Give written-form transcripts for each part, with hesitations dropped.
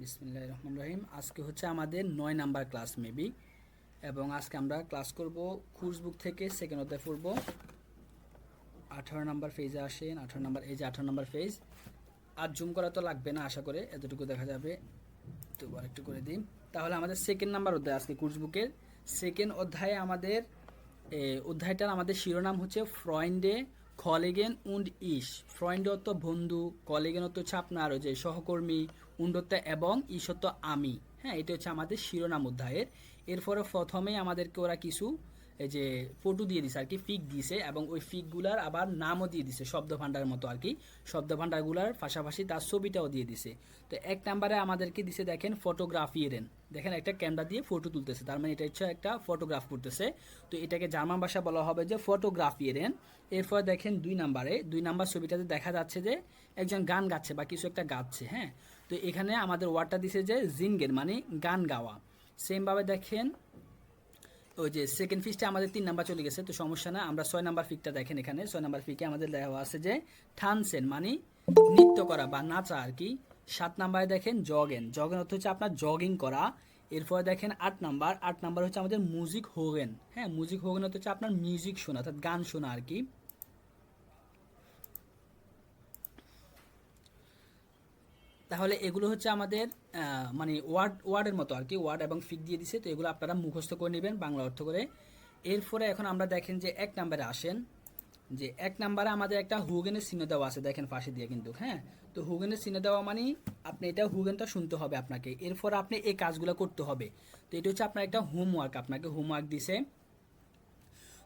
বিসমিল্লাহির রহমানির রহিম। আজকে হচ্ছে আমাদের ৯ নাম্বার ক্লাস মেবি, এবং আজকে আমরা ক্লাস করব কোর্স বুক থেকে সেকেন্ড অধ্যায় পড়ব। 18 নাম্বার পেজে আসেন। 18 নাম্বার, এই যে 18 নাম্বার পেজ। আর জুম করা তো লাগবে না, আশা করে এতটুকু দেখা যাবে। তো একটু করে দিন। তাহলে আমাদের সেকেন্ড নাম্বার অধ্যায়, আজকে কোর্স বুকের সেকেন্ড অধ্যায়ে আমাদের অধ্যায়টার আমাদের শিরোনাম হচ্ছে ফ্রয়েন্ডে কলিগেন উন্ড ইশ। ফ্রয়েন্ডে অর্থ বন্ধু, কলিগেন অর্থ হচ্ছে আপনার যে সহকর্মী, উন্ডত্ব এবং ঈশত্ব আমি। হ্যাঁ, এটা হচ্ছে আমাদের শিরোনাম অধ্যায়ের। এরপরে প্রথমেই আমাদেরকে ওরা কিছু এই যে ফটো দিয়ে দিছে আর কি, ফিক দিছে, এবং ওই ফিকগুলার আবার নামও দিয়ে দিছে, শব্দ ভাণ্ডারের মতো আর কি। শব্দ ভাণ্ডারগুলার পাশাপাশি তার ছবিটাও দিয়ে দিছে। তো এক নাম্বারে আমাদেরকে দিছে দেখেন ফটোগ্রাফি এরেন। দেখেন একটা ক্যামেরা দিয়ে ফটো তুলতেছে, তার মানে এটা হচ্ছে একটা ফটোগ্রাফ করতেছে। তো এটাকে জার্মান ভাষা বলা হবে যে ফটোগ্রাফি এরেন। এরপর দেখেন দুই নাম্বার ছবিটাতে দেখা যাচ্ছে যে একজন গান গাচ্ছে বা কিছু একটা গাচ্ছে। হ্যাঁ, তো এখানে আমাদের ওয়ার্ডটা দিছে যে জিঙ্গের, মানে গান গাওয়া। সেমভাবে দেখেন ওই যে সেকেন্ড ফিকটা আমাদের 3 নাম্বার চলে গেছে, তো সমস্যা না। আমরা 6 নাম্বার ফিকটা দেখেন, এখানে 6 নাম্বার ফিকে আমাদের দেওয়া আছে যে ঠানসেন, মানে নৃত্য করা বা নাচা আর কি। 7 নাম্বারে দেখেন জগেন। জগেন অর্থ হচ্ছে আপনার জগিং করা। এরপরে দেখেন 8 নাম্বার হচ্ছে আমাদের মিউজিক হোগেন। হ্যাঁ, মিউজিক হোগেন অর্থ হচ্ছে আপনার মিউজিক শোনা, অর্থাৎ গান শোনা আর কি। তাহলে এগুলো হচ্ছে আমাদের মানে ওয়ার্ডের মতো আর কি, ওয়ার্ড এবং ফিক দিয়ে দিছে। তো এগুলো আপনারা মুখস্থ করে নেবেন বাংলা অর্থ করে। এরপরে এখন আমরা দেখেন যে 1 নাম্বারে আসেন, যে 1 নাম্বারে আমাদের একটা হুগেনের চিহ্ন দেওয়া আছে, দেখেন পাশে দিয়ে কিন্তু। হ্যাঁ, তো হুগেনের চিহ্ন দেওয়া মানে আপনি এটা হুগেনটা শুনতে হবে আপনাকে, এরপর আপনি এই কাজগুলো করতে হবে। তো এটা হচ্ছে আপনার একটা হোমওয়ার্ক, আপনাকে হোমওয়ার্ক দিছে।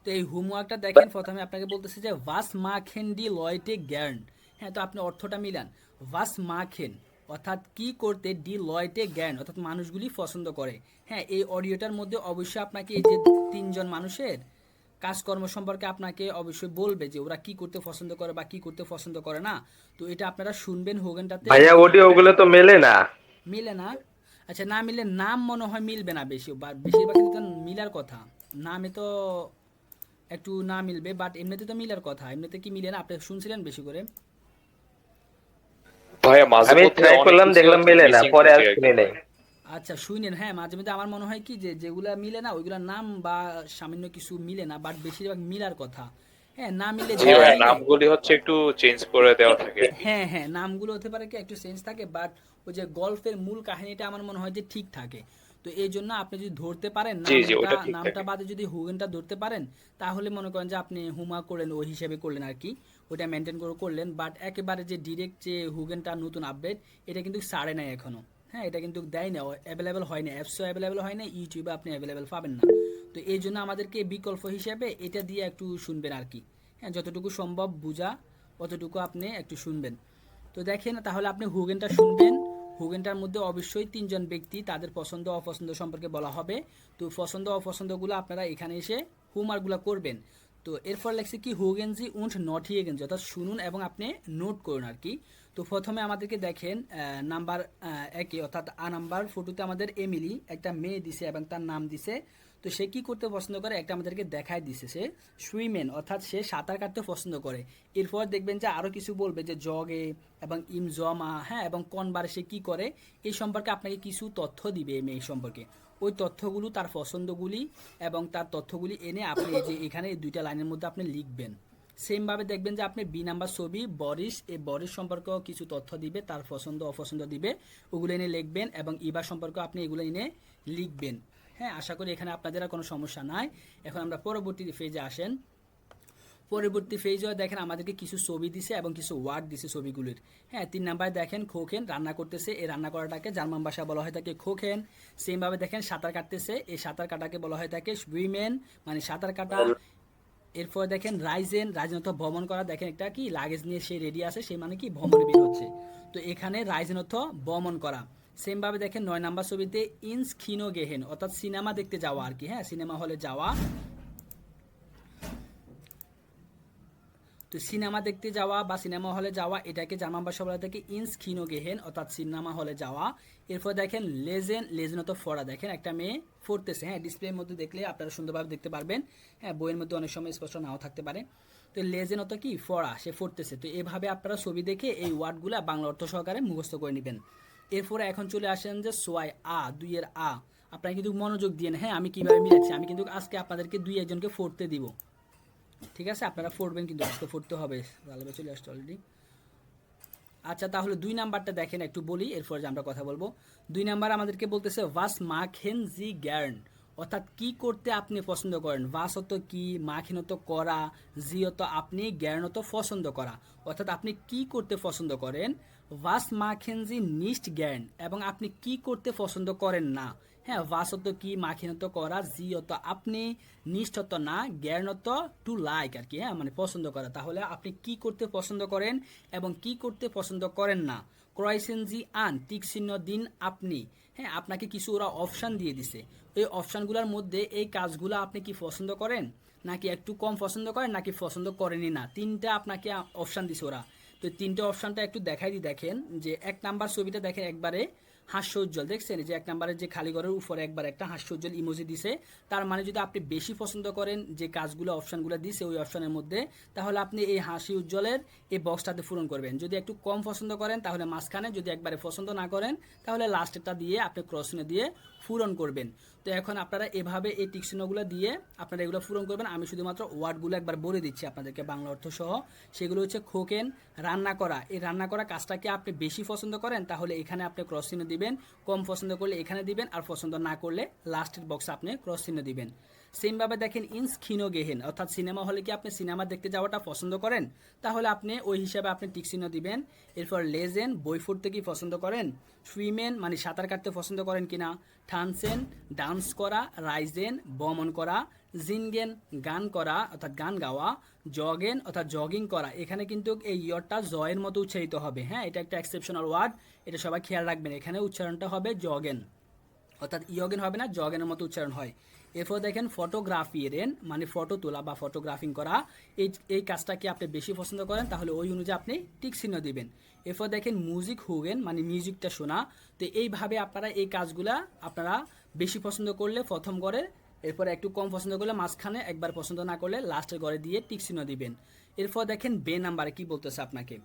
তো এই হোমওয়ার্কটা দেখেন, প্রথমে আপনাকে বলতেছে যে ভাস মাখেন ডি লয়টে গ্যার্ন। হ্যাঁ, তো আপনি অর্থটা মিলান। ভাস মাখেন অর্থাৎ কি করতে, ডি লয়টে গ্যার্ন অর্থাৎ মানুষগুলি পছন্দ করে। হ্যাঁ, এই অডিওটার মধ্যে অবশ্যই আপনাকে এই যে 3জন মানুষের কাজকর্ম সম্পর্কে আপনাকে অবশ্যই বলবে যে ওরা কি করতে পছন্দ করে বা কি করতে পছন্দ করে না। তো এটা আপনারা শুনবেন হোগেনটাতে। ভাইয়া অডিও ওগুলো তো মেলে না। মিলে না? আচ্ছা, না মিলে নাম মনে হয় মিলবে না বেশি, বা বেশিরভাগ কিন্তু মিলার কথা। নামে তো একটু না মিলবে, বাট এমনিতে তো মিলার কথা। এমনিতে কি মিলে না? আপনি শুনছিলেন বেশি করে? ভাইয়া মাঝে আমি মধ্যে ট্রাই অনেক করলাম, কিছু দেখলাম আর কি মেলে না, মিসিং পরে আর থাকে আর কি। শুনি নাই। আচ্ছা শুনেন। হ্যাঁ, মাঝে মধ্যে আমার মনে হয় কি যে যেগুলা মিলে না ওইগুলা নাম বা সামান্য কিছু মিলে না, বাট বেশিরভাগ মিলার কথা। হ্যাঁ, না মিলে জি দেওয়া ভাইয়া, হয় নাই। নামগুলি হচ্ছে একটু চেঞ্জ করে দেওয়া থাকে আর কি। হ্যাঁ হ্যাঁ, নামগুলো হতে পারে কি একটু চেঞ্জ থাকে, বাট ওই যে গল্পের মূল কাহিনীটা আমার মনে হয় যে ঠিক থাকে। তো এই জন্য আপনি যদি ধরতে পারেন জি জি, ওটা ঠিক নামটা থাকে। বাদে যদি হুগেনটা ধরতে পারেন, তাহলে মনে করেন যে আপনি হুমা করলেন, ওই হিসেবে করলেন আর কি। ওটা মেনটেন করে করলেন, বাট একেবারে যে ডিরেক্ট যে হুগেনটা নতুন আপডেট, এটা কিন্তু ছাড়ে নাই এখনো। হ্যাঁ, এটা কিন্তু দেয় না, অ্যাভেলেবেল হয় না, অ্যাপসও অ্যাভেলেবেল হয় না, ইউটিউবে আপনি অ্যাভেলেবেল পাবেন না। তো এই জন্য আমাদেরকে বিকল্প হিসেবে এটা দিয়ে একটু শুনবেন আর কি। হ্যাঁ, যতটুকু সম্ভব বোঝা অতটুকু আপনি একটু শুনবেন। তো দেখেন, তাহলে আপনি হুগেনটা শুনবেন। হুগেনটার মধ্যে অবশ্যই 3জন ব্যক্তি, তাদের পছন্দ অপছন্দ সম্পর্কে বলা হবে। তো পছন্দ অপছন্দগুলো আপনারা এখানে এসে হোমওয়ার্কগুলো করবেন। তো এরপর লেখছে কি হুগেনজি উন্ড নট হিগেনজি, অর্থাৎ শুনুন এবং আপনি নোট করুন আর কি। তো প্রথমে আমাদেরকে দেখেন নাম্বার 1 অর্থাৎ নাম্বার ফটোতে আমাদের এমিলি একটা মেয়ে দিছে এবং তার নাম দিছে। তো সে কি করতে পছন্দ করে একটা আমাদেরকে দেখায় দিছে, সে সুইমেন অর্থাৎ সে সাঁতার কাটতে পছন্দ করে। এরপর দেখবেন যে আরও কিছু বলবে যে জগে এবং ইম জমা, হ্যাঁ, এবং কোনবার সে কি করে এই সম্পর্কে আপনাকে কিছু তথ্য দিবে এই মেয়ে সম্পর্কে। ওই তথ্যগুলো, তার পছন্দগুলি এবং তার তথ্যগুলি এনে আপনি এই যে এখানে এই 2টা লাইনের মধ্যে আপনি লিখবেন। সেমভাবে দেখবেন যে আপনি বি নাম্বার ছবি বরিস, এই বরিস সম্পর্কেও কিছু তথ্য দিবে, তার পছন্দ অপছন্দ দিবে, ওগুলো এনে লিখবেন। এবং ইবা সম্পর্কে আপনি এগুলো এনে লিখবেন। হ্যাঁ, আশা করি এখানে আপনাদের আর কোনো সমস্যা নাই। এখন আমরা পরবর্তী ফেজে আসেন। পরবর্তী ফেজও দেখেন আমাদেরকে কিছু ছবি দিছে এবং কিছু ওয়ার্ড দিছে ছবিগুলির। হ্যাঁ, 3 নাম্বারে দেখেন খোখেন রান্না করতেছে, এই রান্না করাটাকে জার্মান ভাষায় বলা হয় থাকে খোখেন। সেমভাবে দেখেন সাঁতার কাটতেছে, এই সাঁতার কাটাকে বলা হয় থাকে সুইমেন, মানে সাঁতার কাটা। এরপর দেখেন রাইজেন, রাইজেন অর্থ ভ্রমণ করা। দেখেন একটা কি লাগেজ নিয়ে সে রেডি আছে, সে মানে কি ভ্রমণে বের হচ্ছে। তো এখানে রাইজেন অর্থ ভ্রমণ করা। সেমভাবে দেখেন 9 নাম্বার ছবিতে ইনস খিনো গেহেন অর্থাৎ সিনেমা দেখতে যাওয়া আর কি। হ্যাঁ, সিনেমা হলে যাওয়া। তো সিনেমা দেখতে যাওয়া বা সিনেমা হলে যাওয়া, এটাকে জার্মান ভাষা বলা থাকে ইনস কিনো গেহেন অর্থাৎ সিনেমা হলে যাওয়া। এরপর দেখেন লেজেন, লেজেন অত ফড়া। দেখেন একটা মেয়ে পড়তেছে। হ্যাঁ, ডিসপ্লের মধ্যে দেখলে আপনারা সুন্দরভাবে দেখতে পারবেন। হ্যাঁ, বইয়ের মধ্যে অনেক সময় স্পষ্ট নাও থাকতে পারে। তো লেজেন অত কি ফড়া, সে পড়তেছে। তো এভাবে আপনারা ছবি দেখে এই ওয়ার্ডগুলো বাংলা অর্থ সহকারে মুখস্থ করে নেবেন। এরপরে এখন চলে আসেন যে সোয়াই আ, 2 এর আ। আপনারা কিন্তু মনোযোগ দিয়ে, হ্যাঁ আমি কিভাবে মিলাচ্ছি, আমি কিন্তু আজকে আপনাদেরকে 2 একজনকে পড়তে দিব, ঠিক আছে? আপনারা পড়বেন কিন্তু, আজকে পড়তে হবে। ভালোভাবে চলে আসছে অলরেডি। আচ্ছা, তাহলে 2 নাম্বারটা দেখেন, একটু বলি, এরপর যে আমরা কথা বলবো। 2 নাম্বার আমাদেরকে বলতেছে ওয়াস মাখেন জি গ্যার্ন, অর্থাৎ কি করতে আপনি পছন্দ করেন। ওয়াস অত কি, মাখেন অত করা, জি অত আপনি, গ্যার্ন অত পছন্দ করা, অর্থাৎ আপনি কি করতে পছন্দ করেন। ওয়াস মাখেন জি নিস্ট গ্যার্ন, এবং আপনি কি করতে পছন্দ করেন না। হ্যাঁ, ওয়াস অত কি, মাখেন অত করা, জি অত আপনি, নিষ্ঠ অত না, জ্ঞান অত টু লাইক আর কি, হ্যাঁ মানে পছন্দ করা। তাহলে আপনি কি করতে পছন্দ করেন এবং কি করতে পছন্দ করেন না। ক্রয়সেন জি আন, টিক চিহ্ন দিন আপনি। হ্যাঁ, আপনাকে কিছু ওরা অপশান দিয়ে দিছে, এই অপশানগুলোর মধ্যে এই কাজগুলো আপনি কি পছন্দ করেন, নাকি একটু কম পছন্দ করেন, নাকি পছন্দ করেনই না। 3টা আপনাকে অপশান দিছে ওরা। তো 3টে অপশানটা একটু দেখাই দিই। দেখেন যে 1 নাম্বার ছবিটা দেখেন, একবারে হাস্য উজ্জ্বল, দেখছেন যে 1 নাম্বারের যে খালি ঘরের উপরে একবার একটা হাস্য উজ্জ্বল ইমোজি দিছে। তার মানে যদি আপনি বেশি পছন্দ করেন যে কাজগুলো, অপশানগুলো দিছে ওই অপশানের মধ্যে, তাহলে আপনি এই হাসি উজ্জ্বলের এই বক্সটাতে পূরণ করবেন। যদি একটু কম পছন্দ করেন তাহলে মাঝখানে, যদি একবারে পছন্দ না করেন তাহলে লাস্টেরটা দিয়ে আপনি ক্রস চিহ্ন দিয়ে পূরণ করবেন। তো এখন আপনারা এভাবে এই টিক চিহ্নগুলো দিয়ে আপনারা এগুলো পূরণ করবেন। আমি শুধুমাত্র ওয়ার্ডগুলো একবার বলে দিচ্ছি আপনাদেরকে বাংলা অর্থ সহ। সেগুলো হচ্ছে খোকেন, রান্না করা। এই রান্না করা কাজটাকে আপনি বেশি পছন্দ করেন তাহলে এখানে আপনি ক্রস চিহ্ন দিবেন, কম পছন্দ করলে এখানে দিবেন, আর পছন্দ না করলে লাস্টের বক্সে আপনি ক্রস চিহ্ন দিবেন। সেমভাবে দেখেন ইনস খিনো গেহেন, অর্থাৎ সিনেমা হলে কি আপনি সিনেমা দেখতে যাওয়াটা পছন্দ করেন, তাহলে আপনি ওই হিসাবে আপনি টিক চিহ্ন দিবেন। এরপর লেজেন, বই পড়তে কি পছন্দ করেন। সুইমেন মানে সাঁতার কাটতে পছন্দ করেন কিনা। ঠানসেন, ডান্স করা। রাইজেন, ভ্রমণ করা। জিনগেন, গান করা অর্থাৎ গান গাওয়া। জগেন অর্থাৎ জগিং করা। এখানে কিন্তু এই ইয়রটা জয়ের মতো উচ্চারিত হবে, হ্যাঁ এটা একটা এক্সেপশনাল ওয়ার্ড, এটা সবাই খেয়াল রাখবেন। এখানে উচ্চারণটা হবে জগেন, অর্থাৎ ইয়গেন হবে না, জগেনের মতো উচ্চারণ হয়। এরপর দেখেন ফটোগ্রাফি রেন মানে ফটো তোলা বা ফটোগ্রাফিং করা। এই কাজটা কি আপনি বেশি পছন্দ করেন তাহলে ওই অনুযায়ী আপনি টিক চিহ্ন দিবেন। এরপর দেখেন মিউজিক হুগেন মানে মিউজিকটা শোনা। তো এইভাবে আপনারা এই কাজগুলা আপনারা বেশি পছন্দ করলে প্রথম ঘরে, এরপর একটু কম পছন্দ করলে মাঝখানে, একবার পছন্দ না করলে লাস্টের ঘরে দিয়ে টিক চিহ্ন দিবেন। এরপর দেখেন বে নাম্বারে কি বলতেছে আপনাকে।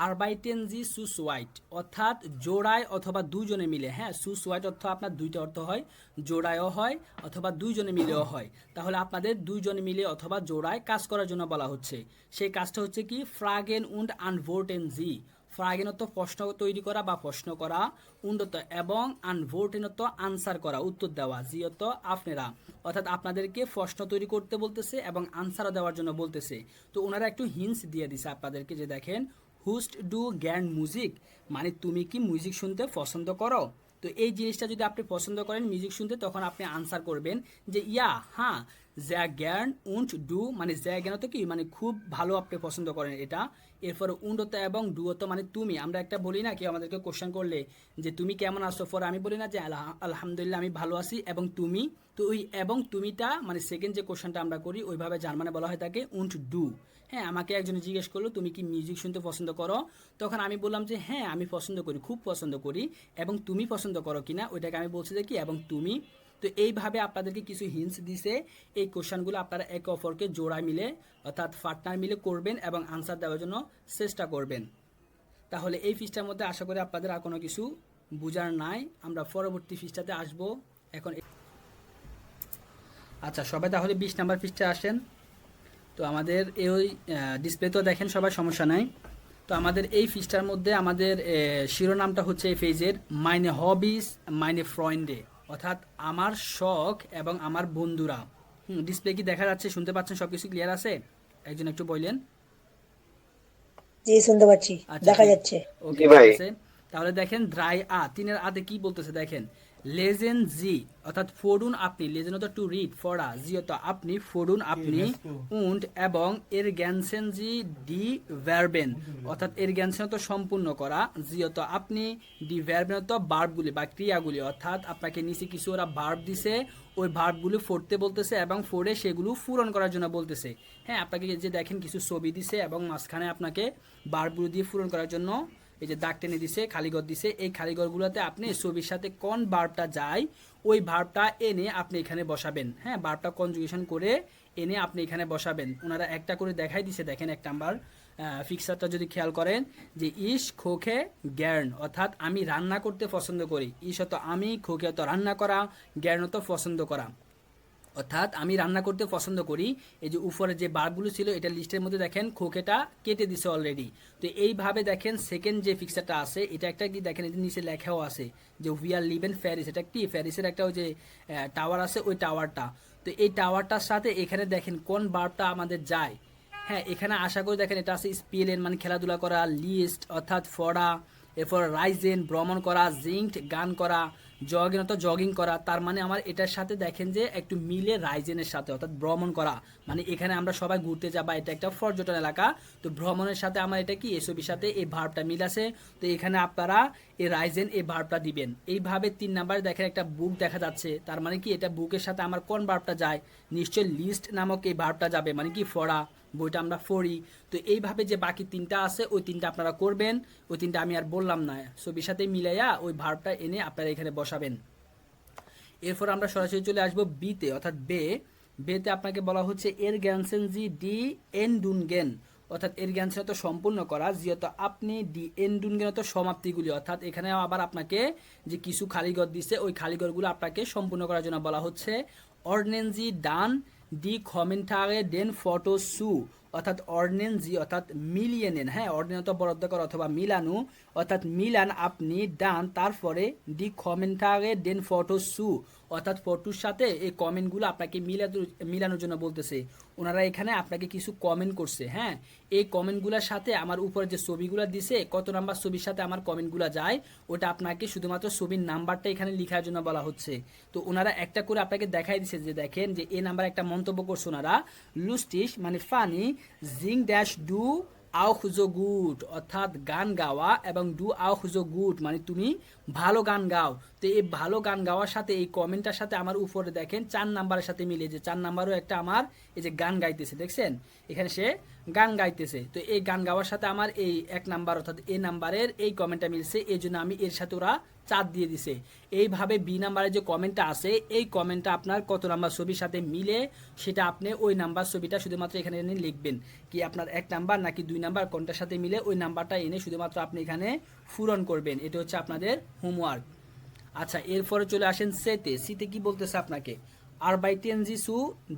আরবাইটেন জি সুস হোয়াইট, অর্থাৎ জোড়ায় অথবা দুজনে মিলে। হ্যাঁ, সুস হোয়াইট অর্থ আপনার দুইটা অর্থ হয়, জোড়ায়ও হয় অথবা দুইজনে মিলেও হয়। তাহলে আপনাদের দুইজনে মিলে অথবা জোড়ায় কাজ করার জন্য বলা হচ্ছে। সেই কাজটা হচ্ছে কি ফ্রাগেন উন্ড আনভোর্টেন জি। ফ্রাগেনত প্রশ্ন তৈরি করা বা প্রশ্ন করা, উন্নত এবং আনভোর্টেনত আনসার করা উত্তর দেওয়া, জিয়ত আপনারা, অর্থাৎ আপনাদেরকে প্রশ্ন তৈরি করতে বলতেছে এবং আনসারও দেওয়ার জন্য বলতেছে। তো ওনারা একটু হিন্টস দিয়ে দিছে আপনাদেরকে যে দেখেন হুস্ট ডু গ্যান্ড মিউজিক মানে তুমি কি মিউজিক শুনতে পছন্দ করো। তো এই জিনিসটা যদি আপনি পছন্দ করেন মিউজিক শুনতে, তখন আপনি আনসার করবেন যে ইয়া হ্যাঁ, জ্যা জ্ঞান উন্ট ডু মানে জ্যা জ্ঞান তো কি মানে খুব ভালো আপনি পছন্দ করেন এটা। এরপরে উন্ডত এবং ডুয়ত মানে তুমি। আমরা একটা বলি না, কেউ আমাদেরকে কোশ্চেন করলে যে তুমি কেমন আছো, পরে আমি বলি না যে আলহামদুলিল্লাহ আমি ভালো আছি এবং তুমি। তো ওই এবং তুমিটা মানে সেকেন্ড যে কোশ্চেনটা আমরা করি ওইভাবে জার্মানে বলা হয় তাকে উন্ট ডু। হ্যাঁ, আমাকে একজন জিজ্ঞেস করলো তুমি কি মিউজিক শুনতে পছন্দ করো, তখন আমি বললাম যে হ্যাঁ আমি পছন্দ করি, খুব পছন্দ করি। এবং তুমি পছন্দ করো কিনা ওইটাকে আমি বলছি যে কি এবং তুমি। তো এইভাবে আপনাদেরকে কিছু হিন্টস দিছে। এই কোশ্চেনগুলো আপনারা একে অপরকে জোড়া মিলে অর্থাৎ পার্টনার মিলে করবেন এবং আনসার দেওয়ার জন্য চেষ্টা করবেন। তাহলে এই ফিসটার মধ্যে আশা করি আপনাদের আর কোনো কিছু বুঝার নাই। আমরা পরবর্তী ফিসটাতে আসবো এখন। আচ্ছা সবাই তাহলে 20 নাম্বার ফিসটা আসেন। তো আমাদের এই ডিসপ্লে তো দেখেন সবাই, সমস্যা নাই। তো আমাদের এই ফিসটার মধ্যে আমাদের শিরোনামটা হচ্ছে এই পেজের মাইনে হবিস মাইনে ফ্রেন্ডে, অর্থাৎ আমার শখ এবং আমার বন্ধুরা। ডিসপ্লে কি দেখা যাচ্ছে, শুনতে পাচ্ছেন, সবকিছু ক্লিয়ার আছে? একজন একটু বললেন। জি শুনতে পাচ্ছি, আচ্ছা দেখা যাচ্ছে। ওকে, জি ভাই। ঠিক আছে। তাহলে দেখেন দ্রাই আ, 3-এর আতে কি বলতেছে দেখেন। লেজেন জি অর্থাৎ ফোরুন আপনি, লেজেন অর্থাৎ টু রিড, ফড়া, জি অর্থাৎ আপনি, ফোরুন আপনি, উন্ড এবং এর জ্ঞানসেন জি ডি ভার্বেন অর্থাৎ এর জ্ঞানসেন তো সম্পূর্ণ করা, জি অর্থাৎ আপনি, ডি ভার্বেন অর্থাৎ ভার্বগুলি বা ক্রিয়াগুলি, অর্থাৎ আপনাকে নিচে কিছু ওরা ভার্ব দিছে, ওই ভার্বগুলো পড়তে বলতেছে এবং পড়ে সেগুলো পূরণ করার জন্য বলতেছে। হ্যাঁ, আপনাকে যে দেখেন কিছু ছবি দিছে এবং মাঝখানে আপনাকে ভার্বগুলো দিয়ে পূরণ করার জন্য এই যে দাগ টেনে দিছে, খালিঘর দিছে। এই খালিঘরগুলোতে আপনি ছবির সাথে কোন ভার্বটা যায় ওই ভার্বটা এনে আপনি এখানে বসাবেন। হ্যাঁ, ভার্বটা কনজুগেশন করে এনে আপনি এখানে বসাবেন। ওনারা একটা করে দেখাই দিছে, দেখেন 1 নাম্বার ফিক্সারটা যদি খেয়াল করেন যে ইস খোখে গ্যার্ন, অর্থাৎ আমি রান্না করতে পছন্দ করি। ইস হতো আমি, খোখে হতো রান্না করা, গ্যার্ন হতো পছন্দ করা। অর্থাৎ আমি রান্না করতে পছন্দ করি। এই যে উপরে যে বারগুলো ছিল এটা লিস্টের মধ্যে দেখেন খোকেটা কেটে দিছে অলরেডি। তো এইভাবে দেখেন সেকেন্ড যে ফিক্সারটা আছে এটা একটা কি দেখেন এর নিচে লেখাও আছে যে we are live in Paris, এটা কি প্যারিসের একটা ওই যে টাওয়ার আছে ওই টাওয়ারটা। তো এই টাওয়ারটার সাথে এখানে দেখেন কোন বারটা আমাদের যায়। হ্যাঁ এখানে আশা করি দেখেন এটা আছে স্পেলেন মানে খেলাধুলা করা, লিস্ট অর্থাৎ ফড়া, এরপর রাইজেন ভ্রমণ করা, জিঙ্কড গান করা, জগিং অর্থাৎ জগিং করা। তার মানে আমার এটার সাথে দেখেন যে একটু মিলে রাইজেনের সাথে অর্থাৎ ভ্রমণ করা, মানে এখানে আমরা সবাই ঘুরতে যাবা, এটা একটা পর্যটন এলাকা। তো ভ্রমণের সাথে আমার এটা কি এসবির সাথে এই ভার্বটা মিল আছে। তো এখানে আপনারা এই রাইজেন এই ভার্বটা দিবেন। এইভাবে 3 নাম্বারে দেখেন একটা বুক দেখা যাচ্ছে, তার মানে কি এটা বুকের সাথে আমার কোন ভার্বটা যায়, নিশ্চয়ই লিস্ট নামক এই ভার্বটা যাবে, মানে কি পড়া, বইটা আমরা পড়ি। তো এইভাবে যে বাকি 3টা আছে ওই 3টা আপনারা করবেন, ওই 3টা আমি আর বললাম না, ছবির সাথে মিলাইয়া ওই ভার্বটা এনে আপনারা এখানে বসাবেন। এরপর আমরা সরাসরি চলে আসবো বিতে, অর্থাৎ বেতে আপনাকে বলা হচ্ছে এর জ্ঞানসেন জি ডি এন ডুনগেন, অর্থাৎ এর জ্ঞানসেন তো সম্পূর্ণ করা, যেহেতু আপনি ডি এন ডুনগেন তো সমাপ্তিগুলি, অর্থাৎ এখানে আবার আপনাকে যে কিছু খালিঘর দিছে ওই খালিঘরগুলো আপনাকে সম্পূর্ণ করার জন্য বলা হচ্ছে। অর্ডনেন্সি ডান ডি কমেন্টারে ডেন ফটো সু, অর্থাৎ অর্ডনেন্সি অর্থাৎ মিলিয়ে নেন। হ্যাঁ অর্ডনেন তো বরাদ্দ করা অথবা মিলানু, অর্থাৎ মিলান আপনি ডান তারপরে ডি কমেন্টারে ডেন ফটো সু, অর্থাৎ ফটোর সাথে এই কমেন্টগুলো আপনাকে মিলানোর জন্য বলতেছে। ওনারা এখানে আপনাকে কিছু কমেন্ট করছে। হ্যাঁ এই কমেন্টগুলোর সাথে আমার উপরে যে ছবিগুলো দিছে কত নাম্বার ছবির সাথে আমার কমেন্টগুলো যায় ওটা আপনাকে শুধুমাত্র ছবির নাম্বারটা এখানে লেখার জন্য বলা হচ্ছে। তো ওনারা একটা করে আপনাকে দেখাই দিছে যে দেখেন যে এই নাম্বার একটা মন্তব্য করছে ওনারা, লুস্টিশ মানে ফানি, জিং ড্যাশ ডু আও খুজো গুড, অর্থাৎ গান গাওয়া, এবং ডু আও খুজো গুড মানে তুমি ভালো গান গাও। তো এই ভালো গান গাওয়ার সাথে এই কমেন্টটার সাথে আমার উপরে দেখেন 4 নাম্বারের সাথে মিলে, যে 4 নাম্বারও একটা আমার এই যে গান গাইতেছে, দেখছেন এখানে সে গান গাইতেছে। তো এই গান গাওয়ার সাথে আমার এই 1 নাম্বার অর্থাৎ এই নাম্বারের এই কমেন্টটা মিলছে, এই জন্য আমি এর সাথে ওরা 4 দিয়ে দিছে। এইভাবে বি নাম্বারের যে কমেন্টটা আছে এই কমেন্টটা আপনার কত নাম্বার ছবির সাথে মিলে সেটা আপনি ওই নাম্বার ছবিটা শুধুমাত্র এখানে এনে লিখবেন, কি আপনার 1 নাম্বার নাকি 2 নাম্বার কোনটার সাথে মিলে ওই নাম্বারটা এনে শুধুমাত্র আপনি এখানে পূরণ করবেন। এটা হচ্ছে আপনাদের হোমওয়ার্ক। আচ্ছা এরপরে চলে আসেন সিতে কি বলতেছে আপনাকে, আরবাইটেনজি সু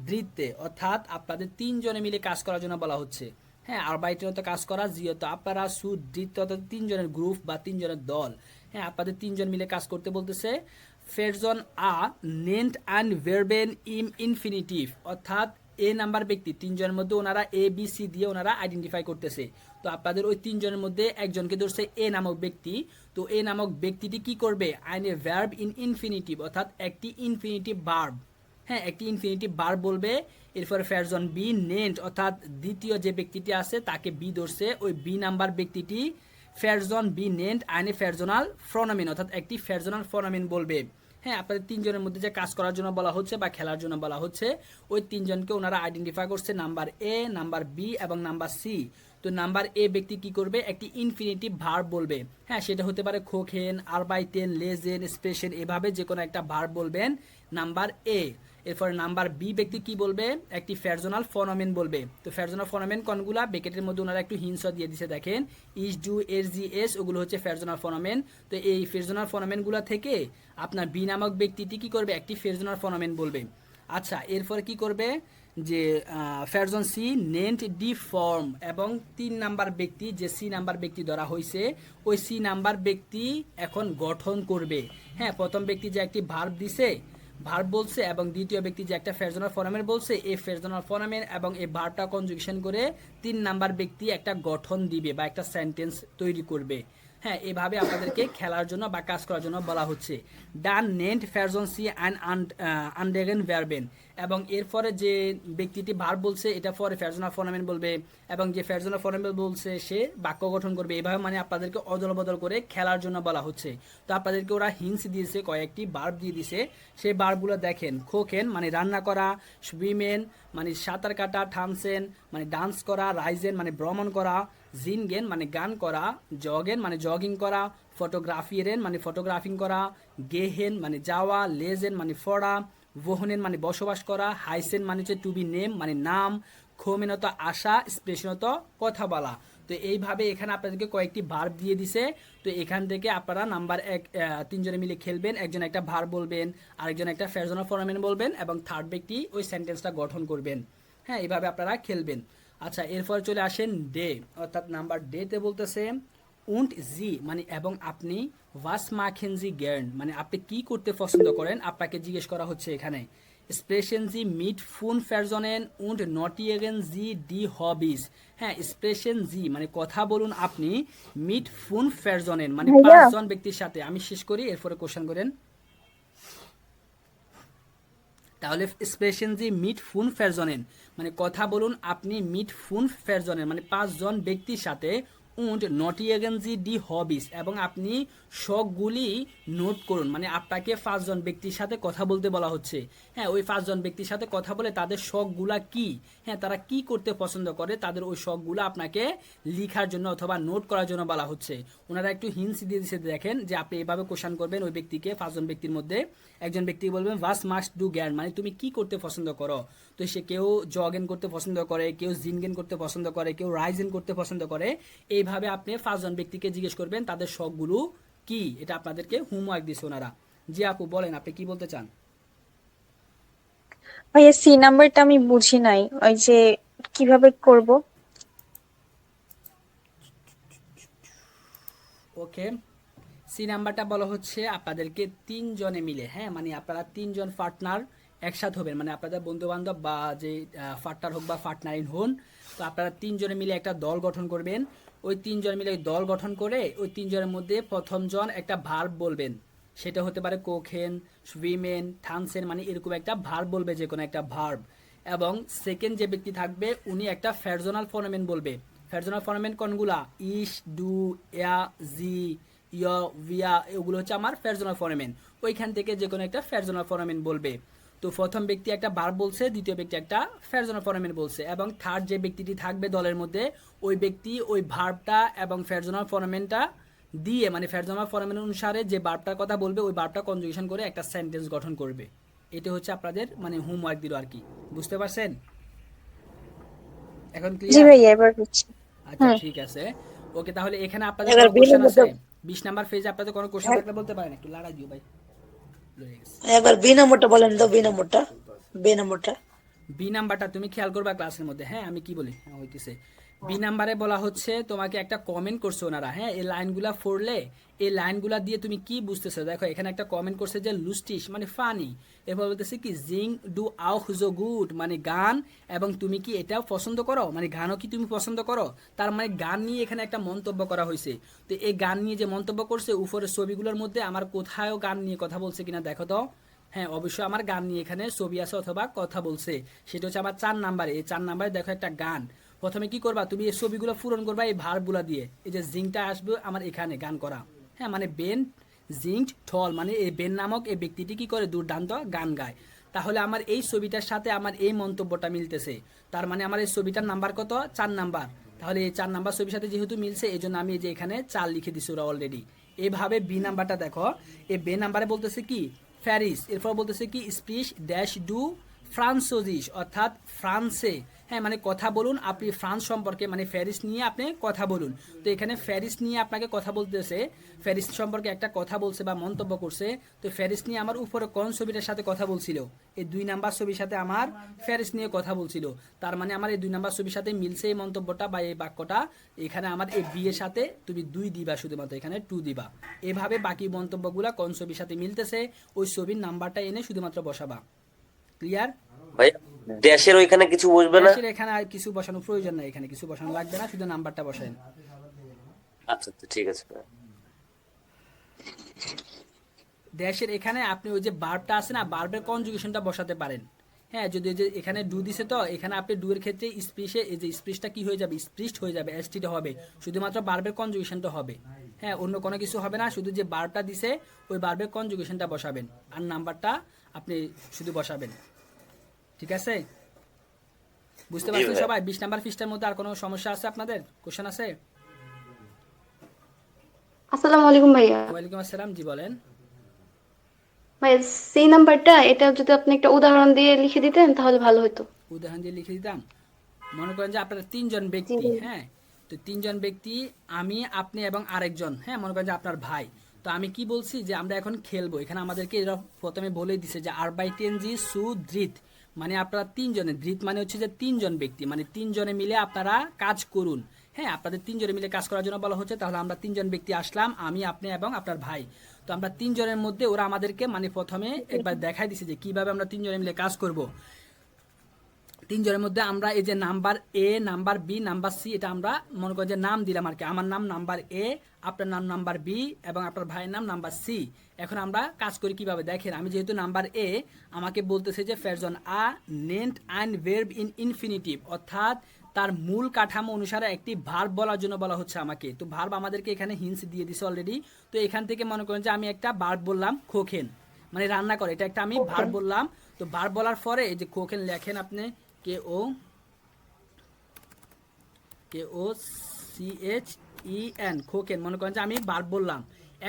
দৃত্যে, অর্থাৎ আপনাদের 3 জনে মিলে কাজ করার জন্য বলা হচ্ছে। হ্যাঁ আরবাইটেন তো কাজ করা, যেহেতু আপনারা সু দৃত্য অর্থাৎ 3 জনের গ্রুপ বা 3 জনের দল। হ্যাঁ আপনাদের 3 জন মিলে কাজ করতে বলতেছে। ফেরজন আ নেন্ট অ্যান্ড ভার্বেন ইম ইনফিনিটিভ, অর্থাৎ এ নাম্বার ব্যক্তি 3 জনের মধ্যে ওনারা এ বি সি দিয়ে ওনারা আইডেন্টিফাই করতেছে। তো আপনাদের ওই 3 জনের মধ্যে একজনকে ধরছে এ নামক ব্যক্তি। তো এ নামক ব্যক্তিটি কি করবে, আইন এ ভার্ব ইন ইনফিনিটিভ, অর্থাৎ একটি ইনফিনিটিভ ভার্ব। হ্যাঁ একটি ইনফিনিটিভ ভার্ব বলবে। এরপরে ফেরজন বি নেন্ট, অর্থাৎ দ্বিতীয় যে ব্যক্তিটি আছে তাকে বি ধরছে, ওই বি নাম্বার ব্যক্তিটি ফেরজন বি নেন্ট আইনে ফেরজনাল প্রোনাউন, অর্থাৎ একটি ফেরজনাল প্রোনাউন বলবে। হ্যাঁ আপনাদের 3 জনের মধ্যে যে কাজ করার জন্য বলা হচ্ছে বা খেলার জন্য বলা হচ্ছে ওই 3 জনকে ওনারা আইডেন্টিফাই করছে, নাম্বার এ, নাম্বার বি এবং নাম্বার সি। তো নাম্বার এ ব্যক্তি কি করবে, একটি ইনফিনিটিভ ভার্ব বলবে। হ্যাঁ সেটা হতে পারে খোখেন, আরবাইটেন, লেজেন, স্পেশন, এভাবে যে কোনো একটা ভার্ব বলবেন নাম্বার এ। এরপরে নাম্বার বি ব্যক্তি কি বলবে, একটি ফেরজনাল ফনোমেন বলবে। তো ফেরজনাল ফনোমেন কোনগুলা, ব্র্যাকেটের মধ্যে ওনারা একটু হিন্স দিয়ে দিছে দেখেন, ইস, ডু, এস, জি, এস, ওগুলো হচ্ছে ফেরজনাল ফনোমেন। তো এই ফেরজনাল ফনোমেনগুলো থেকে আপনার বি নামক ব্যক্তিটি কি করবে, একটি ফেরজনাল ফনোমেন বলবে। আচ্ছা এরপরে কি করবে, যে ফেরজন সি নেন্ট ডি ফর্ম, এবং 3 নাম্বার ব্যক্তি যে সি নাম্বার ব্যক্তি ধরা হয়েছে ওই সি নাম্বার ব্যক্তি এখন গঠন করবে। হ্যাঁ প্রথম ব্যক্তি যে একটি ভার্ব দিছে, ভার্ব বলছে, এবং দ্বিতীয় ব্যক্তি যে একটা ফেরজনাল ফর্মের বলছে, এই ফেরজনাল ফর্মের এবং এই ভার্বটা কনজুগেশন করে 3 নাম্বার ব্যক্তি একটা গঠন দিবে বা একটা সেন্টেন্স তৈরি করবে। হ্যাঁ এভাবে আপনাদেরকে খেলার জন্য বা কাজ করার জন্য বলা হচ্ছে। ডান নেন্ট ফেরজন সি অ্যান্ড আন্ডেগেন ভার্বেন, এবং এরপরে যে ব্যক্তিটি ভার্ব বলছে এটা পরে ফেরজনাল ফর্মেন বলবে, এবং যে ফেরজনাল ফর্মেন বলছে সে বাক্য গঠন করবে। এভাবে মানে আপনাদেরকে অদল বদল করে খেলার জন্য বলা হচ্ছে। তো আপনাদেরকে ওরা হিন্স দিয়েছে, কয়েকটি ভার্ব দিয়ে দিছে, সেই ভার্বগুলো দেখেন। খোকেন মানে রান্না করা, সুইমেন মানে সাঁতার কাটা, থামসেন মানে ডান্স করা, রাইজেন মানে ভ্রমণ করা, জিনগেন মানে গান করা, জগেন মানে জগিং করা, ফটোগ্রাফিরেন মানে ফটোগ্রাফিং করা, গেহেন মানে যাওয়া, লেজেন মানে ফড়া, ভোহনেন মানে বসবাস করা, হাইসেন মানে হচ্ছে টু বি নেম মানে নাম, খোমেনত আশা, স্পেশনত কথা বলা। তো এইভাবে এখানে আপনাদেরকে কয়েকটি ভার্ব দিয়ে দিছে। তো এখান থেকে আপনারা নাম্বার এক তিনজনে মিলে খেলবেন, একজন একটা ভার্ব বলবেন, আরেকজন একটা ফ্রেজ অফ ফরমেন বলবেন এবং থার্ড ব্যক্তি ওই সেন্টেন্সটা গঠন করবেন। হ্যাঁ, এইভাবে আপনারা খেলবেন। আচ্ছা, এরপর চলে আসেন ডে, অর্থাৎ নাম্বার ডেতে বলতেছে উন্ট জি মানে এবং আপনি, ওয়াস মাখেন জি গের্ন মানে আপনি কি করতে পছন্দ করেন, আপনাকে জিজ্ঞেস করা হচ্ছে এখানে। স্প্রেশন জি মিট ফুন ফেরজনেন উন্ট নটিয়েগেন জি ডি হবিস। হ্যাঁ, স্প্রেশন জি মানে কথা বলুন আপনি, মিট ফুন ফেরজনেন মানে ভাইয়া 5 জন ব্যক্তির সাথে। আমি শেষ করি, এরপরে কোশ্চেন করেন। তাহলে স্পেশন জি মিট ফুন ফেরজনেন মানে কথা বলুন আপনি, মিট ফুন ফেরজনেন মানে 5 জন ব্যক্তির সাথে, উন্ড নটিয়েগেন জি ডি হবিস এবং আপনি শখগুলি নোট করুন মানে আপনাকে 5 জন ব্যক্তির সাথে কথা বলতে বলা হচ্ছে। হ্যাঁ, ওই 5 জন ব্যক্তির সাথে কথা বলে তাদের শখগুলা কি, হ্যাঁ তারা কি করতে পছন্দ করে, তাদের ওই শখগুলো আপনাকে লিখার জন্য অথবা নোট করার জন্য বলা হচ্ছে। ওনারা একটু হিন্টস দিয়ে দিচ্ছে, দেখেন যে আপনি এভাবে কোশ্চেন করবেন ওই ব্যক্তিকে। 5 জন ব্যক্তির মধ্যে একজন ব্যক্তি বলবেন ওয়াস মাস্ট ডু গ্যান মানে তুমি কি করতে পছন্দ করো। তো সে কেউ জগেন করতে পছন্দ করে, কেউ জিনগেন করতে পছন্দ করে, কেউ রাইজেন করতে পছন্দ করে। এইভাবে আপনি 5 জন ব্যক্তিকে জিজ্ঞেস করবেন তাদের শখগুলো কি। এটা আপনাদেরকে হোমওয়ার্ক দিছে ওনারা। জি আপু বলেন, আপনি কি বলতে চান? ভাইয়া সি নাম্বারটা আমি বুঝি নাই, ওই যে কিভাবে করব? ওকে, সি নাম্বারটা বলা হচ্ছে আপনাদেরকে 3 জনে মিলে, হ্যাঁ মানে আপনারা 3 জন পার্টনার একসাথে হবেন মানে আপনাদের বন্ধু বান্ধব বা যে পার্টনার হোক বা পার্টনারিন হন। তো আপনারা 3 জনে মিলে একটা দল গঠন করবেন। ওই 3 জন মিলে দল গঠন করে ওই 3 জনের মধ্যে প্রথম জন একটা ভার্ব বলবেন। সেটা হতে পারে কোখেন, সুইমেন, থানসেন মানে এরকম একটা ভার্ব বলবে, যে কোনো একটা ভার্ব। এবং সেকেন্ড যে ব্যক্তি থাকবে উনি একটা ফেরজনাল ফর্মেন বলবে। ফেরজনাল ফর্মেন কোনগুলা? ইস, ডু, ইয়া, জি, ইয়, ভিয়া, এগুলো হচ্ছে আমার ফেরজনাল ফর্মেন। ওইখান থেকে যে কোনো একটা ফেরজনাল ফর্মেন বলবে। তো প্রথম ব্যক্তি একটা ভার্ব বলছে, দ্বিতীয় ব্যক্তি একটা ফেরজনাল ফর্মেন বলছে, এবং থার্ড যে ব্যক্তিটি থাকবে দলের মধ্যে ওই ব্যক্তি ওই ভার্বটা এবং ফেরজনাল ফর্মেনটা দিয়ে মানে ফেরজনাল ফর্মেন অনুসারে যে ভার্বটার কথা বলবে ওই ভার্বটা কনজুগেশন করে একটা সেন্টেন্স গঠন করবে। এটা হচ্ছে আপনাদের মানে হোমওয়ার্ক দিল আর কি। বুঝতে পারছেন এখন? জি ক্লিয়ার? ভাইয়া, এবার বুঝছি। আচ্ছা ঠিক আছে। ওকে, তাহলে এখানে আপনাদের এবার কোনো বি কোশ্চেন আছে? নম্বরটা 20 নাম্বার পেজে আপনাদের কোনো কোশ্চেন থাকলে বলতে পারেন। একটু লড়াই দিও ভাই, লড়ে গেছে। একবার বি নম্বরটা বলেন তো, বি নম্বরটা। বি নাম্বারটা তুমি খেয়াল করবা ক্লাসের মধ্যে। হ্যাঁ আমি কি বলি, হ্যাঁ হইতেছে। বি নাম্বারে বলা হচ্ছে তোমাকে একটা কমেন্ট করছে ওনারা। হ্যাঁ, এই লাইনগুলা পড়লে এই লাইনগুলা দিয়ে তুমি কি বুঝতেছো দেখো। এখানে একটা কমেন্ট করছে যে লুস্টিশ মানে ফানি। এরপর বলতেছে কি জিং ডু আউ জো গুড মানে গান, এবং তুমি কি এটাও পছন্দ করো মানে গানও কি তুমি পছন্দ করো। তার মানে গান নিয়ে এখানে একটা মন্তব্য করা হয়েছে। তো এই গান নিয়ে যে মন্তব্য করছে উপরের ছবিগুলোর মধ্যে আমার কোথাও গান নিয়ে কথা বলছে কিনা দেখো তো। হ্যাঁ অবশ্যই আমার গান নিয়ে এখানে ছবি আছে অথবা কথা বলছে। সেটা হচ্ছে আমার 4 নাম্বারে। এই 4 নাম্বারে দেখো একটা গান। প্রথমে কি করবা, তুমি এই ছবিগুলো পূরণ করবা এই ভার্বগুলো দিয়ে। এই যে জিংটা আসবে আমার এখানে গান করা। হ্যাঁ মানে বেন জিংড ঠল মানে এই বেন নামক এই ব্যক্তিটি কি করে দুর্দান্ত গান গায়। তাহলে আমার এই ছবিটার সাথে আমার এই মন্তব্যটা মিলতেছে। তার মানে আমার এই ছবিটার নাম্বার কত? 4 নাম্বার। তাহলে এই 4 নাম্বার ছবির সাথে যেহেতু মিলছে এই জন্য আমি এই যে এখানে 4 লিখে দিছি ওরা অলরেডি। এইভাবে বি নাম্বারটা দেখো। এই বে নাম্বারে বলতেছে কি প্যারিস, এরপর বলতেছে কি স্পিচ ড্যাশ ডু ফ্রান্সোজিস অর্থাৎ ফ্রান্সে। হ্যাঁ মানে কথা বলুন আপনি ফ্রান্স সম্পর্কে মানে প্যারিস নিয়ে আপনি কথা বলুন। তো এখানে প্যারিস নিয়ে আপনাকে কথা বলতেছে, প্যারিস সম্পর্কে একটা কথা বলছে বা মন্তব্য করছে। তো প্যারিস নিয়ে আমার উপরে কোন ছবিটার সাথে কথা বলছিল? এই 2 নাম্বার ছবির সাথে আমার প্যারিস নিয়ে কথা বলছিল। তার মানে আমার এই 2 নাম্বার ছবির সাথে মিলছে এই মন্তব্যটা বা এই বাক্যটা। এখানে আমার এই বি এর সাথে তুমি 2 দিবা, শুধুমাত্র এখানে 2 দিবা। এভাবে বাকি মন্তব্যগুলো কোন ছবির সাথে মিলতেছে ওই ছবির নাম্বারটা এনে শুধুমাত্র বসাবা। ক্লিয়ার? ভাই ড্যাশের ওইখানে কিছু বসবে না? ড্যাশের এখানে আর কিছু বসানোর প্রয়োজন নাই, এখানে কিছু বসানো লাগবে না, শুধু নাম্বারটা বসায়েন। আচ্ছা আচ্ছা, ঠিক আছে। ড্যাশের এখানে আপনি ওই যে বার্বটা আছে না, বার্বের কনজুগেশনটা বসাতে পারেন। হ্যাঁ যদি ওই যে এখানে ডু দিছে তো এখানে আপনি ডু এর ক্ষেত্রে স্প্রিশে এই যে স্প্রিশটা কি হয়ে যাবে, স্প্রিশড হয়ে যাবে, এসটিটা হবে, শুধুমাত্র বার্বের কনজুগেশনটা হবে। হ্যাঁ অন্য কোনো কিছু হবে না, শুধু যে বার্বটা দিছে ওই বার্বের কনজুগেশনটা বসাবেন আর নাম্বারটা আপনি শুধু বসাবেন। ঠিক আছে? বুঝতে পারছেন সবাই? 20 নাম্বার পৃষ্ঠার মধ্যে আর কোনো সমস্যা আছে আপনাদের? কোশ্চেন আছে? আসসালামু আলাইকুম ভাইয়া। ওয়ালাইকুম আসসালাম, জি বলেন। ভাইয়া সেই নাম্বারটা এটা যদি আপনি একটা উদাহরণ দিয়ে লিখে দিতেন তাহলে ভালো হতো। উদাহরণ দিয়ে লিখে দিতাম। মনে করেন যে আপনারা 3 জন ব্যক্তি, হ্যাঁ তো তো 3 জন ব্যক্তি, আমি, আপনি এবং আরেকজন, হ্যাঁ মনে করেন যে আপনার ভাই। তো আমি কি বলছি যে আমরা এখন খেলবো, এখানে আমাদেরকে এরা প্রথমে বলেই দিছে যে আরবাইটেনজি সু ধৃত, মানে আপনারা 3 জনে, ধৃত মানে হচ্ছে যে 3 জন ব্যক্তি, মানে 3 জনে মিলে আপনারা কাজ করুন। হ্যাঁ, আপনাদের 3 জনে মিলে কাজ করার জন্য বলা হচ্ছে। তাহলে আমরা 3 জন ব্যক্তি আসলাম, আমি, আপনি এবং আপনার ভাই। তো আমরা 3 জনের মধ্যে ওরা আমাদেরকে মানে প্রথমে একবার দেখাই দিছে যে কিভাবে আমরা 3 জনে মিলে কাজ করব। 3 জনের মধ্যে আমরা এই যে number A, number B, number C, এটা আমরা মনে করি যে নাম দিলাম আর কি। আমার নাম নাম্বার এ, আপনার নাম নাম্বার বি এবং আপনার ভাইয়ের নাম নাম্বার সি। এখন আমরা কাজ করি কিভাবে দেখেন। আমি যেহেতু নাম্বার এ, আমাকে বলতেছে যে ফেরজন আ নেন্ট অ্যান্ড ভার্ব ইন ইনফিনিটিভ, অর্থাৎ তার মূল কাঠামো অনুসারে একটি ভার্ব বলার জন্য বলা হচ্ছে আমাকে। তো ভার্ব আমাদেরকে এখানে হিন্টস দিয়ে দিছে অলরেডি। তো এখান থেকে মনে করেন যে আমি একটা ভার্ব বললাম খোখেন, মানে রান্না করে, এটা একটা আমি ভার্ব বললাম। তো ভার্ব বলার পরে এই যে খোখেন লেখেন আপনি কে ও C H E N, Khagen, মনে করেন যে আমি ভার্ব বললাম।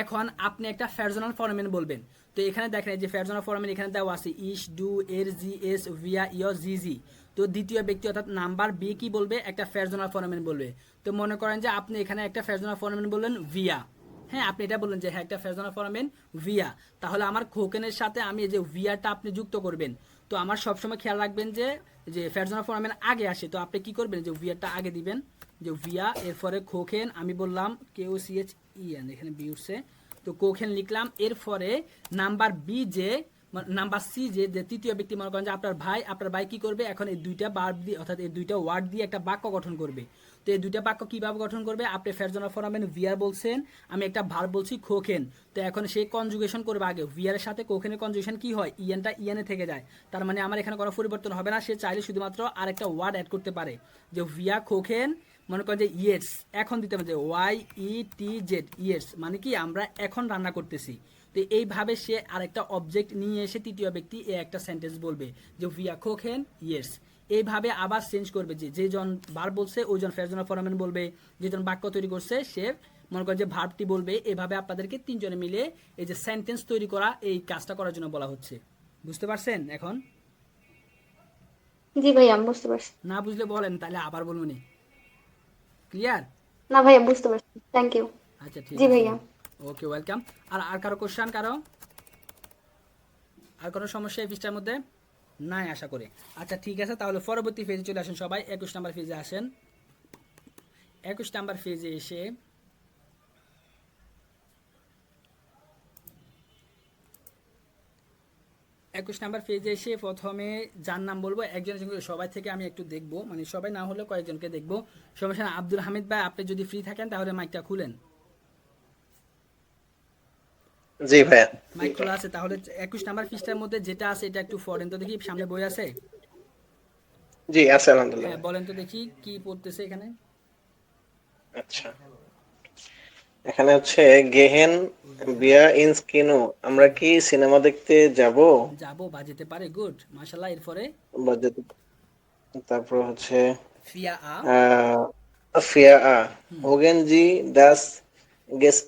এখন আপনি একটা ফেরজনাল ফরমেন বলবেন। তো এখানে দেখেন এই যে ফেরজনাল ফরমেন এখানে দেওয়া আছে ইস, ডু, এর, জি, এস, ভিয়া, ইয়, জি, জি। তো দ্বিতীয় ব্যক্তি অর্থাৎ নাম্বার বি কি বলবে, একটা ফেরজনাল ফরমেন বলবে। তো মনে করেন যে আপনি এখানে একটা ফেরজনাল ফরমেন বললেন ভিয়া। হ্যাঁ, আপনি এটা বললেন যে হ্যাঁ একটা ফেরজনাল ফরমেন ভিয়া। তাহলে আমার খোকেনের সাথে আমি এই যে ভিয়াটা আপনি যুক্ত করবেন। তো আমার সবসময় খেয়াল রাখবেন যে যে ফেরজনাল ফরমেন আগে আসে। তো আপনি কি করবেন, যে ভিয়াটা আগে দিবেন, যে ভিয়া, এরপরে খোকেন, আমি বললাম কে ও সি এইচ ই এন, এখানে বি উঠছে। তো কোখেন লিখলাম। এরপরে নাম্বার বি যে, নাম্বার সি যে তৃতীয় ব্যক্তি, মনে করেন যে আপনার ভাই কি করবে, এখন এই দুইটা ভার্ব দিয়ে অর্থাৎ এই দুইটা ওয়ার্ড দিয়ে একটা বাক্য গঠন করবে। তো এই দুইটা বাক্য কিভাবে গঠন করবে, আপনি ফেরজনাল ফরমেন ভিয়ার বলছেন, আমি একটা ভার্ব বলছি খোখেন। তো এখন সে কনজুগেশন করবে আগে, ভিয়ারের সাথে কোখেনের কনজুগেশন কি হয়, ইএনটা ইএনে থেকে যায়। তার মানে আমার এখানে কোনো পরিবর্তন হবে না। সে চাইলে শুধুমাত্র আরেকটা ওয়ার্ড অ্যাড করতে পারে, যে ভিয়া খোখেন, মনে করেন যে ইয়েটস, এখন দিতে হবে যে ওয়াই ই টি জেড, ইয়েটস মানে কি আমরা এখন রান্না করতেছি। তো এইভাবে সে আরেকটা অবজেক্ট নিয়ে এসে তৃতীয় ব্যক্তি এ একটা সেন্টেন্স বলবে, যে ভিয়া খোখেন ইয়েটস। এইভাবে আবার চেঞ্জ করবে, যে যেজন ভার্ব বলছে ওইজন ফেরজনাল ফরমেন বলবে, যেজন বাক্য তৈরি করছে সে মনে করেন যে ভার্বটি বলবে। এভাবে আপনাদেরকে 3 জনে মিলে এই যে সেন্টেন্স তৈরি করা, এই কাজটা করার জন্য বলা হচ্ছে। বুঝতে পারছেন এখন? জি ভাইয়া বুঝতে পারছি। না বুঝলে বলেন, তাহলে আবার বলবো নি। ক্লিয়ার? না ভাইয়া বুঝতে পারছি, থ্যাংক ইউ। আচ্ছা ঠিক জি আছে, ভাইয়া। ওকে, ওয়েলকাম। আর কারো কোশ্চেন, আর কোনো সমস্যা এই পৃষ্ঠার মধ্যে নাই আশা করি। আচ্ছা ঠিক আছে, তাহলে পরবর্তী ফেজে চলে আসেন সবাই। 21 নাম্বার ফেজে আসেন। 21 নাম্বার ফেজে এসে প্রথমে যার নাম বলবো, একজন সবাই থেকে আমি একটু দেখবো, মানে সবাই না হলে কয়েকজনকে দেখবো। সমস্যা না। আব্দুল হামিদ ভাই, আপনি যদি ফ্রি থাকেন তাহলে মাইকটা খুলেন। জি ভাইয়া। মাইক খোলা আছে? তাহলে 21 নাম্বার পৃষ্ঠার মধ্যে যেটা আছে এটা একটু পড়েন তো দেখি। সামনে বই আছে? জি আছে আলহামদুলিল্লাহ। হ্যাঁ বলেন তো দেখি কি পড়তেছে এখানে। আচ্ছা, এখানে হচ্ছে গেহেন বিয়া ইনস কিনো, আমরা কি সিনেমা দেখতে যাব? বা যেতে পারে, গুড, মাশাআল্লাহ। এরপরে বা তারপর হচ্ছে ফিয়া আ, ফিয়া আ হোগেন জি দাস গেস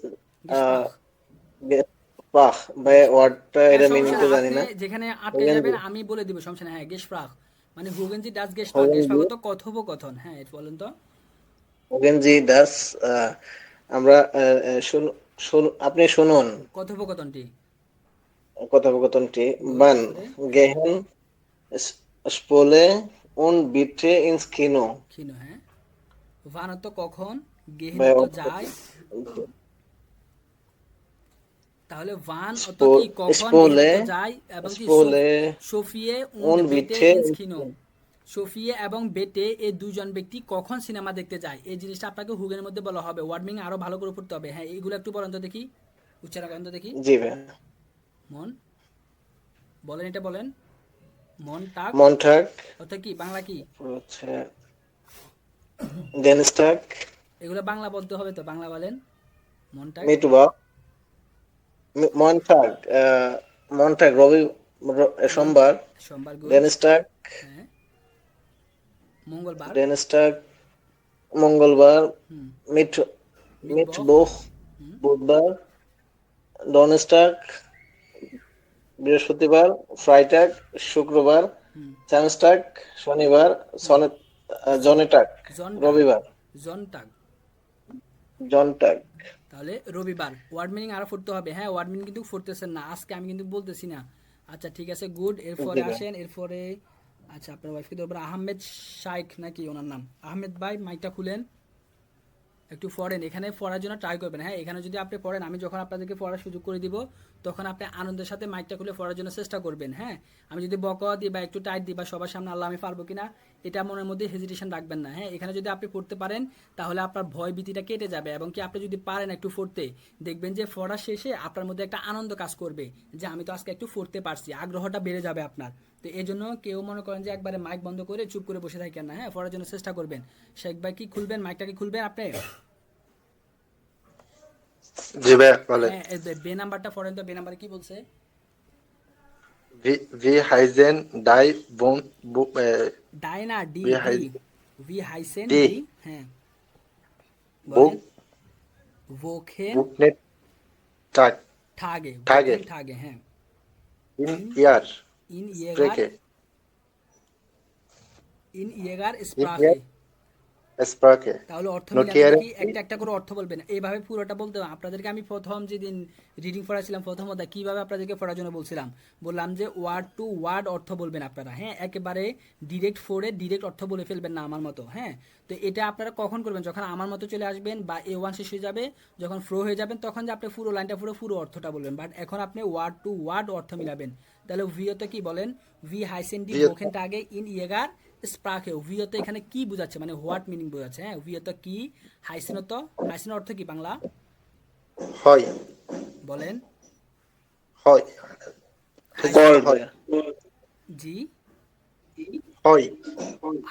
গেসপ্রাখ। পাখ ভাই, ওয়ার্ডটা হ্যাঁ এটা মিনিং সমস্যা তো না, জানি আপনি না। যেখানে আটকে হোগেন যাবেন জি, আমি বলে দিব, সমস্যা না। হ্যাঁ গেসপ্রাখ মানে হুগেনজি ডাস গেসপ্রাখ, হোগেন জি, গেসপ্রাখ তো কথোপকথন। হ্যাঁ এটা বলেন তো। হোগেন জি দাস আমরা আপনি শুনুন কথোপকথনটি কথোপকথনটি। গুড। বান এরপরে গেহেন স্পোলে উন বিট্রে ইনস কিনো, ক্ষীণ, হ্যাঁ। ভানত কখন, গেহিন ভাই তো যায়। তাহলে ভান অত স্পো কি কখন, গেহিন স্পোলে তো যায়, এবং কি স্পোলে সোফিয়ে উন উন্ড বেটে বিট্রে ইন্স খিনো। সোফিয়ে এবং বেটে এই দুজন ব্যক্তি কখন সিনেমা দেখতে যায়, এই জিনিসটা আপনাকে হুগেনের মধ্যে বলা হবে। ওয়ার্ডমিং আরো ভালো করে পড়তে হবে। হ্যাঁ এইগুলো একটু পড়েন তো দেখি, উচ্চারণ করেন তো দেখি। জি ভাই। মন বলেন, এটা বলেন। মন টাক মন্টাক অর্থাৎ কি, বাংলা কি? হচ্ছে ডেনস্টাক এগুলো বাংলা বলতে হবে তো, বাংলা বলেন। মন টাক, মিটুবা মন্টাক মন্টাক রবি সোমবার, সোমবার, গুড। ডেনস্টাক হ্যাঁ, মঙ্গলবার, ডেনস্টাক মঙ্গলবার, হুম, মিট মিটবখ, মিটবোখ হুম, বুধবার, ডনস্টাক বৃহস্পতিবার, ফ্রাইটাক শুক্রবার, হুম, চান্সটাক শনিবার, হুম, জন জনেটাক জনটাক রবিবার। জনটাক জনটাক। তাহলে রবিবার। ওয়ার্ড মিনিং আরো পড়তে হবে। হ্যাঁ, ওয়ার্ড মিনিং কিন্তু পড়তেছেন না আজকে, আমি কিন্তু বলতেছি না। আচ্ছা ঠিক আছে, গুড। এরপরে জি ভাই। আসেন, এরপরে আচ্ছা আপনার ওয়াইফকে ধরবেন, আহমেদ শাইখ নাকি ওনার নাম? আহমেদ ভাই মাইকটা খুলেন, একটু পড়েন। এখানে পড়ার জন্য ট্রাই করবেন। হ্যাঁ, এখানে যদি আপনি পড়েন, আমি যখন আপনাদেরকে পড়ার সুযোগ করে দিব, তখন আপনি আনন্দের সাথে মাইকটা খুলে পড়ার জন্য চেষ্টা করবেন। হ্যাঁ, আমি যদি বকা দিই বা একটু টাইট দিই বা সবার সামনে আল্লাহ আমি পারবো কিনা, এটা মনের মধ্যে হেজিটেশন রাখবেন না। হ্যাঁ, এখানে যদি আপনি পড়তে পারেন, তাহলে আপনার ভয় ভীতিটা কেটে যাবে, এবং কি আপনি যদি পারেন একটু পড়তে, দেখবেন যে পড়া শেষে আপনার মধ্যে একটা আনন্দ কাজ করবে, যে আমি তো আজকে একটু পড়তে পারছি, আগ্রহটা বেড়ে যাবে আপনার। তো এই জন্য কেউ মনে করেন যে একবারে মাইক বন্ধ করে চুপ করে বসে থাকেন না। হ্যাঁ, পড়ার জন্য চেষ্টা করবেন। শেখ ভাই কি খুলবেন, মাইকটা কি খুলবেন আপনি? জি ভাইয়া বলেন। হ্যাঁ, বে নাম্বারটা পড়েন তো, বে নাম্বারে কি বলছে? ভি ভি হাইজেন ডাই বোন ডাই না, ডি ভি ডি, হাই ভি হাইসেন ডি ডি। হ্যাঁ বুক বলেন। ভোখেন বুকনেট টাক ঠাগে, ঠাগে ভোখেন ঠাগে। হ্যাঁ, ইন ইয়ার ইন ইয়েগার, স্প্রেকে ইন ইয়েগার ইন স্প্রাকে। ইয়ার স্প্রাকে তাহলে অর্থ মিলাতে নোটিয়ারে দেখি, একটা একটা করে অর্থ বলবেন, এইভাবে পুরোটা বলতে হবে। আপনাদেরকে আমি প্রথম যেদিন রিডিং পড়াছিলাম, প্রথম অধ্যায় কিভাবে আপনাদেরকে পড়ার জন্য বলছিলাম, বললাম যে ওয়ার্ড টু ওয়ার্ড অর্থ বলবেন আপনারা। হ্যাঁ, একেবারে ডিরেক্ট ফোরে ডিরেক্ট অর্থ বলে ফেলবেন না আমার মতো। হ্যাঁ, তো এটা আপনারা কখন করবেন, যখন আমার মতো চলে আসবেন বা A1 শেষ হয়ে যাবে, যখন ফ্লো হয়ে যাবেন, তখন যে আপনি পুরো লাইনটা পুরো অর্থটা বলবেন। বাট এখন আপনি ওয়ার্ড টু ওয়ার্ড অর্থ মিলাবেন। তাহলে ভিওতে কি বলেন, ভি হাইসেন ডি ভোখেনটা আগে, ইন ইয়েগার স্প্রাকেও। ভিওতে এখানে কি বোঝাচ্ছে, মানে হোয়াট মিনিং বোঝাচ্ছে। হ্যাঁ, ভিওতে কি, হাইসেনত, হাইসেন অর্থ কি বাংলা হয় বলেন? হয় হাইসেন, হয় জি, হয়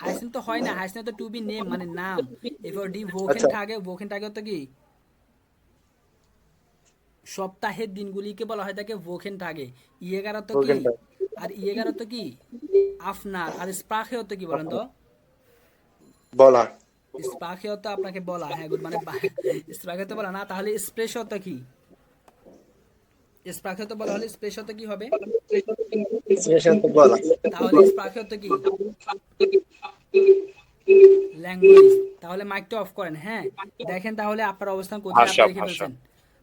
হাইসেন তো হয় না, হাইসেন তো টু বি নেম মানে নাম। এরপর ডি ভোখেন আচ্ছা থাকে, ভোখেন থাকে তো কি, সপ্তাহের দিনগুলিকে বলা হয় থাকে ভোখেন থাকে। ইয়েগার তো কি, ওখানটা আর ইয়েগার তো কি আপনার, আর স্প্রাখেও তো কি বলেন তো? বলা স্প্রাখেও তো আপনাকে বলা। হ্যাঁ গুড, মানে স্প্রাখে তো বলা না, তাহলে স্প্রেশও তো কি, স্প্রাখে তো বলা হলে স্প্রেশও তো কি হবে, এক্সপ্রেশন তো বলা তাহলে স্প্রাখেও তো কি ল্যাঙ্গুয়েজ। তাহলে মাইকটা অফ করেন। হ্যাঁ, দেখেন তাহলে আপনার অবস্থান কোথায় আপনি ভাষা দেখে ভাষা ফেলছেন।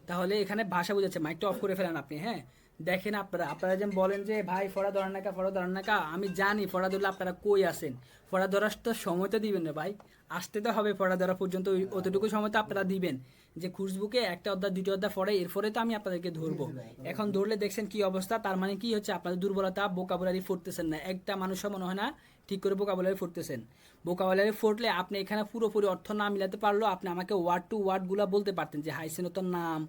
তাহলে এখানে ভাষা বুঝাচ্ছে, মাইকটা অফ করে ফেলেন আপনি। হ্যাঁ, দেখেন আপনারা যেন বলেন যে ভাই ফড়া ধরান নাকা, ফড়া ধরান নাকা, আমি জানি ফড়া ধরলে আপনারা কই আসেন, ফড়া ধরার তো সময় তো দিবেন না ভাই, আসতে তো হবে ফড়া ধরা পর্যন্ত, অতটুকু সময় তো আপনারা দিবেন, যে খুশবুকে একটা অধ্যায় দুটো অধ্যায় পড়ে, এরপরে তো আমি আপনাদেরকে ধরবো। এখন ধরলে দেখছেন কি অবস্থা, তার মানে কি হচ্ছে, আপনাদের দুর্বলতা, ভোকাবুলারি পড়তেছেন না। একটা মানুষও মনে হয় না ঠিক করে ভোকাবুলারি পড়তেছেন। ভোকাবুলারি পড়লে আপনি এখানে পুরোপুরি অর্থ না মিলাতে পারলেও আপনি আমাকে ওয়ার্ড টু ওয়ার্ডগুলো বলতে পারতেন, যে হাইসেন তো নাম,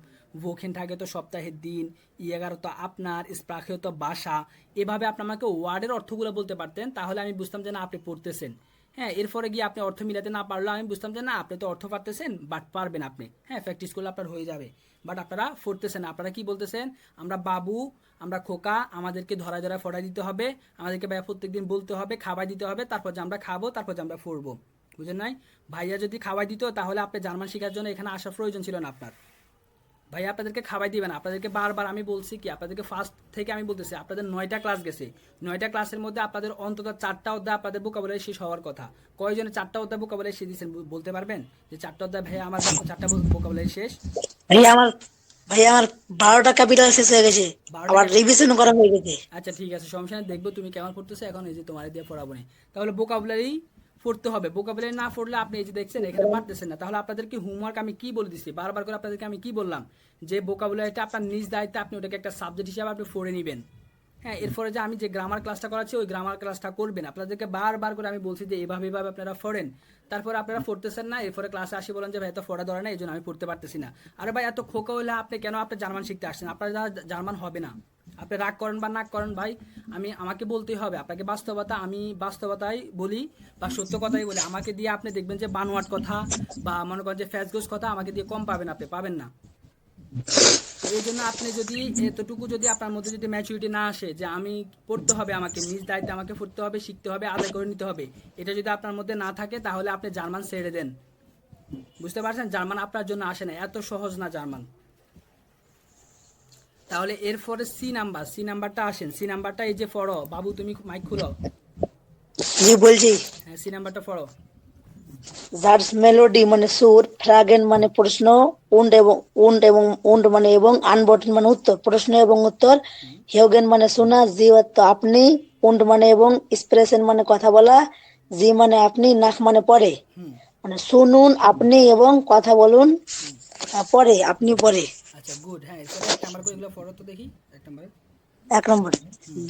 ভোখেন থাকে তো সপ্তাহের দিন, ইয়েগার তো আপনার, স্প্রাখেও তো বাসা। এভাবে আপনি আমাকে ওয়ার্ডের অর্থগুলো বলতে পারতেন, তাহলে আমি বুঝতাম যে না আপনি পড়তেছেন। হ্যাঁ, এরপরে গিয়ে আপনি অর্থ মিলাতে না পারলেও আমি বুঝতাম যে না আপনি তো অর্থ পারতেছেন, বাট পারবেন আপনি। হ্যাঁ, প্র্যাকটিস করলে আপনার হয়ে যাবে। বাট আপনারা পড়তেছেন না, আপনারা কি বলতেছেন, আমরা বাবু, আমরা খোকা, আমাদেরকে ধরা ধরা ফড়া দিতে হবে, আমাদেরকে ভাইয়া প্রত্যেকদিন বলতে হবে, খাবার দিতে হবে, তারপর যে আমরা খাবো, তারপর যে আমরা পড়বো। বুঝেন নাই? ভাইয়া যদি খাবার দিত, তাহলে আপনি জার্মান শেখার জন্য এখানে আসার প্রয়োজন ছিল না আপনার। ভাইয়া আপনাদেরকে খাওয়াই দিবেন, আপনাদেরকে বারবার আমি বলছি কি, আপনাদেরকে ফার্স্ট থেকে আমি বলতেছি, আপনাদের 9টা ক্লাস গেছে, 9টা ক্লাসের মধ্যে আপনাদের অন্তত 4টা অধ্যায় আপনাদের ভোকাবুলারি শেষ হওয়ার কথা। কয়জনে 4টা অধ্যায় ভোকাবুলারি শেষ দিয়েছেন বলতে পারবেন, যে 4টা অধ্যায় ভাইয়া আমার 4টা ভোকাবুলারি শেষ? ভাইয়া আমার ভাইয়া আমার 12টা ক্যাপিটাল শেষ হয়ে গেছে, 12টা আবার রিভিশন করা হয়ে গেছে। আচ্ছা ঠিক আছে, সমস্যা নেই, দেখবো তুমি কেমন পড়তেছো। এখন এই যে তোমার দিয়ে পড়াবো না, তাহলে ভোকাবুলারি পড়তে হবে। ভোকাবুলারি না পড়লে আপনি এই যে দেখছেন এখানে পারতেছেন না। তাহলে আপনাদেরকে হোমওয়ার্ক আমি কি বলে দিচ্ছি, বারবার করে আপনাদেরকে আমি কি বললাম, যে ভোকাবুলারিটা আপনার নিজ দায়িত্বে আপনি ওটাকে একটা সাবজেক্ট হিসাবে আপনি পড়ে নেবেন। হ্যাঁ, এরপরে যে আমি যে গ্রামার ক্লাসটা করাচ্ছি, ওই গ্রামার ক্লাসটা করবেন। আপনাদেরকে বারবার করে আমি বলছি যে এভাবে এভাবে আপনারা পড়েন, তারপরে আপনারা পড়তেছেন না, এরপরে ক্লাসে আসি বলেন যে ভাই এত পড়া ধরে না, এই জন্য আমি পড়তে পারতেছি না। আরে ভাই এত খোকা হলে আপনি কেন আপনি জার্মান শিখতে আসছেন? আপনার জার্মান হবে না, আপনি রাগ করেন বা না করেন ভাই, আমাকে বলতেই হবে আপনাকে বাস্তবতা, আমি বাস্তবতাই বলি বা সত্য কথাই বলি। আমাকে দিয়ে আপনি দেখবেন যে বানোয়াট কথা বা মনে করেন যে ফ্যাসগোস কথা আমাকে দিয়ে কম পাবেন, আপনি পাবেন না। এই জন্য আপনি যদি এতটুকু যদি আপনার মধ্যে যদি ম্যাচুরিটি না আসে, যে আমি পড়তে হবে, আমাকে নিজ দায়িত্বে আমাকে পড়তে হবে, শিখতে হবে, আদায় করে নিতে হবে, এটা যদি আপনার মধ্যে না থাকে, তাহলে আপনি জার্মান ছেড়ে দেন। বুঝতে পারছেন? জার্মান আপনার জন্য আসে না, এত সহজ না জার্মান। তাহলে এরপরে সি নাম্বারটা আসেন। সি নাম্বারটা এই যে পড়ো, বাবু তুমি মাইক খুলো। জি বলছি। হ্যাঁ, সি নাম্বারটা পড়ো। জার্স মেলোডি মানে সুর, ফ্রাগেন মানে প্রশ্ন, উন্ড মানে এবং, আনবটন মানে উত্তর, প্রশ্ন এবং উত্তর, হিউগেন মানে শোনা, জি অর্থ আপনি, উন্ড মানে এবং, স্প্রেসেন মানে কথা বলা, জি মানে আপনি, নাক মানে পরে, মানে শুনুন আপনি এবং কথা বলুন পরে, আপনি পরে। আচ্ছা গুড, হ্যাঁ এরপরে এক নাম্বার করে এগুলো পড়ো তো দেখি, এক নাম্বার। এক নম্বর,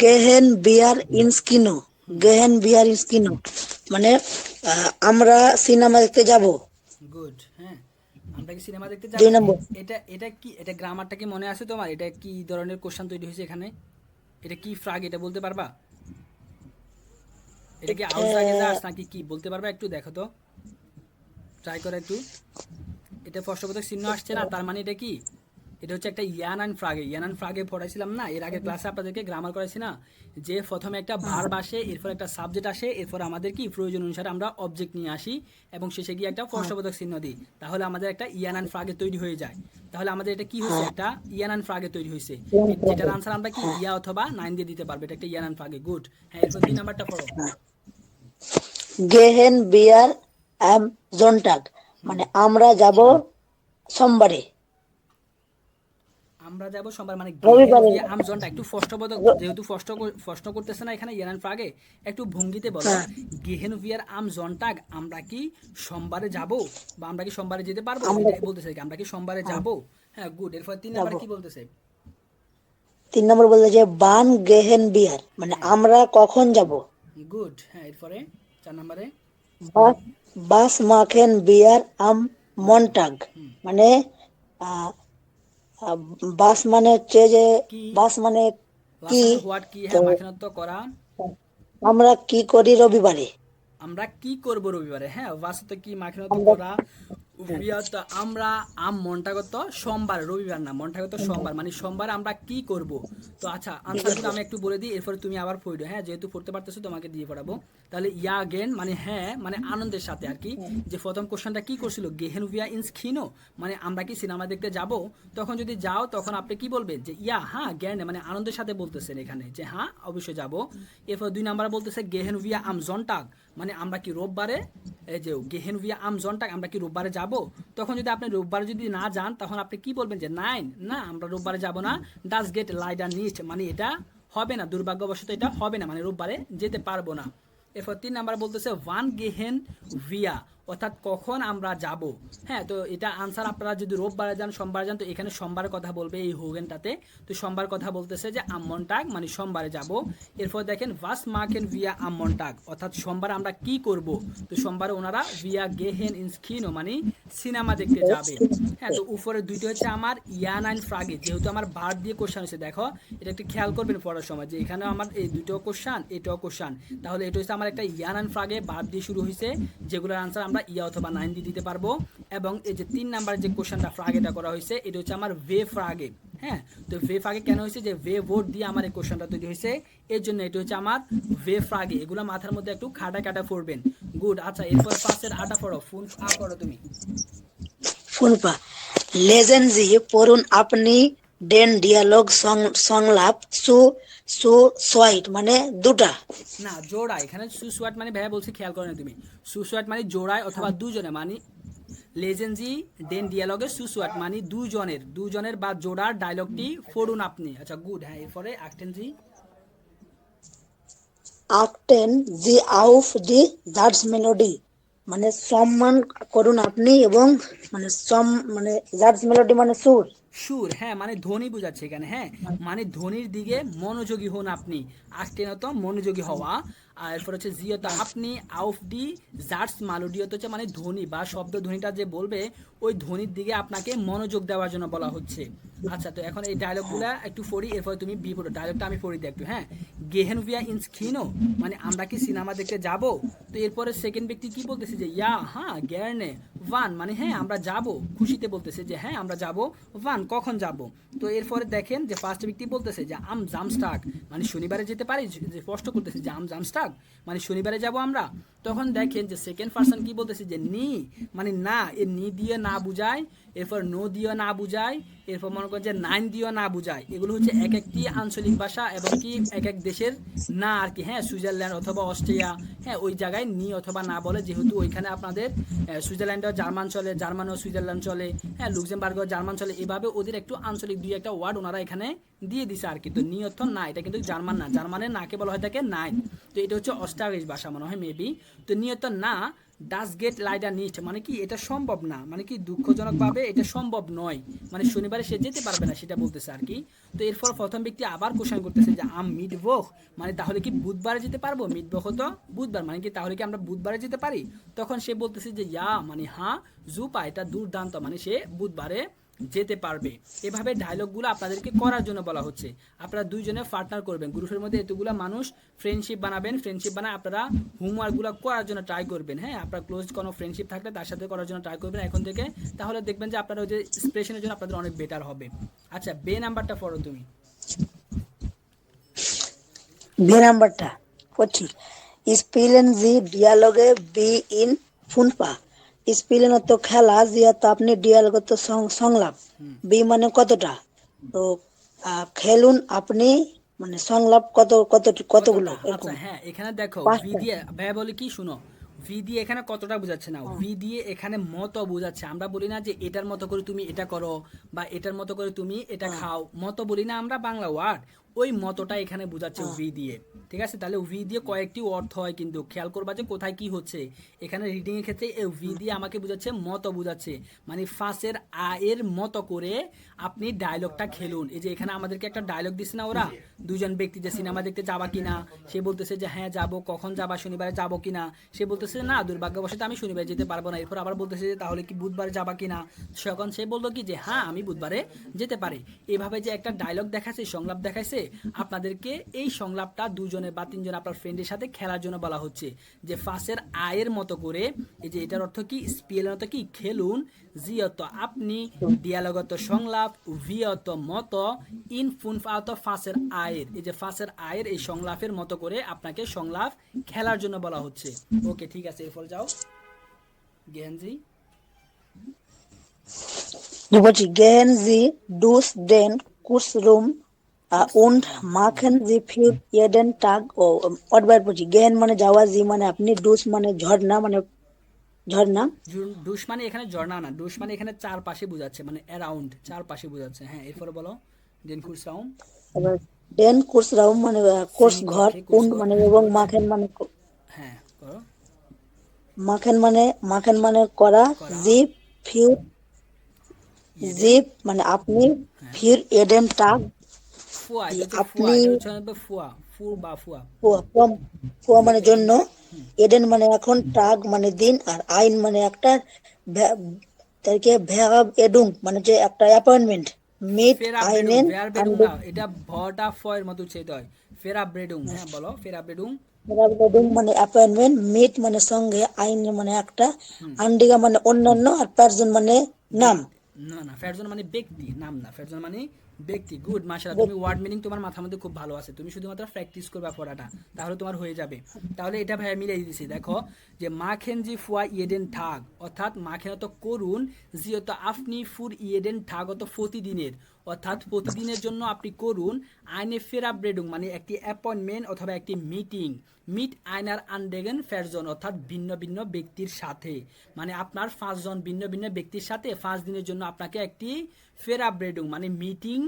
গেহেন বিয়ার ইনস্কিনো, গেহেন বিয়ার ইনস্কিনো মানে আমরা সিনেমা দেখতে যাব। গুড, হ্যাঁ আমরা কি সিনেমা দেখতে যাব। 2 নম্বর, এটা এটা কি, এটা গ্রামারটা কি মনে আছে তোমার? এটা কি ধরনের কোশ্চেন তৈরি হয়েছে এখানে? এটা কি ফ্রাগ, এটা বলতে পারবা? এটা কি আউস আগে যাস নাকি কি বলতে পারবা? একটু দেখো তো, ট্রাই করো একটু। এটা প্রশ্নবোধক চিহ্ন আসছে না, তার মানে এটা কি? এটা হচ্ছে একটা ইয়ান অ্যান্ড ফ্রাগে। ইয়ান অ্যান্ড ফ্রাগে পড়াইছিলাম না এর আগের ক্লাসে, আপনাদেরকে গ্রামার করাইছি না, যে প্রথমে একটা ভার্ব আসে, এরপর একটা সাবজেক্ট আসে, এরপর আমাদের কি প্রয়োজন অনুসারে আমরা অবজেক্ট নিয়ে আসি এবং শেষে গিয়ে একটা প্রশ্নবোধক চিহ্ন দিই, তাহলে আমাদের একটা ইয়ান অ্যান্ড ফ্রাগে তৈরি হয়ে যায়। তাহলে আমাদের এটা কি হয়েছে? একটা ইয়ান অ্যান্ড ফ্রাগে তৈরি হয়েছে, যেটার আনসার আমরা কি ইয়া অথবা 9 দিয়ে দিতে পারবো। এটা একটা ইয়ান অ্যান্ড ফ্রাগে। গুড, হ্যাঁ এরপর 2 নাম্বারটা পড়ো। গেহেন বিয়ার এম জন্টাগ মানে আমরা যাব সোমবারে, আমরা যাব সোমবার মানে রবিবারে। আমজনটা একটু প্রশ্নবোধক, যেহেতু প্রশ্ন করতেছে না এখানে ইয়ানান ফ্রাগে, একটু ভঙ্গিতে বলো, গেহেন ভিয়ার আমজনটাগ আমরা কি সোমবারে যাব, বা আমরা কি সোমবারে যেতে পারবো, এটা বলতেছে কি আমরা কি সোমবারে যাব। হ্যাঁ গুড, এরপর 3 নাম্বার কি বলতেছে? 3 নম্বর বলতে যে বান গেহেন বিয়ার মানে আমরা কখন যাব। গুড, হ্যাঁ এরপরে 4 নাম্বারে? বাস বাস মাখেন বিয়ার আম মন্টাগ মানে আহ, আহ, বাস মানে হচ্ছে যে, কি বাস মানে কি, লাস্ট হোয়াট কি, তো হ্যাঁ মাখিনত্ব করা। আমরা কি করি রবিবারে। আমরা কি করব রবিবারে, হ্যাঁ বাসতে কি মাখিনত করা, উভিয়াত আমরা আম মনটাগত সোমবার, রবিবার না, মনটাগত সোমবার মানে সোমবার আমরা কি করব। তো আচ্ছা আনসারগুলো আমি একটু বলে দিই, এরপরে তুমি আবার পড়ো, হ্যাঁ যেহেতু পড়তে পারতেছো তোমাকে দিয়ে পড়াবো। তাহলে ইয়া গেন মানে হ্যাঁ মানে আনন্দের সাথে আর কি। যে প্রথম কোশ্চেনটা কি করছিল, গেহেন ভিয়া ইনস খিনো মানে আমরা কি সিনেমা দেখতে যাব। তখন যদি যাও তখন আপনি কি বলবেন যে ইয়া হ্যাঁ জ্ঞান মানে আনন্দের সাথে বলতেছেন এখানে যে হ্যাঁ অবশ্যই যাব। এরপর 2 নাম্বার বলতেছে গেহেন ভিয়া আম জন্টাগ মানে আমরা কি রোববারে, এই যে গেহেন ভিয়া আম জন্টাগ আমরা কি রোববারে যাব। তখন যদি আপনি রোববারে যদি না যান তখন আপনি কি বলবেন যে নাইন না আমরা রোববারে যাব না, ডাস গেট লাইডার নিস্ট মানে এটা হবে না, দুর্ভাগ্যবশত এটা হবে না মানে রোববারে যেতে পারবো না। এরপর 3 নাম্বার বলতেছে ওয়ান গেহেন ভিয়া অর্থাৎ কখন আমরা যাব। হ্যাঁ তো এটা আনসার আপনারা যদি রোববারে যান সোমবারে যান তো এখানে সোমবারের কথা বলবে এই হোগেনটাতে। তো সোমবার কথা বলতেছে যে আম্মনটাগ মানে সোমবারে যাব। এরপর দেখেন ভাস মার্কেন ভিয়া আম্মনটাগ অর্থাৎ সোমবার আমরা কি করব। তো সোমবারে ওনারা ভিয়া গেহেন ইনস্কিনো মানে সিনেমা দেখতে যাবে। হ্যাঁ তো উপরে দুইটা হচ্ছে আমার ইয়ান আইন ফ্রাগে, যেহেতু আমার ভার্ব দিয়ে কোশ্চেন হচ্ছে, দেখো এটা একটু খেয়াল করবেন পড়ার সময় যে এখানেও আমার এই দুটো কোশ্চেন এটাও কোশ্চেন, তাহলে এটা হচ্ছে আমার একটা ইয়ান আইন ফ্রাগে ভার্ব দিয়ে শুরু হয়েছে, যেগুলোর আনসার আমরা ইয়া অথবা 9 দিয়ে দিতে পারবো। এবং এই যে 3 নাম্বার যে কোশ্চেনটা ফ্রাগেটা করা হয়েছে এটা হচ্ছে আমার ভে ফ্রাগে। হ্যাঁ তো ভে ফ্রাগে কেন হয়েছে, যে ভে ভোট দিয়ে আমার এই কোশ্চেনটা তৈরি হয়েছে, এর জন্য এটা হচ্ছে আমার ভে ফ্রাগে। এগুলো মাথার মধ্যে একটু খাটা কাটা পড়বেন। গুড, আচ্ছা এরপর পাশের আটা পড়ো, ফোন পড়ো তুমি। ফুনপা লেজেন্ডজি পড়ুন আপনি, ডেন ডিয়ালগ সংলাপ, সু সু সোয়াইট মানে দুটা। না জোড়া, এখানে সুসওয়াট মানে ভাইয়া বলছি খেয়াল করো না তুমি, সুসওয়াট মানে জোড়ায় অথবা দুজনে মানে লেজেন্ডজি ডেন ডিয়ালগে সুসওয়াট মানে দুজনের বা জোড়ার ডায়লগটি পড়ুন আপনি। আচ্ছা গুড, হ্যাঁ এরপরে আক্টেনজি। আক্টেন জি আউফ দি জার্জ মেলোডি মানে সম্মান করুন আপনি এবং মানে মানে জার্জ মেলোডি মানে সুর। সুর, হ্যাঁ মানে ধ্বনি বোঝাচ্ছে এখানে, হ্যাঁ মানে ধ্বনির দিকে মনোযোগী হন আপনি, আস্তেনত মনোযোগী হওয়া। আর এরপর হচ্ছে জিয়ত আপনি, আউফ ডি জার্স মালোডিয়ত হচ্ছে মানে ধ্বনি বা শব্দ ধ্বনিটা যে বলবে ওই ধ্বনির দিকে আপনাকে মনোযোগ দেওয়ার জন্য বলা হচ্ছে। আচ্ছা তো এখন এই ডায়লগগুলা একটু পড়ি, এরপর তুমি বি পড়ো, ডায়লগটা আমি পড়ি দিই একটু। হ্যাঁ গেহেন ভিয়া ইনস খিনো মানে আমরা কি সিনেমা দেখতে যাব। তো এরপরে সেকেন্ড ব্যক্তি কি বলতেছে যে ইয়া হ্যাঁ গ্যারনে ওয়ান মানে হ্যাঁ আমরা যাব, খুশিতে বলতেছে যে হ্যাঁ আমরা যাব, ওয়ান কখন যাব। তো এরপরে দেখেন যে ফার্স্ট ব্যক্তি বলতেছে যে আম জামস্টাক মানে শনিবারে যেতে পারি, যে স্পষ্ট করতেছে যে আম জামস্টাক মানে শনিবারে যাব আমরা। তখন দেখেন যে সেকেন্ড পার্সন কি বলতেছে যে নি মানে না, এর নি দিয়ে না বুঝায়, এরপর নো দিয়ে না বুঝায়, এরপর মনে করেন যে নাইন দিয়েও না বুঝায়। এগুলো হচ্ছে এক একটি আঞ্চলিক ভাষা এবং কি এক এক দেশের না আর কি। হ্যাঁ সুইজারল্যান্ড অথবা অস্ট্রিয়া, হ্যাঁ ওই জায়গায় নি অথবা না বলে, যেহেতু ওইখানে আপনাদের সুইজারল্যান্ডেও জার্মান চলে, জার্মানও সুইজারল্যান্ড চলে, হ্যাঁ লুক্সেমবার্গেও জার্মান চলে, এভাবে ওদের একটু আঞ্চলিক দুই একটা ওয়ার্ড ওনারা এখানে দিয়ে দিছে আর কি। তো নি অর্থ না, এটা কিন্তু জার্মান না, জার্মানের নাকে বলা হয় থাকে নাই। তো এটা হচ্ছে অস্ট্রিয়ার ভাষা মনে হয় মেবি। তো নিয়ত না ডাস গেট লাইডার নিস্ট মানে কি এটা সম্ভব না, মানে কি দুঃখজনকভাবে এটা সম্ভব নয়, মানে শনিবারে সে যেতে পারবে না সেটা বলতেছে আর কি। তো এরপর প্রথম ব্যক্তি আবার কোশ্চেন করতেছে যে আম মিটবখ মানে তাহলে কি বুধবারে যেতে পারবো, মিটবখ তো বুধবার মানে কি তাহলে কি আমরা বুধবারে যেতে পারি। তখন সে বলতেছে যে ইয়া মানে হ্যাঁ, জুপা এটা দুর্দান্ত মানে সে বুধবারে যেতে পারবে। এভাবে ডায়লগগুলো আপনাদেরকে করার জন্য বলা হচ্ছে। আপনারা দুইজনে পার্টনার করবেন, গ্রুপের মধ্যে এতগুলো মানুষ ফ্রেন্ডশিপ বানাবেন, ফ্রেন্ডশিপ বানায় আপনারা হোমওয়ার্কগুলো করার জন্য ট্রাই করবেন। হ্যাঁ আপনার ক্লোজ কোনো ফ্রেন্ডশিপ থাকলে তার সাথে করার জন্য ট্রাই করবেন এখন থেকে, তাহলে দেখবেন যে আপনারা ওই যে এক্সপ্রেশনের জন্য আপনাদের অনেক বেটার হবে। আচ্ছা বে নাম্বারটা পড়ো তুমি। বি নাম্বারটা পড়ছি। স্পিলেন জি ডিয়ালগে বি ইন ফুনপা। স্পিলেন অর্থ খেলা, জি অর্থ আপনি, ডিয়ালগ অর্থ সংলাপ, বি মানে কতটা। তো খেলুন আপনি মানে সংলাপ কতগুলো আচ্ছা এরকম হ্যাঁ এখানে দেখো ভি পাঁচটা। দিয়ে ভাইয়া বলে কি শুনো, ভি দিয়ে এখানে কতটা বোঝাচ্ছে না, ভি দিয়ে এখানে মতো বোঝাচ্ছে। আমরা বলি না যে এটার মতো করে তুমি এটা করো বা এটার মতো করে তুমি এটা খাও, মতো বলি না আমরা বাংলা ওয়ার্ড, ওই মতটা এখানে বোঝাচ্ছে ভি দিয়ে। ঠিক আছে, তাহলে ভি দিয়ে কয়েকটি অর্থ হয় কিন্তু খেয়াল করবা যে কোথায় কি হচ্ছে। এখানে রিডিং এর ক্ষেত্রে এই ভি দিয়ে আমাকে বোঝাচ্ছে মতো বোঝাচ্ছে, মানে ফাঁসের আয়ের মতো করে আপনি ডায়লগটা খেলুন। এই যে এখানে আমাদেরকে একটা ডায়লগ দিচ্ছে না ওরা, দুজন ব্যক্তি যে সিনেমা দেখতে যাবা কিনা, সে বলতেছে যে হ্যাঁ যাবো, কখন যাবা, শনিবারে যাবো কিনা, সে বলতেছে না দুর্ভাগ্যবশত আমি শনিবারে যেতে পারবো না। এরপর আবার বলতেছে যে তাহলে কি বুধবারে যাবা কিনা, তখন সে বললো কি যে হ্যাঁ আমি বুধবারে যেতে পারি। এভাবে যে একটা ডায়লগ দেখাচ্ছে, সংলাপ দেখাইছে, আপনাদেরকে এই সংলাপটা দুজনে বা তিনজন আপনার ফ্রেন্ডের সাথে খেলার জন্য বলা হচ্ছে যে ফাঁসের আয়ের মতো করে। এই যে এটার অর্থ কি, স্পেলের অর্থ কি খেলুন, জি অর্থ আপনি, ডিয়ালগত সংলাপ, ভি অর্থ মতো, ইন ফুনফা অর্থ ফাঁসের আয়ের। এই যে ফাঁসের আয়ের এই সংলাপের মতো করে আপনাকে সংলাপ খেলার জন্য বলা হচ্ছে। ওকে ঠিক আছে, এরপর যাও গেঞ্জি। বলছি গেহেন জি ডুস ডেন কুসরুম und machen sie für jeden Tag ও অটবার পড়ছি। গেহেন মানে যাওয়া, জি মানে আপনি, ডুস মানে ঝর্ণা মানে ঝর্ণা, ডুস মানে এখানে ঝর্ণা না, ডুস মানে এখানে চারপাশে বোঝাচ্ছে, মানে অ্যারাউন্ড চারপাশে বোঝাচ্ছে। হ্যাঁ এরপরে বলো দেন কুরসাউম। আবার ডেন কুসরাউম মানে কোর্স শ্রেণী ঘর, কক্ষে und কুরসঘর, মানে হ্যাঁ এবং বলেছে। মাখেন মানে হ্যাঁ করো। মাখেন মানে করা, করা। জি ফির, ইয়েডেন। জি মানে আপনি, হ্যাঁ ফির এডেন টাগ ফুয়া, এটা হচ্ছে ফুয়া, আপনি, এটা হচ্ছে ফুয়া, ফুর বা ফুয়া। ফুয়া ফুয়া মানে জন্য, এডেন মানে এখন, টাগ মানে দিন, আর আইন মানে একটা তারকে ভ্যাব এডুং মানে যে একটা অ্যাপয়েন্টমেন্ট, মিট ফেরাব্রেডুং, আইনেন ভেয়ারবেডুং না, এটা ভটা ফয়ের মতো উচ্চারিত হয়, ফেরাব্রেডুং। হ্যাঁ বলো ফেরাব্রেডুং। এডুং মানে অ্যাপয়েন্টমেন্ট, মিট মানে সঙ্গে, আইন মানে একটা, আন্ডিগা মানে অন্যান্য, আর পার্সন মানে নাম। না না ফেরজন মানে ব্যক্তি, নাম না, ফেরজন মানে ব্যক্তি। গুড মাশাআল্লাহ, তুমি ওয়ার্ড মিনিং তোমার মাথার মধ্যে খুব ভালো আছে, তুমি শুধুমাত্র প্র্যাকটিস করবা পড়াটা, তাহলে তোমার হয়ে যাবে। তাহলে এটা ভাইয়া মিলাই দিয়েছি, দেখো যে মাখেন জি ফুয়া ইয়েডেন ঠাগ, অর্থাৎ মাখেন অত করুন, জি অত আপনি, ফুর ইয়েডেন ঠাগ অত প্রতিদিনের, অর্থাৎ প্রতিদিনের জন্য আপনি করুন, আইনে ফেরাব্রেডুং মানে একটি অ্যাপয়েন্টমেন্ট অথবা একটি মিটিং, মিট আইনার আনডেগেন ফেরজন অর্থাৎ ভিন্ন ভিন্ন ব্যক্তির সাথে, মানে আপনার 5 জন ভিন্ন ভিন্ন ব্যক্তির সাথে 5 দিনের জন্য আপনাকে একটি ফেরাব্রেডুং মানে মিটিং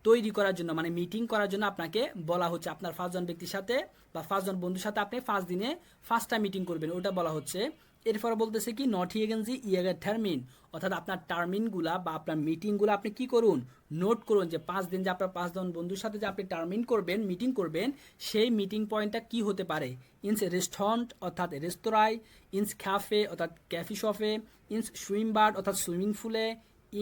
তৈরি করার জন্য, মানে মিটিং করার জন্য আপনাকে বলা হচ্ছে। আপনার 5 জন ব্যক্তির সাথে বা 5 জন বন্ধুর সাথে আপনি 5 দিনে 5টা মিটিং করবেন, ওটা বলা হচ্ছে। এরপর বলতেছে কি নট হিগেনজি ইয়েগার টার্মিন, অর্থাৎ আপনার টার্মিনগুলা বা আপনার মিটিংগুলো আপনি কি করুন, নোট করুন, যে 5 দিন যে আপনার 5 জন বন্ধুর সাথে যে আপনি টার্মিন করবেন, মিটিং করবেন, সেই মিটিং পয়েন্টটা কি হতে পারে। ইনস রেস্টুরেন্ট অর্থাৎ রেস্তোরাঁয়, ইনস ক্যাফে অর্থাৎ ক্যাফি শপে, ইনস সুইমবার্ড অর্থাৎ সুইমিং পুলে,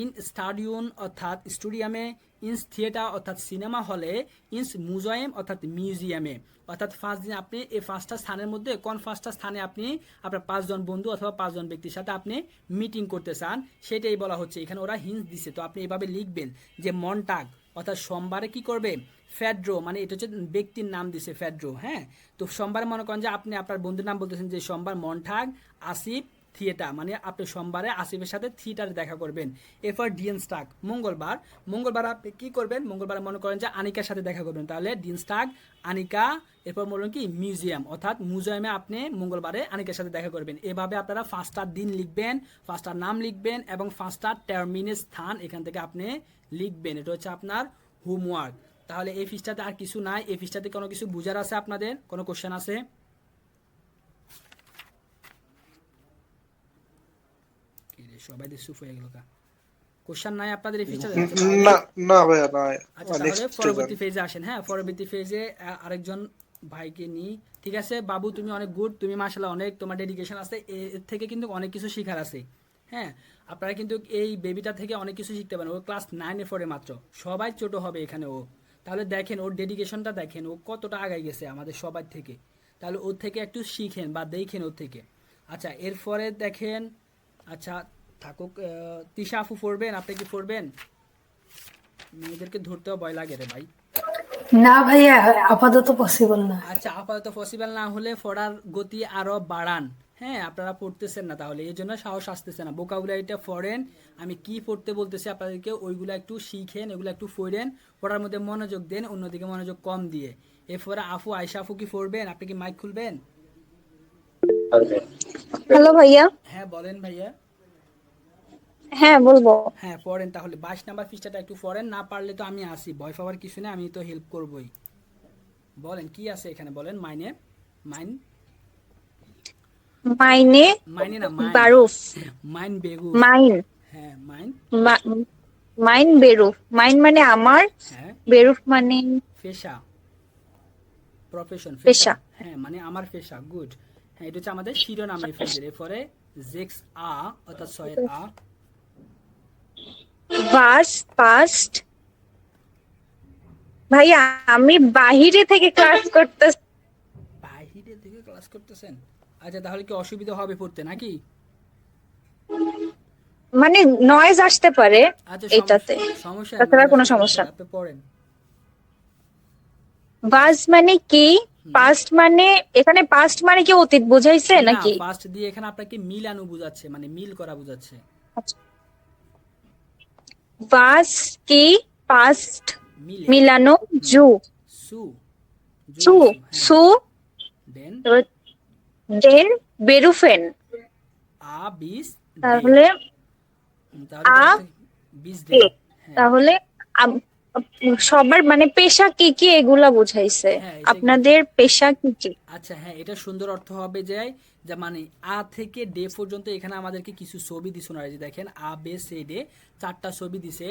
ইন স্টাডিয়াম অর্থাৎ স্টুডিয়ামে, ইনস থিয়েটার অর্থাৎ সিনেমা হলে, ইনস মিউজিয়াম অর্থাৎ মিউজিয়ামে। অর্থাৎ 5 দিন আপনি এই 5টা স্থানের মধ্যে কোন 5টা স্থানে আপনি আপনার 5 জন বন্ধু অথবা 5 জন ব্যক্তির সাথে আপনি মিটিং করতে চান, সেটাই বলা হচ্ছে। এখানে ওরা হিন্স দিছে, তো আপনি এভাবে লিখবেন যে মন্টাগ অর্থাৎ সোমবারে কি করবে, ফেড্রো, মানে এটা হচ্ছে ব্যক্তির নাম দিছে ফেড্রো। হ্যাঁ, তো সোমবারে মনে করেন যে আপনি আপনার বন্ধুর নাম বলতেছেন যে সোমবার মন্টাগ আসিফ থিয়েটার, মানে আপনি সোমবারে আসিফের সাথে থিয়েটারে দেখা করবেন। এরপর ডিয়েনস্টাগ মঙ্গলবার আপনি কি করবেন, মঙ্গলবার মনে করেন যে আনিকার সাথে দেখা করবেন, তাহলে ডিয়েনস্টাগ আনিকা। এরপর বলুন কি মিউজিয়াম অর্থাৎ মিউজিয়ামে আপনি মঙ্গলবারে আনিকার সাথে দেখা করবেন। এভাবে আপনারা 5টা দিন লিখবেন, 5টা নাম লিখবেন এবং 5টা টার্মিনের স্থান এখান থেকে আপনি লিখবেন। এটা হচ্ছে আপনার হোমওয়ার্ক। তাহলে এই ফিসটাতে আর কিছু নাই। এই ফিসটাতে কোনো কিছু বুঝার আছে আপনাদের, কোনো কোশ্চেন আছে? সবাই চুপ হয়ে গেল, কোশ্চেন নাই আপনাদের এই ফিসটাতে? না না ভাইয়া না। আচ্ছা, তাহলে পরবর্তী ফেজে আসেন। হ্যাঁ, পরবর্তী ফেজে আরেকজন ভাইকে নিই। ঠিক আছে বাবু, তুমি অনেক গুড, তুমি মাশাআল্লাহ অনেক তোমার ডেডিকেশন আছে, এর থেকে কিন্তু অনেক কিছু শেখার আছে। হ্যাঁ, আপনারা কিন্তু এই বেবিটা থেকে অনেক কিছু শিখতে পারেন। ও ক্লাস 9-এ পড়ে মাত্র, সবাই ছোট হবে এখানে ও। তাহলে দেখেন ওর ডেডিকেশনটা দেখেন, ও কতটা আগায় গেছে আমাদের সবার থেকে। তাহলে ওর থেকে একটু শিখেন বা দেখেন ওর থেকে। আচ্ছা, এরপরে দেখেন, আচ্ছা থাকুক, তিশা আপু পড়বেন, আপনি কি পড়বেন? মেয়েদেরকে ধরতেও ভয় লাগে রে ভাই। না ভাইয়া, আপাতত পসিবল না। আচ্ছা, আপাতত পসিবল না হলে পড়ার গতি আরো বাড়ান। হ্যাঁ, আপনারা পড়তেছেন না, তাহলে এই জন্য সাহস আসতেছে না। ভোকাবুলারিটা পড়েন, আমি কি পড়তে বলতেছি আপনাদেরকে ওইগুলো একটু শিখেন, এগুলো একটু পড়েন, পড়ার মধ্যে মনোযোগ দেন, অন্যদিকে মনোযোগ কম দিয়ে। এরপরে আয়শা আপু কি পড়বেন? আপনি কি মাইক খুলবেন? হ্যালো ভাইয়া। হ্যাঁ বলেন ভাইয়া। হ্যাঁ বলবো। হ্যাঁ পড়েন, তাহলে 22 নাম্বার পৃষ্ঠাটা একটু পড়েন, না পারলে তো আমি আসি, ভয় পাওয়ার কিছু নেই, আমি তো হেল্প করবই। বলেন কি আছে এখানে, বলেন। মাইনে না বারুফ। মাইন বেগু। মাইন। হ্যাঁ মাইন বেরুফ। মাইন মানে আমার, হ্যাঁ বেরুফ মানে পেশা, প্রফেশন, পেশা। হ্যাঁ মানে আমার পেশা। গুড। হ্যাঁ, এটা হচ্ছে আমাদের শিরোনাম এই ফেজের। এরপরে জেক্স আ অর্থাৎ সয়ের আ। পাস্ট। ভাইয়া আমি বাহিরে থেকে ক্লাস করতেছি। বাহিরে থেকে ক্লাস করতেছেন? আচ্ছা, তাহলে কি অসুবিধা হবে পড়তে নাকি? মানে নয়েজ আসতে পারে আচ্ছা, এটাতে, সমস্যা তাছাড়া কোনো সমস্যা। আপনি পড়েন। বাস মানে কি? পাস্ট মানে, এখানে পাস্ট মানে কি অতীত বোঝাইছে নাকি? পাস্ট দিয়ে এখানে আপনাকে মিলানো বোঝাচ্ছে, মানে মিল করা বোঝাচ্ছে। বাস কি? পাস্ট মিলানো। জু সু সু দেন দেন বেরুফেন। আ বিস, তাহলে আ বিস দে। তাহলে সবার মানে পেশা কি কি এগুলা বুঝাইছে। আপনাদের পেশা কি কি? আচ্ছা হ্যাঁ, এটা সুন্দর অর্থ হবে যে মানে আ থেকে ডে পর্যন্ত এখানে আমাদেরকে কিছু ছবি দিছে ওনারা, যে দেখেন আ বে সে ডে 4টা ছবি দিছে,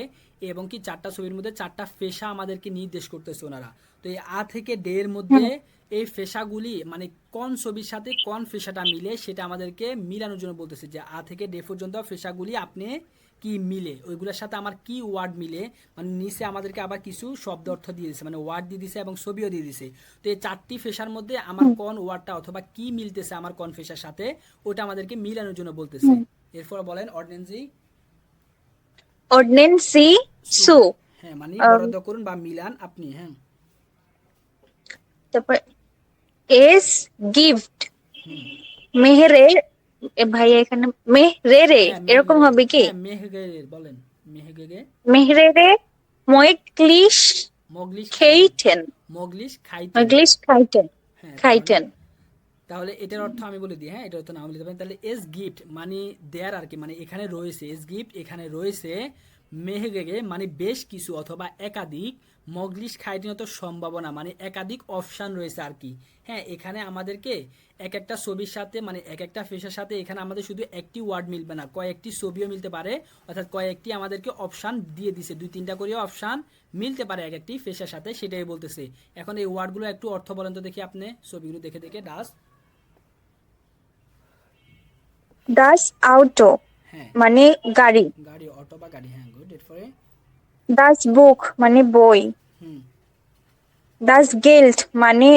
এবং কি 4টা ছবির মধ্যে 4টা পেশা আমাদেরকে নির্দেশ করতেছে ওনারা। তো এই আ থেকে ডে এর মধ্যে এই পেশাগুলি মানে কোন ছবির সাথে কোন পেশাটা মিলে সেটা আমাদেরকে মিলানোর জন্য বলতেছে, যে আ থেকে ডে পর্যন্ত পেশাগুলি আপনি কি মিলে, ওইগুলোর সাথে আমার কি ওয়ার্ড মিলে, মানে নিচে আমাদেরকে আবার কিছু শব্দ অর্থ দিয়ে দিছে, মানে ওয়ার্ড দিয়ে দিছে এবং ছবিও দিয়ে দিছে। তো এই 4টি পেশার মধ্যে আমার কোন ওয়ার্ডটা অথবা কি মিলতেছে আমার কোন পেশার সাথে, ওটা আমাদেরকে মিলানোর জন্য বলতেছে। এরপর বলেন অর্ডিনেন্সি সু। হ্যাঁ, মানে বরাদ্দ করুন বা মিলান আপনি। হ্যাঁ, তারপর এস গিফট মেহরে। ভাই এখানে মেহরে এরকম হবে কি? মেহগেরে বলেন, মেহরে মগলিশ খাইটেন। খাইটেন। তাহলে এটার অর্থ আমি বলে দিই। হ্যাঁ, এটার অর্থ না বলতে পারেন। তাহলে এস গিফট মানে দেয়ার আর কি, মানে এখানে রয়েছে। এস গিফট এখানে রয়েছে। মেহগেগে মানে বেশ কিছু অথবা একাধিক। মগলিশ খাইটিন তো সম্ভাবনা, মানে একাধিক অপশন রয়েছে আর কি। হ্যাঁ, এখানে আমাদেরকে এক একটা ছবির সাথে মানে এক একটা ফেসের সাথে এখানে আমাদের শুধু একটি ওয়ার্ড মিলবে না, কয়েকটি ছবিও মিলতে পারে, অর্থাৎ কয়েকটি আমাদেরকে অপশন দিয়ে দিছে, 2-3টা করে অপশন মিলতে পারে এক একটি ফেসের সাথে, সেটাই বলতেছে। এখন এই ওয়ার্ডগুলো একটু অর্থ বলেন তো দেখি আপনি, ছবিগুলো দেখে দেখে। ডাস আউটো হ্যাঁ মানে গাড়ি। গাড়ি, অটো বা গাড়ি, হ্যাঁ গুড। এরপরে দাস বুক মানে বই। হুম, দাস গেল্ট মানে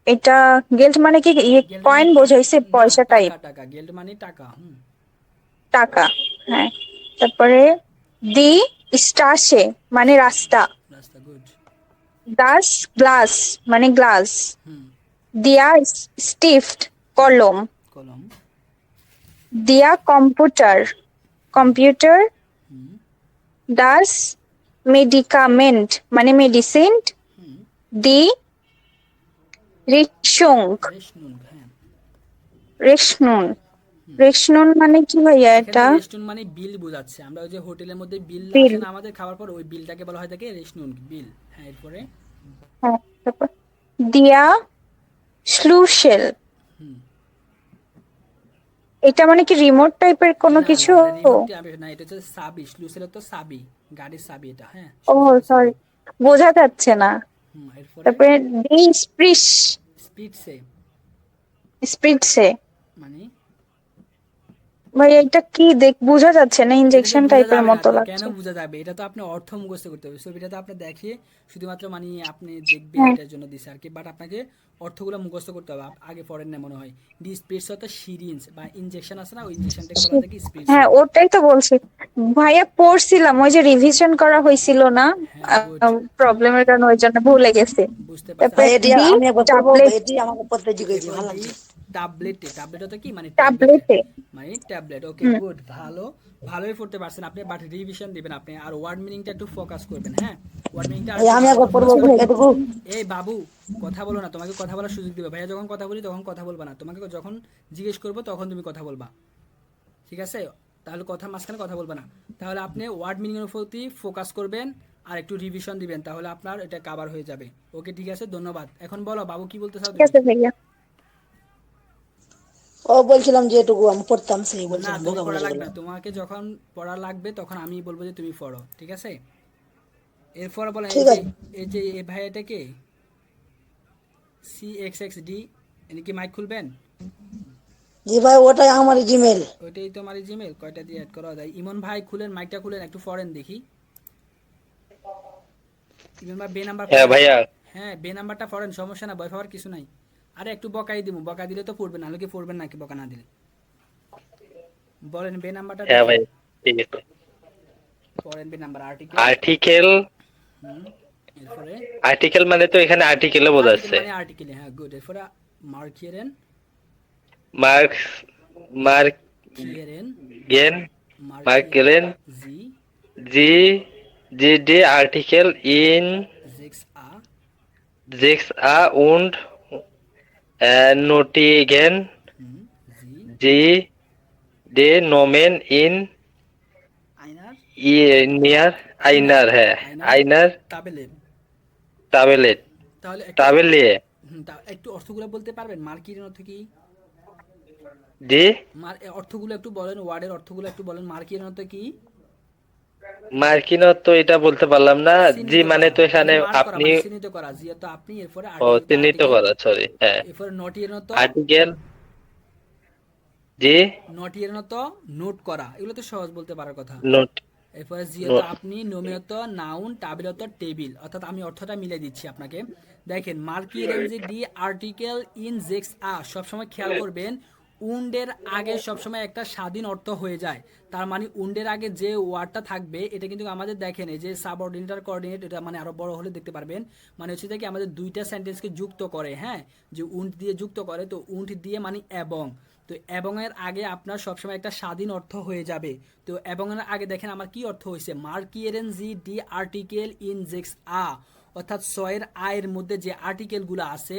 এটা গেল্ট মানে কি গেল্ড মানে কয়েন বোঝাইছে, না, পয়সা টাইপ, টাকা টাকা, গেল্ড মানে টাকা। হুম, টাকা। হ্যাঁ, তারপরে দি স্টাসে মানে রাস্তা। রাস্তা, গুড। দাস গ্লাস মানে গ্লাস। হুম, দিয়া স্টিফট কলম। কলম। দিয়া কম্পিউটার কম্পিউটার। হুম, দাস মেডিকামেন্ট মানে মেডিসিন। হুম, দি রিসুং রেশনুন, হ্যাঁ। রেশনুন। রেশনুন মানে কি ভাইয়া এখানে এটা? রেস্টুরেন্ট মানে বিল বোঝাচ্ছে। আমরা ওই যে হোটেলের মধ্যে বিল বিল। আসে না আমাদের খাওয়ার পর, ওই বিলটাকে বলা হয় থাকে রেস্টুরেন্ট বিল। হ্যাঁ, এরপরে হ্যাঁ, তারপর দিয়া স্লুশেল। হুম, এটা মানে কি রিমোট টাইপের কোনো না না, কিছু? এটা রিমোট না, এটা হচ্ছে সাবি, স্লুসের তো সাবি, গাড়ির সাবি এটা, হ্যাঁ। ও স্লুসের সরি, সাবি। বোঝা যাচ্ছে না। হুম, এরপরে তারপরে দি স্প্রিস স্পিডসে স্প্রিটসে। মানে ভাই এটা কি বোঝা যাচ্ছে না, এটা তো ইনজেকশন বোঝা টাইপের যাবে না মতো তো, কেন লাগছে। বোঝা যাবে? এটা তো আপনি অর্থ মুখস্থ করতে হবে। ছবিটা তো আপনি দেখে শুধুমাত্র মানে আপনি দেখবেন, হ্যাঁ, এটার জন্য দিছে আর কি, বাট আপনাকে অর্থগুলো মুখস্থ করতে হবে। আগে পড়েন না মনে হয়। ডি স্পিডস অর্থাৎ সিরিঞ্জ বা ইনজেকশন আছে না, ওই ইনজেকশনটাকে বলা থাকে হ্যাঁ স্পিডসে। ওটাই তো বলছি ভাইয়া, পড়ছিলাম ওই যে রিভিশন করা হয়েছিল না, হ্যাঁ, গুড। প্রবলেমের কারণে ওই জন্য ভুলে গেছি। বুঝতে পারছি। ভাই তারপরে এটি ডি আমি একবার করবো, ট্যাবলেট এটি আমাকে করতে জিজ্ঞেস এরপর ভালো ডি লাগছে। ট্যাবলেটে, ট্যাবলেট হতো কি মানে ট্যাবলেট, ট্যাবলেটে। মানে ট্যাবলেট। ওকে হুম, গুড, ভালো, ভালোই পড়তে পারছেন আপনি, বাট রিভিশন দিবেন আপনি, আর ওয়ার্ড মিনিংটা একটু ফোকাস করবেন। হ্যাঁ, ওয়ার্ড মিনিংটা আর ভাই একটু আমি ভালো একবার করে করবো ফোকাস করবেন। এটুকু। এই বাবু, কথা বলো না, তোমাকে কথা বলার সুযোগ দিবে। ভাইয়া যখন কথা বলি তখন কথা বলবা না, তোমাকে যখন জিজ্ঞেস করবো তখন তুমি কথা বলবা, ঠিক আছে? তাহলে কথা মাঝখানে কথা বলবা না। তাহলে আপনি ওয়ার্ড মিনিং এর প্রতি ফোকাস করবেন আর একটু রিভিশন দিবেন, তাহলে আপনার এটা কভার হয়ে যাবে। ওকে, ঠিক আছে, ধন্যবাদ। এখন বলো বাবু, কি বলতে চাও ঠিক তুমি? আছে ভাইয়া। ও বলছিলাম যে এটুকু আমি পড়তাম, সেই না, বলছিলাম তুমি বোকা পড়া বোকা লাগবে গুলো। না, তোমাকে যখন পড়া লাগবে তখন আমি বলবো যে তুমি পড়ো, ঠিক আছে? এরপর বলেন, এই ঠিক যে আছে। এই যে এই ভাই, এটা কে? CXXD, এনি কি মাইক খুলবেন? জি ভাই ওটাই আমার জিমেল। ওইটাই তোমার জিমেল, কয়টা দিয়ে অ্যাড করা যায়? ইমন ভাই খুলেন, মাইকটা খুলেন, একটু পড়েন দেখি। ইমন ভাই বে নাম্বার হ্যাঁ পড়েন। ভাইয়া। হ্যাঁ, বে নাম্বারটা পড়েন, সমস্যা না, ভয় পাওয়ার কিছু নাই। আরে একটু বকাই দিব, বকা দিলে তো পড়বেন, নাহলে কি পড়বেন নাকি বকা না দিলে? বলেন বে নাম্বারটা হ্যাঁ দেখি। ভাই, ঠিক আছে। পড়েন বে নাম্বার, আর্টিকেল। আর্টিকেল। হুম, এরপরে আর্টিকেল মানে তো এখানে আর্টিকেলে আর্টিকেল বোঝাচ্ছে। মানে আর্টিকেল, হ্যাঁ গুড। এরপরে মার্কিয়েরেন, মার্কস, কিয়েরেন, মার্গেন, মার্কিয়েরেন, মার্কেলেন, জি, জি, জি ডি আর্টিকেল ইন সিক্স আ, সিক্স আ উন্ড নোটিগেন হুম, জি, জি ডে নোমেন ইন আইনার, নিয়ার আইনার, আইনার, হ্যাঁ আইনার আইনার তাবেলের। তাবেলেট, তাহলে একটু তাবেলিয়ে একটু অর্থগুলো বলতে পারবেন? মার্কিয়েরেন অর্থ কি? জি। অর্থগুলো একটু বলেন, ওয়ার্ডের অর্থগুলো একটু বলেন। মার্কিয়েরেন অর্থ কি? মার্কিনত তো এটা বলতে পারলাম না। জি চিহ্নিত মানে করা, তো এই এখানে যে মার্ক করা আপনি, মানে চিহ্নিত করা, যেহেতু আপনি, এরপরে ও চিহ্নিত আর্টিকেল, করা, সরি, হ্যাঁ। এরপরে নটিয়েরন তো, আর্টিকেল, জি, নটিয়েরন তো নোট করা, এগুলো তো সহজ বলতে পারার কথা। নোট, এরপরে যেহেতু আপনি নোমিনত নাউন, টাবিলত টেবিল, অর্থাৎ আমি অর্থটা মিলে দিচ্ছি আপনাকে। দেখেন, মার্কিয়েরেন যে ডি আর্টিকেল ইন জেক্স আ, সবসময় খেয়াল করবেন উন্ডের আগে সবসময় একটা স্বাধীন অর্থ হয়ে যায়। তার মানে উন্ডের আগে যে ওয়ার্ডটা থাকবে, এটা কিন্তু আমাদের দেখেন এই যে সাবঅর্ডিনেট কোঅর্ডিনেট, এটা মানে আরো বড় হলে দেখতে পারবেন, মানে হচ্ছে যে কি আমাদের দুইটা সেন্টেন্সকে যুক্ত করে, হ্যাঁ, যে উন্ড দিয়ে যুক্ত করে, তো উন্ড দিয়ে মানে এবং, তো এবং এর আগে আপনার সবসময় একটা স্বাধীন অর্থ হয়ে যাবে। তো এবং এর আগে দেখেন আমার কি অর্থ হয়েছে, মার্কিয়েরেন জি ডি আর্টিকেল ইন জেক্স আ, অর্থাৎ ছয়ের আয়ের মধ্যে যে আর্টিকেলগুলো আছে,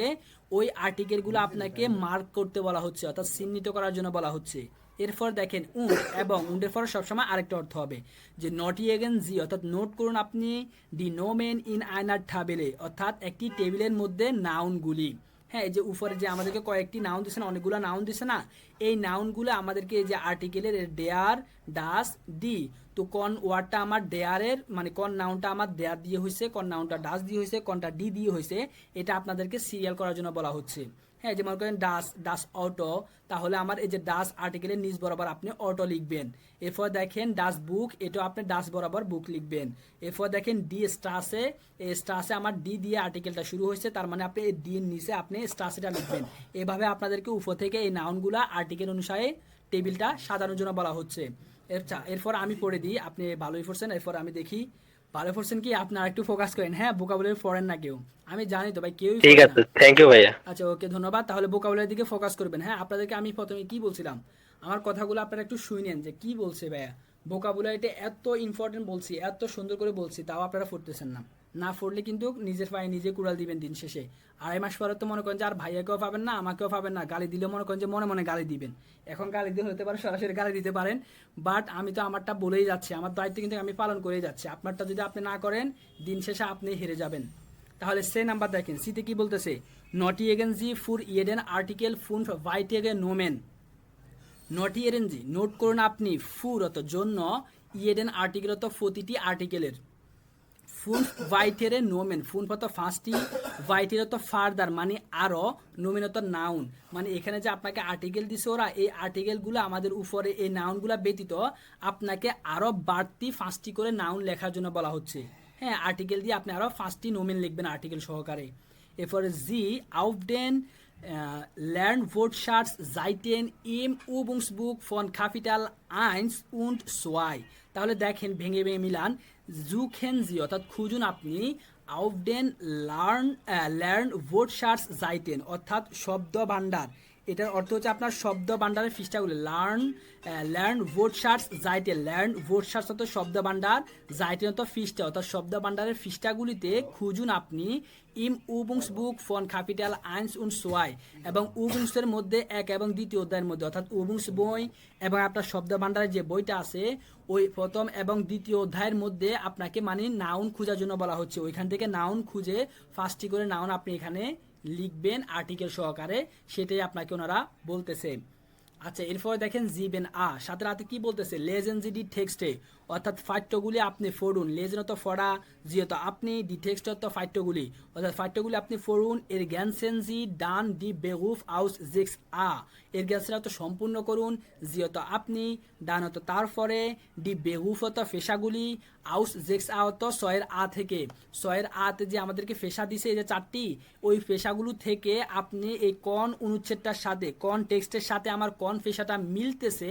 ওই আর্টিকেলগুলো আপনাকে মার্ক করতে বলা হচ্ছে, অর্থাৎ চিহ্নিত করার জন্য বলা হচ্ছে। এরপর দেখেন উন্ড, এবং উন্ডের পরে সবসময় আরেকটা অর্থ হবে যে নটি এগেন জি, অর্থাৎ নোট করুন আপনি, ডি নোমেন ইন আইনার ঠাবেলে, অর্থাৎ একটি টেবিলের মধ্যে নাউনগুলি। হ্যাঁ, এই যে উপরে যে আমাদেরকে কয়েকটি নাউন দিছে না, অনেকগুলো নাউন দিছে না, এই নাউনগুলো আমাদেরকে এই যে আর্টিকেলের ডেয়ার ডাস ডি, তো কোন ওয়ার্ডটা আমার ডেয়ারের মানে কোন নাউনটা আমার ডেয়ার দিয়ে হয়েছে, কোন নাউনটা ডাস দিয়ে হয়েছে, কোনটা ডি দিয়ে হয়েছে, এটা আপনাদেরকে সিরিয়াল করার জন্য বলা হচ্ছে। হ্যাঁ, যে মনে করেন ডাস ডাস অটো, তাহলে আমার এই যে ডাস আর্টিকেলের নিচ বরাবর আপনি অটো লিখবেন। এরপর দেখেন ডাস বুক, এটা আপনি ডাস বরাবর বুক লিখবেন। এরপর দেখেন ডি স্টাসে, এই স্টাসে আমার ডি দিয়ে আর্টিকেলটা শুরু হয়েছে, তার মানে আপনি এই ডি এর নিচে আপনি স্টাসেটা লিখবেন। এভাবে আপনাদেরকে উপর থেকে এই নাউনগুলা আর্টিকেল অনুসারে টেবিলটা সাজানোর জন্য বলা হচ্ছে। এরপর আমি পড়ে দিই, আপনি ভালোই পড়ছেন। এরপর আমি দেখি ভালো পড়ছেন কি, আপনারা একটু ফোকাস করেন। হ্যাঁ, ভোকাবুলারি পড়েন না কেউ, আমি জানি তো ভাই, কেউই ঠিক পড়ে আছে, না। থ্যাংক ইউ ভাইয়া। আচ্ছা, ওকে, ধন্যবাদ। তাহলে ভোকাবুলারির দিকে ফোকাস করবেন। হ্যাঁ, আপনাদেরকে আমি প্রথমে কি বলছিলাম, আমার কথাগুলো আপনারা একটু শুনেন যে কি বলছে ভাইয়া। ভোকাবুলারিটা এত ইম্পর্টেন্ট বলছি, এত সুন্দর করে বলছি, তাও আপনারা পড়তেছেন না। না পড়লে কিন্তু নিজের পায়ে নিজে কুড়াল দিবেন দিন শেষে। 2.5 মাস পরে তো মনে করেন যে আর ভাইয়াকেও পাবেন না, আমাকেও পাবেন না। গালি দিলেও মনে করেন যে মনে মনে গালি দিবেন। এখন গালি দিয়ে হতে পারে সরাসরি গালি দিতে পারেন, বাট আমি তো আমারটা বলেই যাচ্ছি, আমার দায়িত্ব কিন্তু আমি পালন করেই যাচ্ছি। আপনারটা যদি আপনি না করেন, দিন শেষে আপনি হেরে যাবেন। তাহলে সে নাম্বার দেখেন, সিতে কি বলতেছে, নটি এগেনজি ফুর ইয়েডেন আর্টিকেল ফুন ভাইট এগে নোমেন। নটি এরেনজি নোট করুন আপনি, ফুর অত জন্য, ইয়েডেন আর্টিকেল অত প্রতিটি আর্টিকেলের, ফুন ভাইটেরে নোমেন, ফুন পত ফার্স্টটি, ভাইটের তো ফার্দার মানে আরো, নোমেন তো নাউন, মানে এখানে যে আপনাকে আর্টিকেল দিছে ওরা, এই আর্টিকেলগুলো আমাদের উপরে এই নাউনগুলো ব্যতীত আপনাকে আরো বাড়তি 5টি করে নাউন লেখার জন্য বলা হচ্ছে। হ্যাঁ, আর্টিকেল দিয়ে আপনি আরো 5টি নোমেন লিখবেন আর্টিকেল সহকারে। এরপরে জি আউফডেন lernen Wortschatz Seiten im Übungsbuch von Kapital 1 und 2। তাহলে দেখেন ভেঙে ভেঙে মিলান, সুখেন জি অর্থাৎ খুঁজুন আপনি, auf den Lern Wortschatz Seiten অর্থাৎ শব্দ ভান্ডার, এটার অর্থ হচ্ছে আপনার শব্দ ভান্ডারের পৃষ্ঠাগুলি। Learn Wortschatz Seiten, learn Wortschatz অর্থ শব্দ ভান্ডার, Seiten অর্থ পৃষ্ঠা, অর্থাৎ শব্দ ভান্ডারের পৃষ্ঠাগুলিতে খুঁজুন আপনি ইম Übungsbuch von Kapital 1 und 2, এবং উবুংসের মধ্যে 1 এবং 2 অধ্যায়ের মধ্যে, অর্থাৎ উবুংস বই এবং আপনার শব্দ ভান্ডারের যে বইটা আছে ওই প্রথম এবং 2 অধ্যায়ের মধ্যে আপনাকে মানে নাউন খোঁজার জন্য বলা হচ্ছে। ওইখান থেকে নাউন খুঁজে 5টি করে নাউন আপনি এখানে লিখবেন আর্টিকেল সহকারে, সেটাই আপনাকে ওনারা বলতেছে। আচ্ছা, এরপরে দেখেন জিবেন সাথে রাতে কি বলতেছে, লেজেন জিডি টেক্সটে অর্থাৎ ফাইটগুলি আপনি ফোরুন, লেজেন তো ফড়া, জিও তো আপনি, ডি টেক্সট তো ফাইটগুলি অর্থাৎ ফাইটগুলি আপনি ফোরুন, এর গ্যানসেন জি ডান ডি বেগুফ আউস জেক্স এর গ্যানসেন তো সম্পূর্ণ করুন, জিও তো আপনি, ডান তো তারপরে, ডি বেগুফ তো ফেসাগুলি, আউস জেক্স তো 6 থেকে, 6 যে আমাদেরকে ফেসা দিছে এই যে 4টি, ওই ফেসাগুলো থেকে আপনি এই কোন অনুচ্ছেদটার সাথে, কোন টেক্সটের সাথে আমার কোন ফেসাটা মিলতেছে,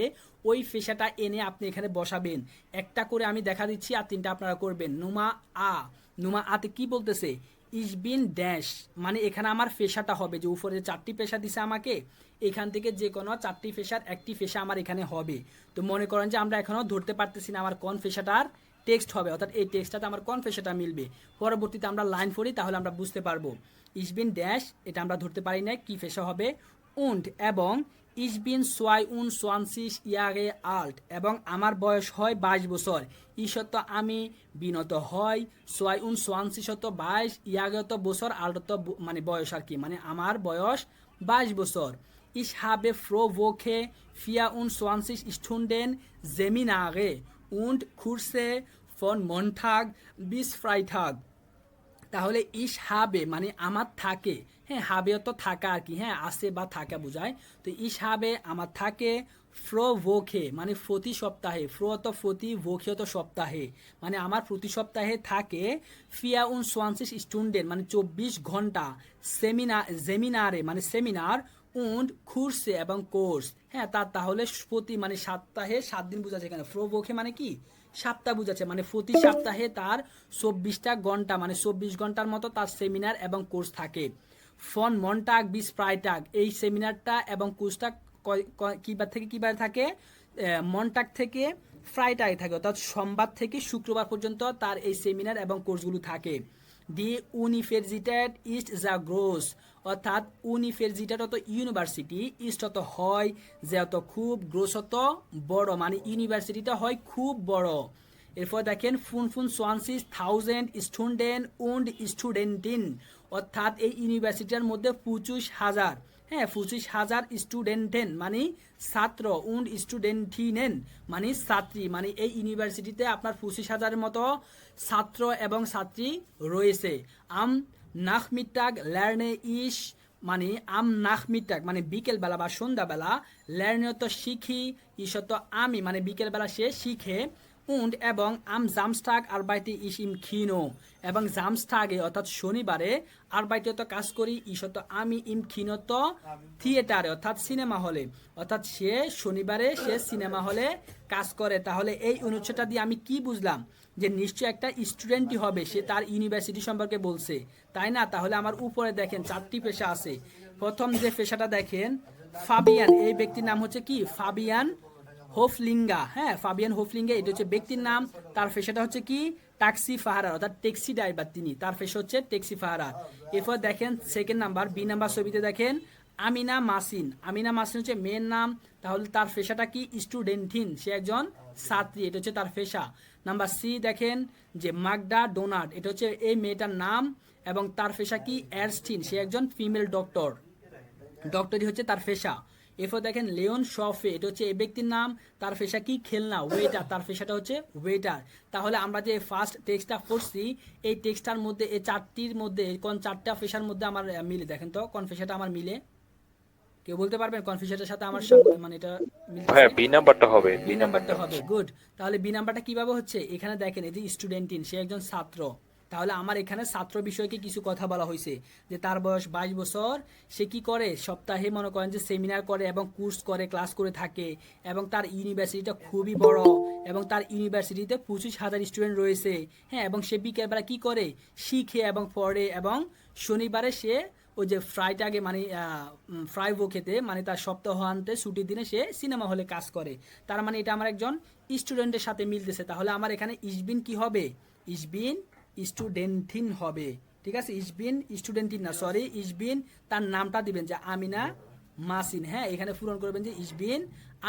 ওই ফেসাটা এনে আপনি এখানে বসাবেন। একটা করে আমি দেখা দিচ্ছি আর 3টা আপনারা করবেন। নুমা আতে কি বলতেছে, ইসবিন ড্যাশ, মানে এখানে আমার ফেসাটা হবে যে উপরে 4টি ফেসা দিছে আমাকে, এখান থেকে যে কোনো 4টি ফেসার একটি ফেসা আমার এখানে হবে। তো মনে করেন যে আমরা এখনো ধরতে পারতেছি না আমার কোন ফেসাটার টেক্সট হবে, অর্থাৎ এই টেক্সটটাতে আমার কোন ফেসাটা মিলবে। পরবর্তীতে আমরা লাইন পড়ি, তাহলে আমরা বুঝতে পারবো। ইসবিন ড্যাশ, এটা আমরা ধরতে পারি না কি ফেসা হবে, উন্ড, এবং ইসবিন 22 Jahre alt, এবং আমার বয়স হয় 22 বছর, ইশত আমি, বিনত হয় 22 শত 22, ইয়াগে তো বছর, আল্ট তো মানে বয়স আর কি, মানে আমার বয়স 22 বছর। Ich habe froh Woche 24 Stunden Seminare und Kurse von Montag bis Freitag। তাহলে ইস হাবে মানে আমার থাকে, হ্যাঁ হাবে তো থাকা আর কি, হ্যাঁ আসে বা থাকা বোঝায়। তো ইস হাবে আমার থাকে, ফ্রো ভোখে মানে প্রতি সপ্তাহে, ফ্রো তো প্রতি, ভোখে তো সপ্তাহে, মানে আমার প্রতি সপ্তাহে থাকে 24 স্টুডেন্ট মানে 24 ঘন্টা, সেমিনারে মানে সেমিনার, উন্ড খুরসে এবং কোর্স, হ্যাঁ তাহলে প্রতি মানে সপ্তাহে 7 দিন বোঝাচ্ছে এখানে। ফ্রো ভোখে মানে কি সপ্তাহ বুঝাচ্ছে, মানে প্রতি সপ্তাহে তার 24টা ঘন্টা মানে 24 ঘন্টার মতো তার সেমিনার এবং কোর্স থাকে। ফন মন্টাগ বিস ফ্রাইটাগ, এই সেমিনারটা এবং কোর্সটা কিবার থেকে কিবার থাকে, মন্টাগ থেকে ফ্রাইটাগ থাকে, অর্থাৎ সোমবার থেকে শুক্রবার পর্যন্ত তার এই সেমিনার এবং কোর্সগুলো থাকে। দি ইউনিভার্সিটেট ইস্ট যা গ্রোস, অর্থাৎ ইউনিভার্সিটেট অত ইউনিভার্সিটি, ইস্ট অত হয়, যে অত খুব, গ্রোস অত বড়, মানে ইউনিভার্সিটিটা হয় খুব বড়। এরপর দেখেন 25,000 স্টুডেন্ট উন্ড স্টুডেন্টিন, অর্থাৎ এই ইউনিভার্সিটির মধ্যে 25,000 হ্যাঁ 25,000 স্টুডেন্টেন মানে ছাত্র, উন্ড স্টুডেন্টিনেন মানে ছাত্রী, মানে এই ইউনিভার্সিটিতে আপনার 25,000-এর মতো ছাত্র এবং ছাত্রী রয়েছে। আম নাখমিটাগ লার্নে ইস মানে আম নাখমিটাগ মানে বিকেলবেলা বা সন্ধ্যাবেলা, লার্নে তো শিখি, ইসত আমি মানে বিকেলবেলা সে শিখে, উন্ড এবং আম জামস্টাগ আরবাইতে ইস ইম খিনো এবং জামস্টাগে অর্থাৎ শনিবারে আরবাইতে তো কাজ করি, ইসত আমি ইম খিনো তো থিয়েটারে অর্থাৎ সিনেমা হলে, অর্থাৎ সে শনিবারে সে সিনেমা হলে কাজ করে। তাহলে এই অনুচ্ছেদটা দিয়ে আমি কি বুঝলাম যে নিশ্চয় একটা স্টুডেন্টই হবে, সে তার ইউনিভার্সিটি সম্পর্কে বলছে, তাই না? তাহলে আমার উপরে দেখেন 4টি পেশা আছে। প্রথম যে পেশাটা দেখেন ফাবিয়ান, এই ব্যক্তির নাম হচ্ছে কি ফাবিয়ান হোফলিঙ্গা, হ্যাঁ ফাবিয়ান হোফলিঙ্গা, এটা হচ্ছে ব্যক্তির নাম। তার পেশাটা হচ্ছে কি ট্যাক্সি ফাহারার অর্থাৎ ট্যাক্সি ড্রাইভার তিনি, তার পেশা হচ্ছে ট্যাক্সি ফাহারার। এরপর দেখেন সেকেন্ড নাম্বার বি নাম্বার ছবিতে দেখেন আমিনা মাসিন, আমিনা মাসিন হচ্ছে মেয়ের নাম, তাহলে তার পেশাটা কি স্টুডেন্টিন, সে একজন ছাত্রী, এটা হচ্ছে তার পেশা। নাম্বার সি দেখেন যে মাগডা ডোনাট, এটা হচ্ছে এই মেয়েটার নাম এবং তার পেশা কি অ্যারস্টিন, সে একজন ফিমেল ডক্টর, ডক্টরই হচ্ছে তার পেশা। এরপর দেখেন লিওন শফে, এটা হচ্ছে এই ব্যক্তির নাম, তার পেশা কি খেলনা, ওয়েটার, তার পেশাটা হচ্ছে ওয়েটার। তাহলে আমরা যে ফার্স্ট টেক্সটটা পড়ছি এই টেক্সটার মধ্যে এই 4টির মধ্যে কোন 4টা পেশার মধ্যে আমার মিলে, দেখেন তো কোন পেশাটা আমার মিলে, কেউ বলতে পারবেন কোন পেশাটার সাথে আমার মানে এটা মিলছে? হ্যাঁ বি নাম্বারটা হবে, বি নাম্বারটা হবে, গুড। তাহলে বি নাম্বারটা কিভাবে হচ্ছে, এখানে দেখেন এই যে স্টুডেন্টিন, সে একজন ছাত্র, তাহলে আমার এখানে ছাত্র বিষয়কে কিছু কথা বলা হয়েছে যে তার বয়স 22 বছর, সে কি করে সপ্তাহে মনে করেন যে সেমিনার করে এবং কোর্স করে, ক্লাস করে থাকে, এবং তার ইউনিভার্সিটিটা খুবই বড় এবং তার ইউনিভার্সিটিতে 25,000 স্টুডেন্ট রয়েছে, হ্যাঁ, এবং সে বিকেলবেলা কি করে শিখে এবং পড়ে, এবং শনিবারে সে ওই যে ফ্রাইটাগে মানে ফ্রাইভো খেতে মানে তার সপ্তাহান্তে ছুটির দিনে সে সিনেমা হলে কাজ করে। তার মানে এটা আমার একজন স্টুডেন্টের সাথে মিলতেছে। তাহলে আমার এখানে ইসবিন কি হবে, ইসবিন স্টুডেন্টিন হবে, ঠিক আছে, ইসবিন স্টুডেন্টিন না, সরি ইসবিন তার নামটা দিবেন যে আমিনা মাসিন, হ্যাঁ এখানে পূরণ করবেন যে ইসবিন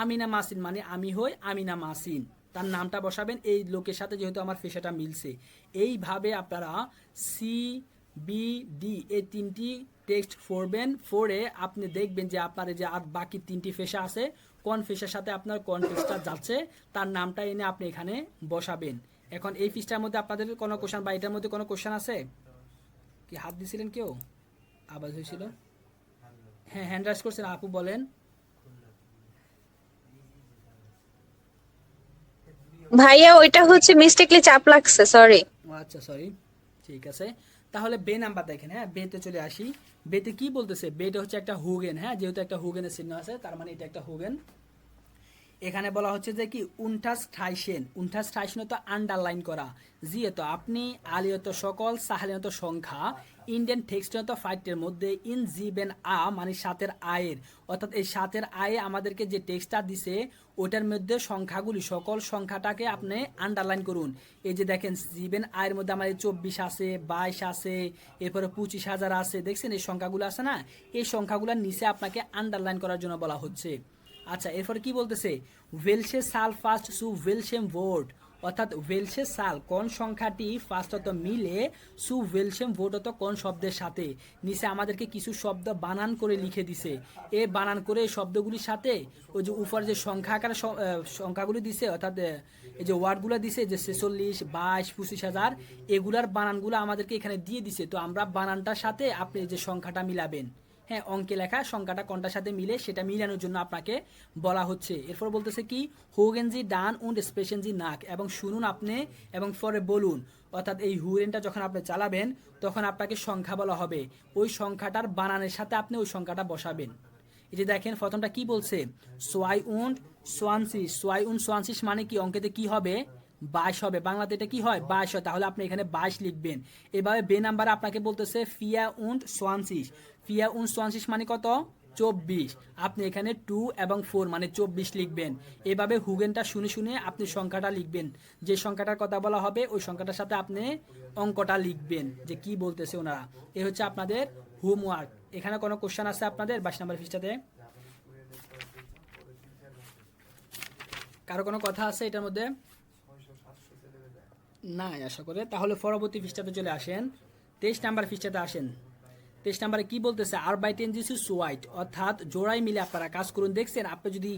আমিনা মাসিন মানে আমি হই আমিনা মাসিন, তার নামটা বসাবেন এই লোকের সাথে যেহেতু আমার পেশাটা মিলছে। এইভাবে আপনারা সি বি ডি এই 3টি টেক্সট পড়বেন, পড়ে আপনি দেখবেন যে আপনার যে আর বাকি 3টি পেশা আছে কোন পেশার সাথে আপনার কোন পেশাটা যাচ্ছে তার নামটা এনে আপনি এখানে বসাবেন। এখন এই পৃষ্ঠার মধ্যে আপনাদের কোনো কোশ্চেন বা এটার মধ্যে কোনো কোশ্চেন আছে কি? হাত দিছিলেন কেউ? আওয়াজ হয়েছিল, হ্যাঁ হ্যান্ড রাইজ করছেন, আপু বলেন। ভাইয়া ওইটা হচ্ছে মিস্টেকলি চাপ লাগছে, সরি। আচ্ছা সরি, ঠিক আছে। তাহলে বে নাম্বার দেখেন, হ্যাঁ বেতে চলে আসি। বেতে কি বলতেছে, বেটা হচ্ছে একটা হুগেন, হ্যাঁ যেহেতু একটা হুগেনের চিহ্ন আছে তার মানে এটা একটা হুগেন। এখানে বলা হচ্ছে যে কি উনঠাস ঠাইসেন তো আন্ডারলাইন করা, যেহেতু আপনি আলিয়ত সকল সাহালিনত সংখ্যা ইন্ডিয়ান টেক্সট ফাইটের মধ্যে ইন জিবেন আ মানে সাতের আয়ের, অর্থাৎ এই সাতের আয়ে আমাদেরকে যে টেক্সটটা দিছে ওটার মধ্যে সংখ্যাগুলি সকল সংখ্যাটাকে আপনি আন্ডারলাইন করুন। এই যে দেখেন জিবেন আয়ের মধ্যে আমার 24 আছে, 22 আছে, এরপরে 25,000 আছে, দেখছেন এই সংখ্যাগুলো আছে না, এই সংখ্যাগুলোর নিচে আপনাকে আন্ডারলাইন করার জন্য বলা হচ্ছে। আচ্ছা এরপরে কি বলতেছে, ওয়েলসে সাল ফার্স্ট সু ওয়েলসেম ভোট, অর্থাৎ ওয়েলসে সাল কোন সংখ্যাটি ফার্স্টত মিলে সু ওয়েলসেম ভোট হতো কোন শব্দের সাথে, নিচে আমাদেরকে কিছু শব্দ বানান করে লিখে দিছে, এ বানান করে এই শব্দগুলির সাথে ওই যে উপর যে সংখ্যা আকারে সংখ্যাগুলি দিছে, অর্থাৎ এই যে ওয়ার্ডগুলো দিছে যে 46, 22, 25,000 এগুলার বানানগুলো আমাদেরকে এখানে দিয়ে দিছে। তো আমরা বানানটার সাথে আপনি যে সংখ্যাটা মিলাবেন, হ্যাঁ অঙ্কে লেখা সংখ্যাটা কোনটার সাথে মিলে সেটা মিলানোর জন্য আপনাকে বলা হচ্ছে। এরপর বলতেছে কি হোগেনজি ডান উন্ড স্পেশনজি নাক, এবং শুনুন আপনি এবং পরে বলুন, অর্থাৎ এই হুরেনটা যখন আপনি চালাবেন তখন আপনাকে সংখ্যা বলা হবে, ওই সংখ্যাটার বানানের সাথে আপনি ওই সংখ্যাটা বসাবেন। এই যে দেখেন প্রথমটা কি বলছে, সোয়াই উন্ড সোয়ানসিস মানে কি অঙ্কেতে কি হবে 22 হবে, বাংলাতে এটা কি হয় 22 হয়, তাহলে আপনি এখানে 22 লিখবেন। এভাবে বে নাম্বারে আপনাকে বলতেছে ফিয়া উন্ড সোয়ানসিস মানে কত 24, আপনি এখানে 2 এবং 4 মানে 24 লিখবেন। এভাবে হুগেনটা শুনে শুনে আপনি সংখ্যাটা লিখবেন, যে সংখ্যাটার কথা বলা হবে ওই সংখ্যাটার সাথে আপনি অঙ্কটা লিখবেন যে কি বলতেছে ওনারা। এই হচ্ছে আপনাদের হোমওয়ার্ক। এখানে কোনো কোশ্চেন আছে আপনাদের 22 নম্বর পৃষ্ঠাতে? কারো কোনো কথা আছে এটার মধ্যে? না আশা করে। তাহলে পরবর্তী পৃষ্ঠাতে চলে আসেন, 23 নাম্বার পৃষ্ঠাতে আসেন। পেজ নাম্বারে কি বলতেছে, আরবাইটেন জিসু সোয়াইট, অর্থাৎ জোড়াই মিলে আপনারা কাজ করুন। দেখছেন আপনি যদি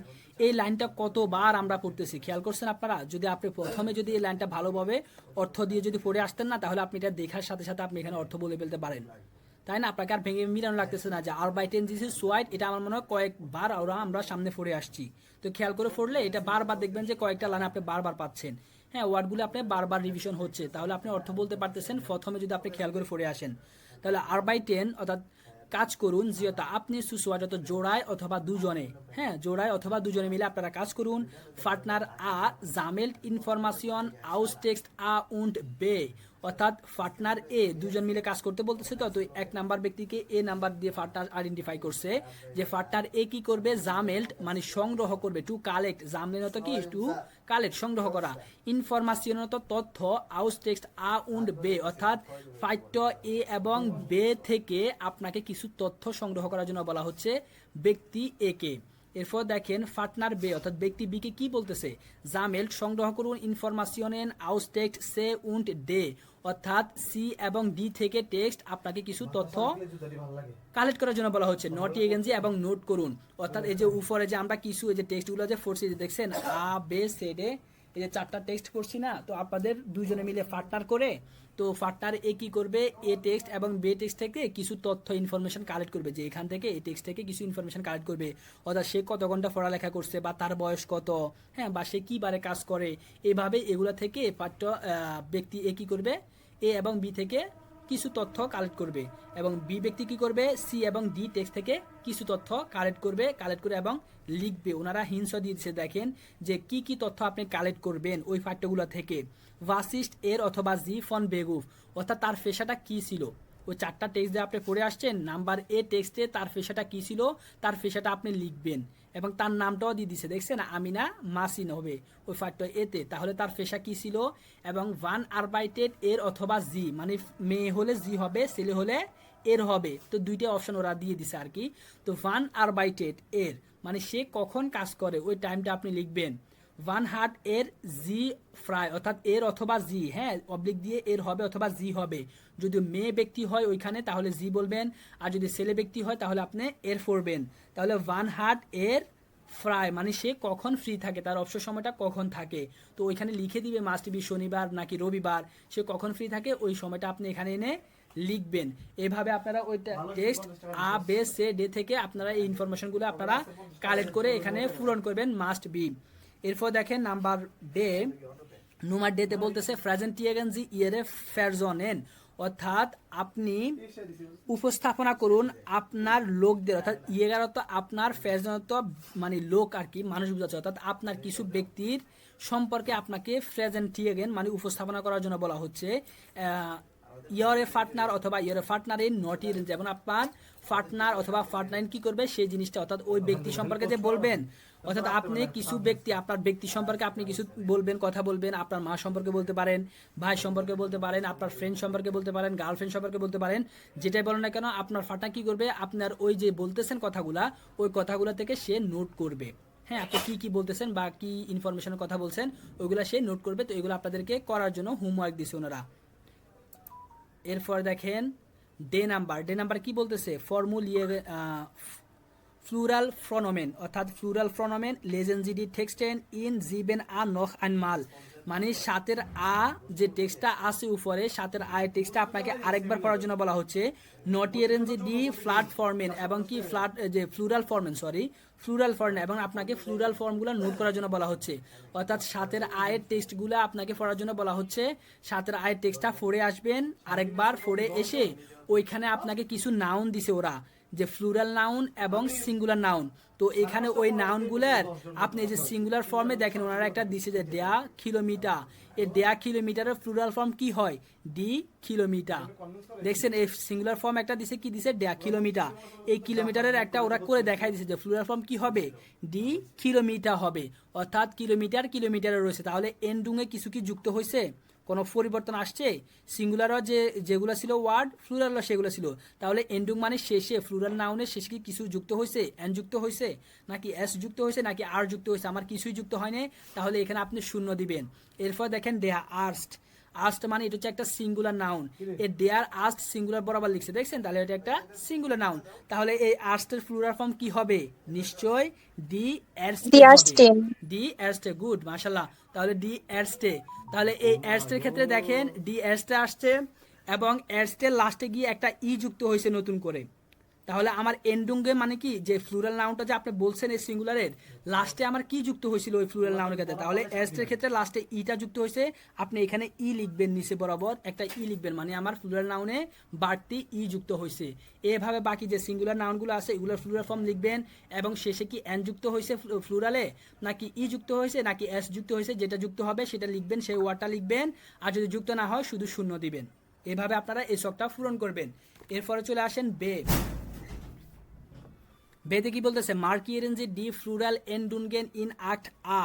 এই লাইনটা কতবার আমরা পড়তেছি, খেয়াল করছেন আপনারা? যদি আপনি প্রথমে যদি এই লাইনটা ভালোভাবে অর্থ দিয়ে যদি পড়ে আসতেন না, তাহলে আপনি এটা দেখার সাথে সাথে আপনি এখানে অর্থ বলে ফেলতে পারেন, তাই না? আপনাকে আর ভেঙে মিলানো লাগতেছে না যে আরবাইটেন জিসু সোয়াইট, এটা আমার মনে হয় কয়েকবার আমরা সামনে পড়ে আসছি। তো খেয়াল করে পড়লে এটা বারবার দেখবেন যে কয়েকটা লাইন আপনি বারবার পাচ্ছেন। হ্যাঁ, ওয়ার্ডগুলো আপনি বারবার রিভিশন হচ্ছে, তাহলে আপনি অর্থ বলতে পারতেছেন প্রথমে যদি আপনি খেয়াল করে পড়ে আসেন। তাহলে আরবাইটেন অর্থাৎ কাজ করুন, যেহেতু আপনি সুসওয়াইট অর্থাৎ জোড়ায় অথবা দুজনে, হ্যাঁ জোড়ায় অথবা দুজনে মিলে আপনারা কাজ করুন। ফার্টনার আ জামেল্ট ইনফরমেশন আউস টেক্সট আ উন্ড বে, অর্থাৎ ফার্টনার এ দুজন মিলে কাজ করতে বলতেছে। তো এক নাম্বার ব্যক্তিকে এ নাম্বার দিয়ে ফার্টনার আইডেন্টিফাই করছে যে ফার্টনার এ কি করবে, জামেল্ট মানে সংগ্রহ করবে, টু কালেক্ট, জামেল্ট কি টু কালেক্ট সংগ্রহ করা, ইনফরমেশন তথ্য, আউস টেক্সট আ উন্ড বে, অর্থাৎ ফাইট এ এবং বে থেকে আপনাকে কিছু তথ্য সংগ্রহ করার জন্য বলা হচ্ছে ব্যক্তি এ কে। এরপর দেখেন ফার্টনার বে অর্থাৎ ব্যক্তি বি কে কি বলতেছে, জামেল্ট সংগ্রহ করুন ইনফরমেশন আউস টেক্সট সে উন্ড ডে, অর্থাৎ সি এবং ডি থেকে টেক্সট আপনাকে কিছু তথ্য কালেক্ট করার জন্য বলা হচ্ছে। নট এগেন্সি এবং নোট করুন, অর্থাৎ এই যে উপরে যে আমরা কিছু এই যে টেক্সটগুলো যে ফোর্সি দেখছেন আ বে সে ডে, এই যে চারটা টেক্সট করছি না, তো আপনাদের দুজনে মিলে পার্টনার করে, তো পার্টনার এ কি করবে, এ টেক্সট এবং বে টেক্সট থেকে কিছু তথ্য ইনফরমেশন কালেক্ট করবে, যে এখান থেকে এই টেক্সট থেকে কিছু ইনফরমেশন কালেক্ট করবে, অর্থাৎ সে কত ঘন্টা পড়ালেখা করছে বা তার বয়স কত, হ্যাঁ বা সে কি বারে কাজ করে, এভাবে এগুলা থেকে ব্যক্তি এ কি করবে, এ এবং বি থেকে কিছু তথ্য কালেক্ট করবে, এবং বি ব্যক্তি কি করবে, সি এবং ডি টেক্সট থেকে কিছু তথ্য কালেক্ট করে এবং লিখবে। ওনারা হিন্স দিয়ে দিচ্ছে, দেখেন যে কি কি তথ্য আপনি কালেক্ট করবেন ওই পাঠ্যগুলো থেকে। ভাসিস্ট এর অথবা জি ফন বেগুফ, অর্থাৎ তার পেশাটা কি ছিল, ওই চারটা টেক্সট দিয়ে আপনি পড়ে আসছেন, নাম্বার এ টেক্সটে তার পেশাটা কি ছিল, তার পেশাটা আপনি লিখবেন, এবং তার নামটাও দিয়ে দিছে, দেখছেন আমিনা মাসিন হবে ওই পাঠ্য এতে, তাহলে তার পেশা কি ছিল। এবং ভান আরবাইটেড এর অথবা জি, মানে মেয়ে হলে জি হবে, ছেলে হলে এর হবে, তো দুইটা অপশন ওরা দিয়ে দিছে আর কি। তো ভান আরবাইটেড এর মানে সে কখন কাজ করে ওই টাইমটা আপনি লিখবেন। ভান হার্ট এর জি ফ্রাই, অর্থাৎ এর অথবা জি, হ্যাঁ অবলিক দিয়ে এর হবে অথবা জি হবে, যদি মেয়ে ব্যক্তি হয় ওইখানে তাহলে জি বলবেন, আর যদি ছেলে ব্যক্তি হয় তাহলে আপনি এর পড়বেন। তাহলে ভান হার্ট এর ফ্রাই মানে সে কখন ফ্রি থাকে, তার অবসর সময়টা কখন থাকে, তো ওইখানে লিখে দিবে মাস্ট বি শনিবার নাকি রবিবার, সে কখন ফ্রি থাকে ওই সময়টা আপনি এখানে এনে লিখবেন। এভাবে আপনারা ওই টেক্সট আ বে সে ডে থেকে আপনারা এই ইনফরমেশনগুলো আপনারা কালেক্ট করে এখানে পূরণ করবেন মাস্ট বি। এরপর দেখেন নাম্বার ডে, নুমার ডেতে বলতেছে ফ্রাজেন্টিয়াগেনজি ইয়েরে ফেরজনেন, অর্থাৎ আপনি উপস্থাপনা করুন আপনার লোকদের, অর্থাৎ ইয়েগার অর্থ আপনার, ফেরজনত মানে লোক আর কি, মানুষ বোঝাচ্ছে, অর্থাৎ আপনার কিছু ব্যক্তির সম্পর্কে আপনাকে ফ্রেজেন্টিয়াগেন মানে উপস্থাপনা করার জন্য বলা হচ্ছে। ইয়ারে পার্টনার অথবা ইয়ারে পার্টনারের নট ইন, যেমন আপনার পার্টনার অথবা পার্টনার কি করবে সেই জিনিসটা, অর্থাৎ ওই ব্যক্তি সম্পর্কে যে বলবেন, অর্থাৎ আপনি কিছু ব্যক্তি আপনার ব্যক্তি সম্পর্কে আপনি কিছু বলবেন, কথা বলবেন, আপনার মা সম্পর্কে বলতে পারেন, ভাই সম্পর্কে বলতে পারেন, আপনার ফ্রেন্ড সম্পর্কে বলতে পারেন, গার্লফ্রেন্ড সম্পর্কে বলতে পারেন, যেটাই বলেন না কেন আপনার পার্টনার কি করবে, আপনার ওই যে বলতেছেন কথাগুলা ওই কথাগুলা থেকে সে নোট করবে। হ্যাঁ, আপনি কি কি বলতেছেন বা কি ইনফরমেশনের কথা বলছেন ওইগুলা সে নোট করবে। তো এগুলো আপনাদেরকে করার জন্য হোমওয়ার্ক দিছে ওনারা। এরপর দেখেন ডে নাম্বার কি বলতেছে, ফর্মুলিয়ে ফ্লুরাল ফ্রনোমেন, অর্থাৎ ফ্লুরাল ফ্রনোমেন লেজেন্সিডি টেক্সটেন ইন জিবেন আ নখ আন মাল, মানে সাতের আ যে টেক্সটটা আছে উপরে সাতের আ এর টেক্সটটা আপনাকে আরেকবার পড়ার জন্য বলা হচ্ছে। নটিয়ারেন্সি ডি ফ্ল্যাট ফর্মেন এবং কি ফ্ল্যাট যে ফ্লুরাল ফর্মেন এবং আপনাকে ফ্লুরাল ফর্মগুলো নোট করার জন্য বলা হচ্ছে, অর্থাৎ সাতের আয়ের টেক্সটগুলো আপনাকে পড়ার জন্য বলা হচ্ছে। সাতের আয়ের টেক্সটটা পড়ে আসবেন, আরেকবার পড়ে এসে ওইখানে আপনাকে কিছু নাউন দিছে ওরা, যে ফ্লুরাল নাউন এবং সিঙ্গুলার নাউন, তো এখানে ওই নাউনগুলার আপনি যে সিঙ্গুলার ফর্মে দেখেন ওনারা একটা দিছে যে ডেয়া কিলোমিটার, এই ডেয়া কিলোমিটারের ফ্লুরাল ফর্ম কি হয়, ডি কিলোমিটার। দেখছেন এই সিঙ্গুলার ফর্ম একটা দিছে, কি দিছে, ডেয়া কিলোমিটার। এই কিলোমিটারের একটা ওরা করে দেখাই দিছে যে ফ্লুরাল ফর্ম কি হবে, ডি কিলোমিটার হবে, অর্থাৎ কিলোমিটারে রয়েছে। তাহলে এন্ডুঙে কিছু কি যুক্ত হয়েছে, কোনো পরিবর্তন আসছে, সিঙ্গুলারও যেগুলো ছিল ওয়ার্ড ফ্লুরালও সেগুলো ছিল, তাহলে এন্ডুং মানে শেষে ফ্লুরাল নাউনের শেষে কি কিছু যুক্ত হয়েছে, এন যুক্ত হয়েছে নাকি এস যুক্ত হয়েছে নাকি আর যুক্ত হয়েছে, আমার কিছুই যুক্ত হয়নি, তাহলে এখানে আপনি শূন্য দিবেন। এরপর দেখেন দেহা আস্ট মানে এটা হচ্ছে একটা সিঙ্গুলার নাউন, এ ডেয়ার আস্ট সিঙ্গুলার বরাবর লিখছে, দেখছেন? তাহলে এটা একটা সিঙ্গুলার নাউন। তাহলে এই আস্টের প্লুরাল ফর্ম কি হবে? নিশ্চয় ডি এরস্টে Die হবে। Ersten. ডি এরস্টে, গুড, মাশাআল্লাহ। তাহলে ডি এরস্টে, তাহলে এই এরস্টের ক্ষেত্রে দেখেন ডি এরস্টে আসছে এবং এরস্টের লাস্টে গিয়ে একটা ই যুক্ত হয়েছে নতুন করে। তাহলে আমার এন্ডুঙ্গে মানে কি, যে ফ্লুরাল নাউনটা যে আপনি বলছেন এই সিঙ্গুলারের লাস্টে আমার কি যুক্ত হয়েছিল ওই ফ্লুরাল নাউনের ক্ষেত্রে? তাহলে এস্টের ক্ষেত্রে লাস্টে ইটা যুক্ত হয়েছে। আপনি এখানে ই লিখবেন, নিচে বরাবর একটা ই লিখবেন, মানে আমার ফ্লুরাল নাউনে বাড়তি ই যুক্ত হয়েছে। এভাবে বাকি যে সিঙ্গুলার নাউনগুলো আছে এগুলোর ফ্লুরাল ফর্ম লিখবেন এবং শেষে কি এন যুক্ত হয়েছে ফ্লুরালে, নাকি ই যুক্ত হয়েছে, নাকি এস যুক্ত হয়েছে, যেটা যুক্ত হবে সেটা লিখবেন, সেই ওয়ার্ডটা লিখবেন। আর যদি যুক্ত না হয় শুধু শূন্য দিবেন। এভাবে আপনারা এই শখটা পূরণ করবেন। এরপরে চলে আসেন বে। বেতে কি বলতেছে? মার্কিয়েরেন যে ডি ফ্লুরাল এন্ডুনগেন ইন আট আ,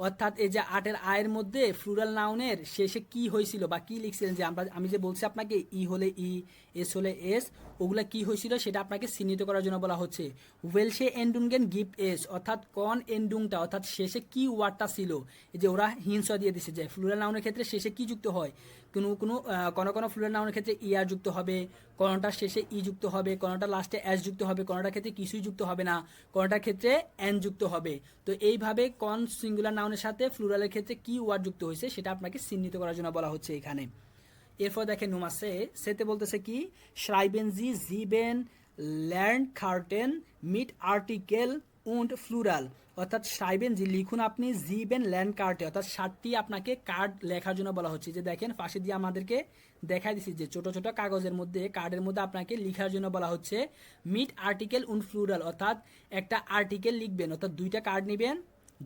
অর্থাৎ এই যে আটের আয়ের মধ্যে ফ্লুরাল নাউনের শেষে কি হয়েছিল বা কি লিখছিলেন, যে আমি যে বলছি আপনাকে ই হলে ই, এস হলে এস, ওগুলা কি হয়েছিল সেটা আপনাকে চিহ্নিত করার জন্য বলা হচ্ছে। ওয়েলসে এন্ডুনগেন গিভ এস, অর্থাৎ কোন এন্ডুংটা, অর্থাৎ শেষে কি ওয়ার্ডটা ছিল। এই যে ওরা হিংস দিয়ে দিচ্ছে যে ফ্লুরাল নাউনের ক্ষেত্রে শেষে কি যুক্ত হয়। কোনো ফ্লুরাল নাউনের ক্ষেত্রে ইয়ার যুক্ত হবে, কোনোটার শেষে ই যুক্ত হবে, কোনোটা লাস্টে এস যুক্ত হবে, কোনোটার ক্ষেত্রে কিছুই যুক্ত হবে না, কোনোটার ক্ষেত্রে এন যুক্ত হবে। তো এইভাবে কোন সিঙ্গুলার নাউনের সাথে ফ্লুরালের ক্ষেত্রে কি ওয়ার্ড যুক্ত হয়েছে সেটা আপনাকে চিহ্নিত করার জন্য বলা হচ্ছে এখানে। এরপর দেখেন নুমাসে সেতে বলতেছে কি, শ্রাইবেন জি জিবেন ল্যান্ড খার্টেন মিট আর্টিকেল উন্ড ফ্লুরাল, অর্থাৎ শ্রাইবেন জি লিখুন আপনি, জিবেন ল্যান্ড কার্টে, অর্থাৎ 60টি আপনাকে কার্ড লেখার জন্য বলা হচ্ছে। যে দেখেন পাশে দিয়ে আমাদেরকে দেখাই দিচ্ছি যে ছোট ছোট কাগজের মধ্যে, কার্ডের মধ্যে আপনাকে লেখার জন্য বলা হচ্ছে মিট আর্টিকেল উন্ড ফ্লুরাল, অর্থাৎ একটা আর্টিকেল লিখবেন, অর্থাৎ দুইটা কার্ড নেবেন,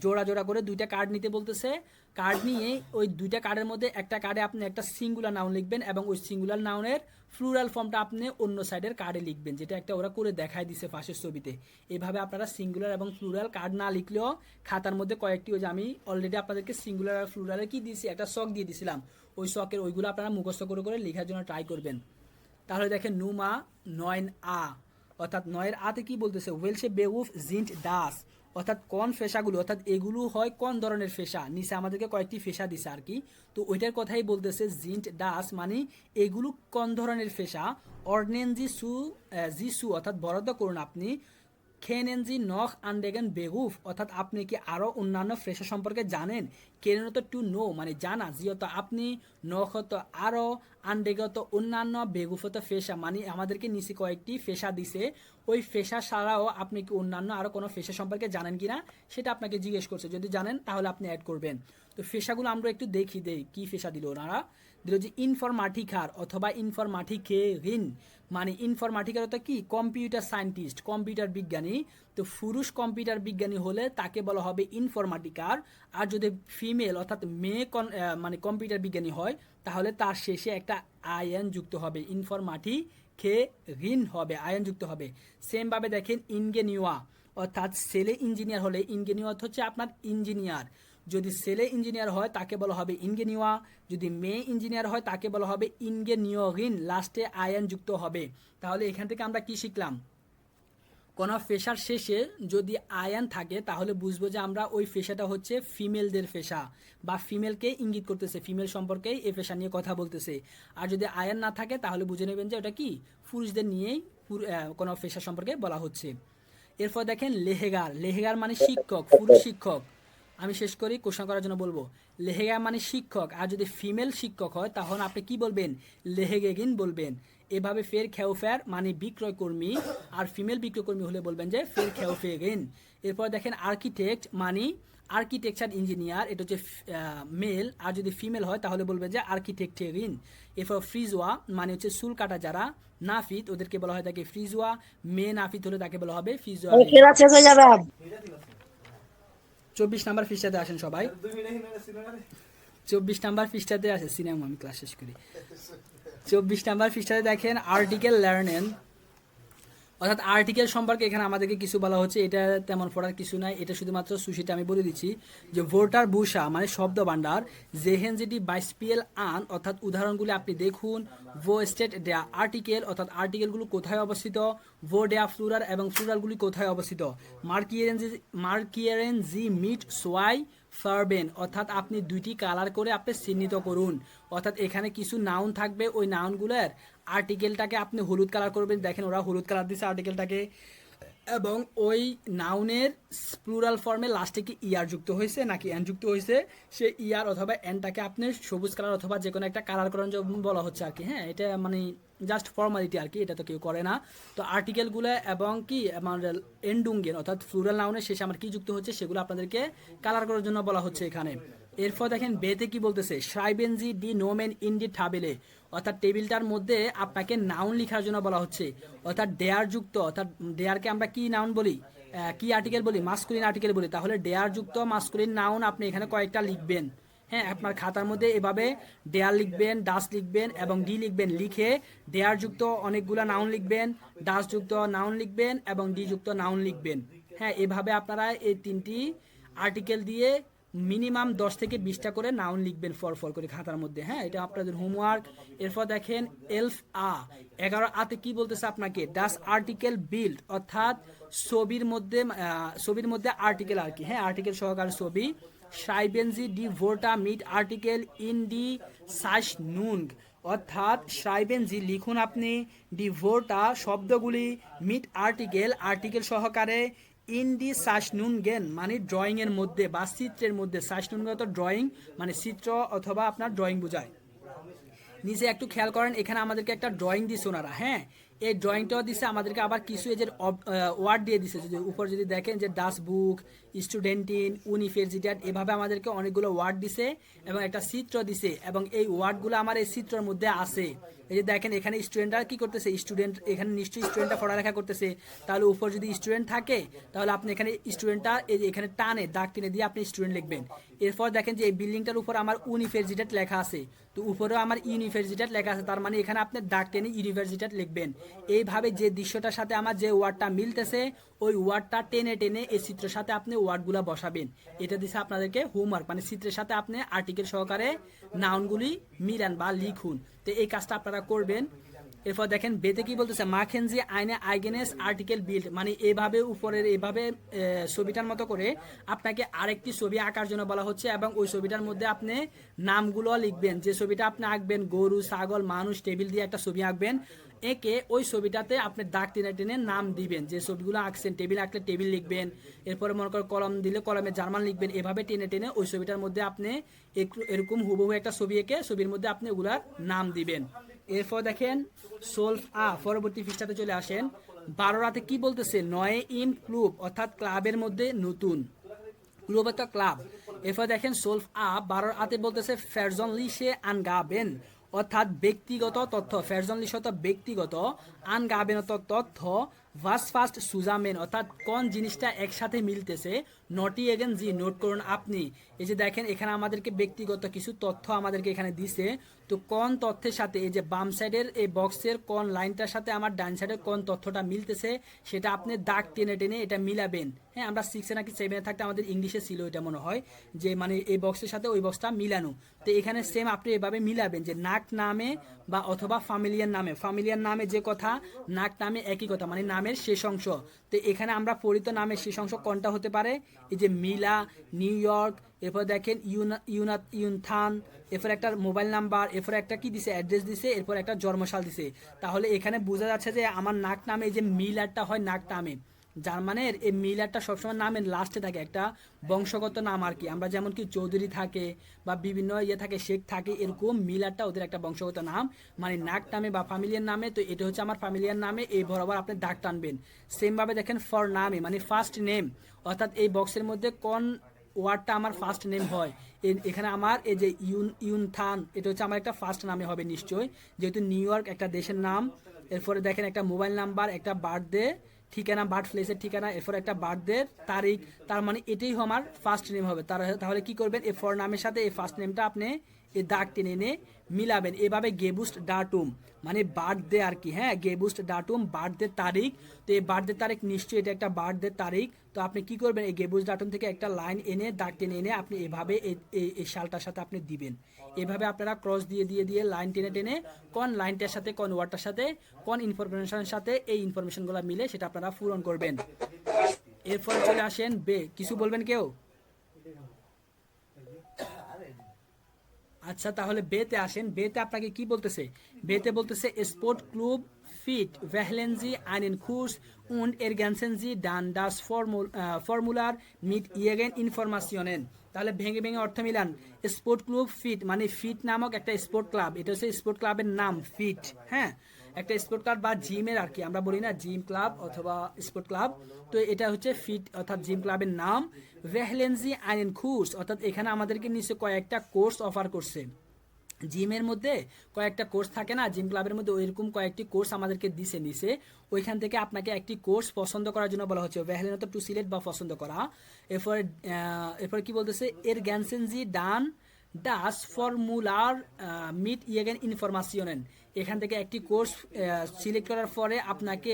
জোড়া জোড়া করে দুইটা কার্ড নিতে বলতেছে। কার্ড নিয়ে ওই দুইটা কার্ডের মধ্যে একটা কার্ডে আপনি একটা সিঙ্গুলার নাউন লিখবেন এবং ওই সিঙ্গুলার নাউনের ফ্লুরাল ফর্মটা আপনি অন্য সাইডের কার্ডে লিখবেন, যেটা একটা ওরা করে দেখাই দিছে পাশের ছবিতে। এভাবে আপনারা সিঙ্গুলার এবং ফ্লুরাল কার্ড না লিখলেও খাতার মধ্যে কয়েকটি, ওই যে আমি অলরেডি আপনাদেরকে সিঙ্গুলার আর ফ্লুরালে কি দিয়েছি, একটা শখ দিয়ে দিয়েছিলাম, ওই শখের ওইগুলো আপনারা মুখস্থ করে করে লেখার জন্য ট্রাই করবেন। তাহলে দেখেন নুমা 9 আ, অর্থাৎ 9-এর আতে কি বলতেছে? ওয়েলসে বেউফ জিন্ট দাস, অর্থাৎ কোন ফেশাগুলো, অর্থাৎ এগুলো হয় কোন ধরনের ফেশা। নিচে আমাদেরকে কয়েকটি ফেশা দিছে আর কি, তো ওইটার কথাই বলতেছে জিন্ট দাস, মানে এগুলো কোন ধরনের ফেশা। অর্ডনেন জি সু, অর্থাৎ বরাদ্দ করুন আপনি। খেনেনজি নখ আন্ডেগেন বেগুফ, অর্থাৎ আপনি কি আরও অন্যান্য ফেশা সম্পর্কে জানেন। কেনতো টু নো মানে জানা, জিয়ত আপনি, নখত আরও, আন্ডেগত অন্যান্য, বেগুফত ফেশা মানে আমাদেরকে নিচে কয়েকটি ফেশা দিছে, ওই ফেশা ছাড়াও আপনি কি অন্যান্য আরও কোনো ফেশা সম্পর্কে জানেন কিনা সেটা আপনাকে জিজ্ঞেস করছে। যদি জানেন তাহলে আপনি অ্যাড করবেন। তো ফেশাগুলো আমরা একটু দেখি কি ফেশা দিল ওনারা। দিল যে ইনফরমাটিকার অথবা ইনফরমাটিকেরিন, মানে ইনফরমাটিকার অর্থাৎ কি, কম্পিউটার সায়েন্টিস্ট, কম্পিউটার বিজ্ঞানী। তো পুরুষ কম্পিউটার বিজ্ঞানী হলে তাকে বলা হবে ইনফরমাটিকার, আর যদি ফিমেল অর্থাৎ মেয়ে মানে কম্পিউটার বিজ্ঞানী হয় তাহলে তার শেষে একটা আয়ন যুক্ত হবে, ইনফরমাটিকেরিন হবে, আয়ন যুক্ত হবে। সেমভাবে দেখেন ইনগেনিউয়া, অর্থাৎ ছেলে ইঞ্জিনিয়ার হলে ইনগেনিউয়া হচ্ছে আপনার ইঞ্জিনিয়ার, যদি ছেলে ইঞ্জিনিয়ার হয় তাকে বলা হবে ইনগেনিউয়া, যদি মেয়ে ইঞ্জিনিয়ার হয় তাকে বলা হবে ইনগেনিউরিন, লাস্টে আয়ন যুক্ত হবে। তাহলে এখান থেকে আমরা কি শিখলাম? কোন ফেশার শেষে যদি আয়ন থাকে তাহলে বুঝবো যে আমরা ওই ফেশাটা হচ্ছে ফিমেলদের ফেশা বা ফিমেলকে ইঙ্গিত করতেছে, ফিমেল সম্পর্কে এই ফেশা নিয়ে কথা বলতেছে। আর যদি আয়ন না থাকে তাহলে বুঝে নেবেন যে ওটা কি, পুরুষদের নিয়েই কোনো ফেশা সম্পর্কে বলা হচ্ছে। এরপর দেখেন লেহেগার, লেহেগার মানে শিক্ষক, পুরুষ শিক্ষক। আমি শেষ করি, কোশ্চেন করার জন্য বলবো। লেহেগা মানে শিক্ষক, আর যদি ফিমেল শিক্ষক হয় তাহলে আপনি কি বলবেন? লেহেগেগিন বলবেন। এভাবে ফের খেউফের মানে বিক্রয় কর্মী, আর ফিমেল বিক্রয় কর্মী হলে বলবেন যে ফের খেউফেগিন। এরপর দেখেন আর্কিটেক্ট মানে আর্কিটেকচার ইঞ্জিনিয়ার, এটা হচ্ছে মেল, আর যদি ফিমেল হয় তাহলে বলবে যে আর্কিটেক্টেরিন। এরপর ফ্রিজওয়া মানে হচ্ছে চুল কাটা যারা, নাফিত ওদেরকে বলা হয় তাকে ফ্রিজওয়া, মেয়ে নাফিত হলে তাকে বলা হবে ফ্রিজওয়া। 24 নাম্বার পৃষ্ঠাতে আসেন সবাই, 24 নাম্বার পৃষ্ঠাতে আসে সিনেমা, আমি ক্লাস শেষ করি। 24 নাম্বার পৃষ্ঠাতে দেখেন আর্টিকেল লার্নেন, অর্থাৎ আর্টিকেল সম্পর্কে এখানে আমাদেরকে কিছু বলা হচ্ছে। এটা তেমন পড়ার কিছু নাই, এটা শুধুমাত্র সুশীতে আমি বলে দিচ্ছি যে ভোটার বুসা মানে শব্দ ভান্ডার, জেহেন যেটি বাইসপিএল আন, অর্থাৎ উদাহরণগুলি আপনি দেখুন। ভো স্টেট দেয়া আর্টিকেল, অর্থাৎ আর্টিকেলগুলো কোথায় অবস্থিত, ভো দেয়া ফ্লুরাল এবং ফ্লুরালগুলি কোথায় অবস্থিত। মার্কিয়েরেন জি মিট সোয়াই ফারবেন, অর্থাৎ আপনি দুইটি কালার করে আপনি চিহ্নিত করুন। অর্থাৎ এখানে কিছু নাউন থাকবে, ওই নাউনগুলোর আর্টিকেলটাকে আপনি হলুদ কালার করবেন। দেখেন ওরা হলুদ কালার দিচ্ছে আর্টিকেলটাকে, এবং ওই নাউনের প্লুরাল ফর্মে লাস্টে কি ইয়ার যুক্ত হয়েছে নাকি এন যুক্ত হয়েছে, সে ইয়ার অথবা এনটাকে আপনি সবুজ কালার অথবা যে কোনো একটা কালার করার জন্য বলা হচ্ছে আর কি। হ্যাঁ, এটা মানে জাস্ট ফর্মালিটি আর কি, এটা তো কেউ করে না। তো আর্টিকেলগুলো এবং কি আমার এন্ডুঙ্গেন অর্থাৎ প্লুরাল নাউনের শেষে আমার কি যুক্ত হচ্ছে সেগুলো আপনাদেরকে কালার করার জন্য বলা হচ্ছে এখানে। এরপর দেখেন বেতে কি বলতেছে, শ্রাইবেনজি ডি নোমেন ইন ডি ঠাবেলে, অর্থাৎ টেবিলটার মধ্যে আপনাকে নাউন লেখার জন্য বলা হচ্ছে। অর্থাৎ ডেয়ার যুক্ত, অর্থাৎ ডেয়ারকে আমরা কি নাউন বলি, কি আর্টিকেল বলি, মাস্কুলিন আর্টিকেল বলি। তাহলে ডেয়ার যুক্ত মাস্কুলিন নাউন আপনি এখানে কয়েকটা লিখবেন। হ্যাঁ, আপনার খাতার মধ্যে এভাবে ডেয়ার লিখবেন, ডাস লিখবেন এবং ডি লিখবেন। লিখে ডেয়ার যুক্ত অনেকগুলো নাউন লিখবেন, ডাস যুক্ত নাউন লিখবেন এবং ডি যুক্ত নাউন লিখবেন। হ্যাঁ, এভাবে আপনারা এই তিনটি আর্টিকেল দিয়ে মিনিমাম 10 থেকে 20টা করে নাউন লিখবেন ফর করে খাতার মধ্যে। হ্যাঁ, এটা আপনাদের হোমওয়ার্ক। এরপর দেখেন 11 আতে কি বলতেছে আপনাকে, ডাস আর্টিকেল বিল্ড, অর্থাৎ ছবির মধ্যে আর্টিকেল আর কি। হ্যাঁ, আর্টিকেল সহকারে ছবি। শ্রাইবেনজি ডি ভোটা মিট আর্টিকেল ইন ডি সাস নুন, অর্থাৎ শ্রাইবেনজি লিখুন আপনি ডি ভোটা শব্দগুলি মিট আর্টিকেল সহকারে ইন ডি সাসনুনগেন মানে ড্রয়িং এর মধ্যে বা চিত্রের মধ্যে। সাসনুনগেন তো ড্রয়িং মানে চিত্র অথবা আপনার ড্রয়িং বোঝায়। নিচে একটু খেয়াল করেন, এখানে আমাদেরকে একটা ড্রয়িং দিচ্ছে ওনারা। হ্যাঁ, এই ড্রয়িংটাও দিচ্ছে আমাদেরকে, আবার কিছু এজের ওয়ার্ড দিয়ে দিচ্ছে। যদি উপর যদি দেখেন যে ডাস বুক, স্টুডেন্টিন, ইউনিভার্সিটি, এভাবে আমাদেরকে অনেকগুলো ওয়ার্ড দিছে এবং একটা চিত্র দিছে, এবং এই ওয়ার্ডগুলো আমার এই চিত্রের মধ্যে আছে। এই যে দেখেন এখানে স্টুডেন্টরা কি করতেছে, স্টুডেন্ট এখানে নিশ্চয়ই স্টুডেন্টরা পড়ালেখা করতেছে। তাহলে উপর যদি স্টুডেন্ট থাকে তাহলে আপনি এখানে স্টুডেন্টটা এখানে টানে দাগ টেনে দিয়ে আপনি স্টুডেন্ট লিখবেন। এরপর দেখেন যে এই বিল্ডিংটার উপর আমার ইউনিভার্সিটি লেখা আছে, তো উপরেও আমার ইউনিভার্সিটি লেখা আছে, তার মানে এখানে আপনি দাগ টেনে ইউনিভার্সিটি লিখবেন। এইভাবে যে দৃশ্যটার সাথে আমার যে ওয়ার্ডটা মিলতেছে ওই ওয়ার্ডটা টেনে টেনে এই চিত্রের সাথে আপনি ওয়ার্ডগুলো বসাবেন। এটা দিচ্ছে আপনাদেরকে হোমওয়ার্ক, মানে চিত্রের সাথে আপনি আর্টিকেল সহকারে নাউনগুলি মিলান বা লিখুন। তো এই কাজটা আপনারা করবেন। এরপর দেখেন বেতে কি বলতেছে, মাখেনজি আইনে আইগেনেস আর্টিকেল বিল্ড, মানে এইভাবে উপরের এইভাবে ছবিটার মতো করে আপনাকে আরেকটি ছবি আঁকার জন্য বলা হচ্ছে, এবং ওই ছবিটার মধ্যে আপনি নামগুলো লিখবেন। যে ছবিটা আপনি আঁকবেন, গরু, ছাগল, মানুষ, টেবিল দিয়ে একটা ছবি আঁকবেন, এঁকে ওই ছবিটাতে আপনি দাগ টেনে টেনে নাম দিবেন। যে ছবিগুলো আঁকছেন, টেবিল আঁকলে টেবিল লিখবেন, এরপরে মনে করেন কলম দিলে কলমে জার্মান লিখবেন। এভাবে টেনে টেনে ওই ছবিটার মধ্যে আপনি এরকম হুবহু একটা ছবি এঁকে ছবির মধ্যে আপনি ওগুলার নাম দিবেন। এরপর দেখেন পরবর্তী পৃষ্ঠাতে চলে আসেন। 12 রাতে কি বলতেছে, নয়ে ইম ক্লুব, অর্থাৎ ক্লাবের মধ্যে নতুন ক্লুব একটা ক্লাব। এরপর দেখেন 12 আতে বলতেছে ফেরজনলিশে আনগাবেন, অর্থাৎ ব্যক্তিগত তথ্য। ফেরজনলিশত ব্যক্তিগত, আনগাবেনত তথ্য, ফার্স্ট সুজামেন, অর্থাৎ কোন জিনিসটা একসাথে মিলতেছে। নটি এগেন জি, নোট করুন আপনি। এই যে দেখেন এখানে আমাদেরকে ব্যক্তিগত কিছু তথ্য আমাদেরকে এখানে দিছে, তো কোন তথ্যের সাথে এই যে বাম সাইডের এই বক্সের কোন লাইনটার সাথে আমার ডান সাইডের কোন তথ্যটা মিলতেছে সেটা আপনি দাগ টেনে টেনে এটা মিলাবেন। হ্যাঁ, আমরা 6 নাকি 7 থাকতে আমাদের ইংলিশে ছিল এটা মনে হয়, যে মানে এই বক্সের সাথে ওই বক্সটা মিলানো। তো এখানে সেম আপনি এভাবে মিলাবেন যে নাক নামে বা অথবা ফামিলিয়ার নামে যে কথা, নাক নামে একই কথা, মানে নামের শেষ অংশ। তো এখানে আমরা পড়িত নামের শেষ অংশ কোনটা হতে পারে, এই যে মিলা, নিউ ইয়র্ক, এরপর দেখেন ইউনথান, এরপর একটা মোবাইল নাম্বার, এরপর একটা কি দিছে, অ্যাড্রেস দিছে, এরপর একটা জন্মসাল দিছে। তাহলে এখানে বোঝা যাচ্ছে যে আমার নাক নামে এই যে মিলারটা হয় নাক নামে, জার্মানের এই মিলারটা সবসময় নামের লাস্টে থাকে, একটা বংশগত নাম আর কি। আমরা যেমন কি চৌধুরী থাকে বা বিভিন্ন থাকে, শেখ থাকে, এরকম মিলারটা ওদের একটা বংশগত নাম, মানে নাক নামে বা ফ্যামিলিয়ার নামে। তো এটা হচ্ছে আমার ফ্যামিলিয়ার নামে, এই বরাবর আপনি দাগ টানবেন। সেমভাবে দেখেন ফর নামে মানে ফার্স্ট নেম, অর্থাৎ এই বক্সের মধ্যে কোন ওয়ার্ডটা আমার ফার্স্ট নেম হয়। এখানে আমার এই যে ইউনথান, এটা হচ্ছে আমার একটা ফার্স্ট নামে হবে নিশ্চয়ই, যেহেতু নিউ ইয়র্ক একটা দেশের নাম। এরপরে দেখেন একটা মোবাইল নাম্বার, একটা বার্থডে ঠিকানা, বার্থ প্লেসের ঠিকানা, এরপর একটা বার্থডে তারিখ, তার মানে এটাই আমার ফার্স্ট নেম হবে। তাহলে কি করবেন, এই ফর নামের সাথে এই ফার্স্ট নেমটা আপনি এই দাগ টেনে এনে মিলাবেন। এভাবে গেবুস্ট ডাটুম মানে বার্থডে আর কি। হ্যাঁ, গেবুস্ট ডাটুম বার্থডে তারিখ। তো এই বার্থডে তারিখ নিশ্চয়ই এটা একটা বার্থডে তারিখ। তো আপনি কি করবেন, এই গেবুস্ট ডাটুম থেকে একটা লাইন এনে দাগ টেনে এনে আপনি এভাবে এই সালটার সাথে আপনি দিবেন। এভাবে আপনারা ক্রস দিয়ে লাইন টেনে টেনে কোন লাইনটার সাথে কোন ওয়ার্ডটার সাথে কোন ইনফরমেশনের সাথে এই ইনফরমেশনগুলো মিলে সেটা আপনারা পূরণ করবেন। এরপর চলে আসেন বে, কিছু বলবেন কেউ? আচ্ছা তাহলে বেতে আসেন, বেতে আপনাকে কি বলতেছে? বেতে বলতেছে sport club fit verhlen Sie einen Kurs und ergänzen Sie dann das Formular mit Ihren Informationen। তাহলে ভেঙে ভেঙে অর্থ মিলান। স্পোর্ট ক্লুব ফিট মানে ফিট নামক একটা স্পোর্ট ক্লাব, এটা হচ্ছে স্পোর্ট ক্লাবের নাম ফিট। হ্যাঁ, একটা স্পোর্ট ক্লাব বা জিমের আর কি, আমরা বলি না জিম ক্লাব অথবা স্পোর্ট ক্লাব, তো এটা হচ্ছে ফিট অর্থাৎ জিম ক্লাবের নাম। verhlen Sie einen Kurs অর্থাৎ এখানে আমাদেরকে নিশ্চয় কয়েকটা কোর্স অফার করছে। জিমের মধ্যে কয়েকটা কোর্স থাকে না, জিম ক্লাবের মধ্যে ওইরকম কয়েকটি কোর্স আমাদেরকে দিছে নিছে, ওইখান থেকে আপনাকে একটি কোর্স পছন্দ করার জন্য বলা হচ্ছে ভ্যাহলেন টু সিলেক্ট বা পছন্দ করা। এরপরে কি বলতেছে? এর গ্যানসেনজি ডান ডাস ফর্মুলার মিট ইয়েগেন ইনফরমেশন। এখান থেকে একটি কোর্স সিলেক্ট করার পরে আপনাকে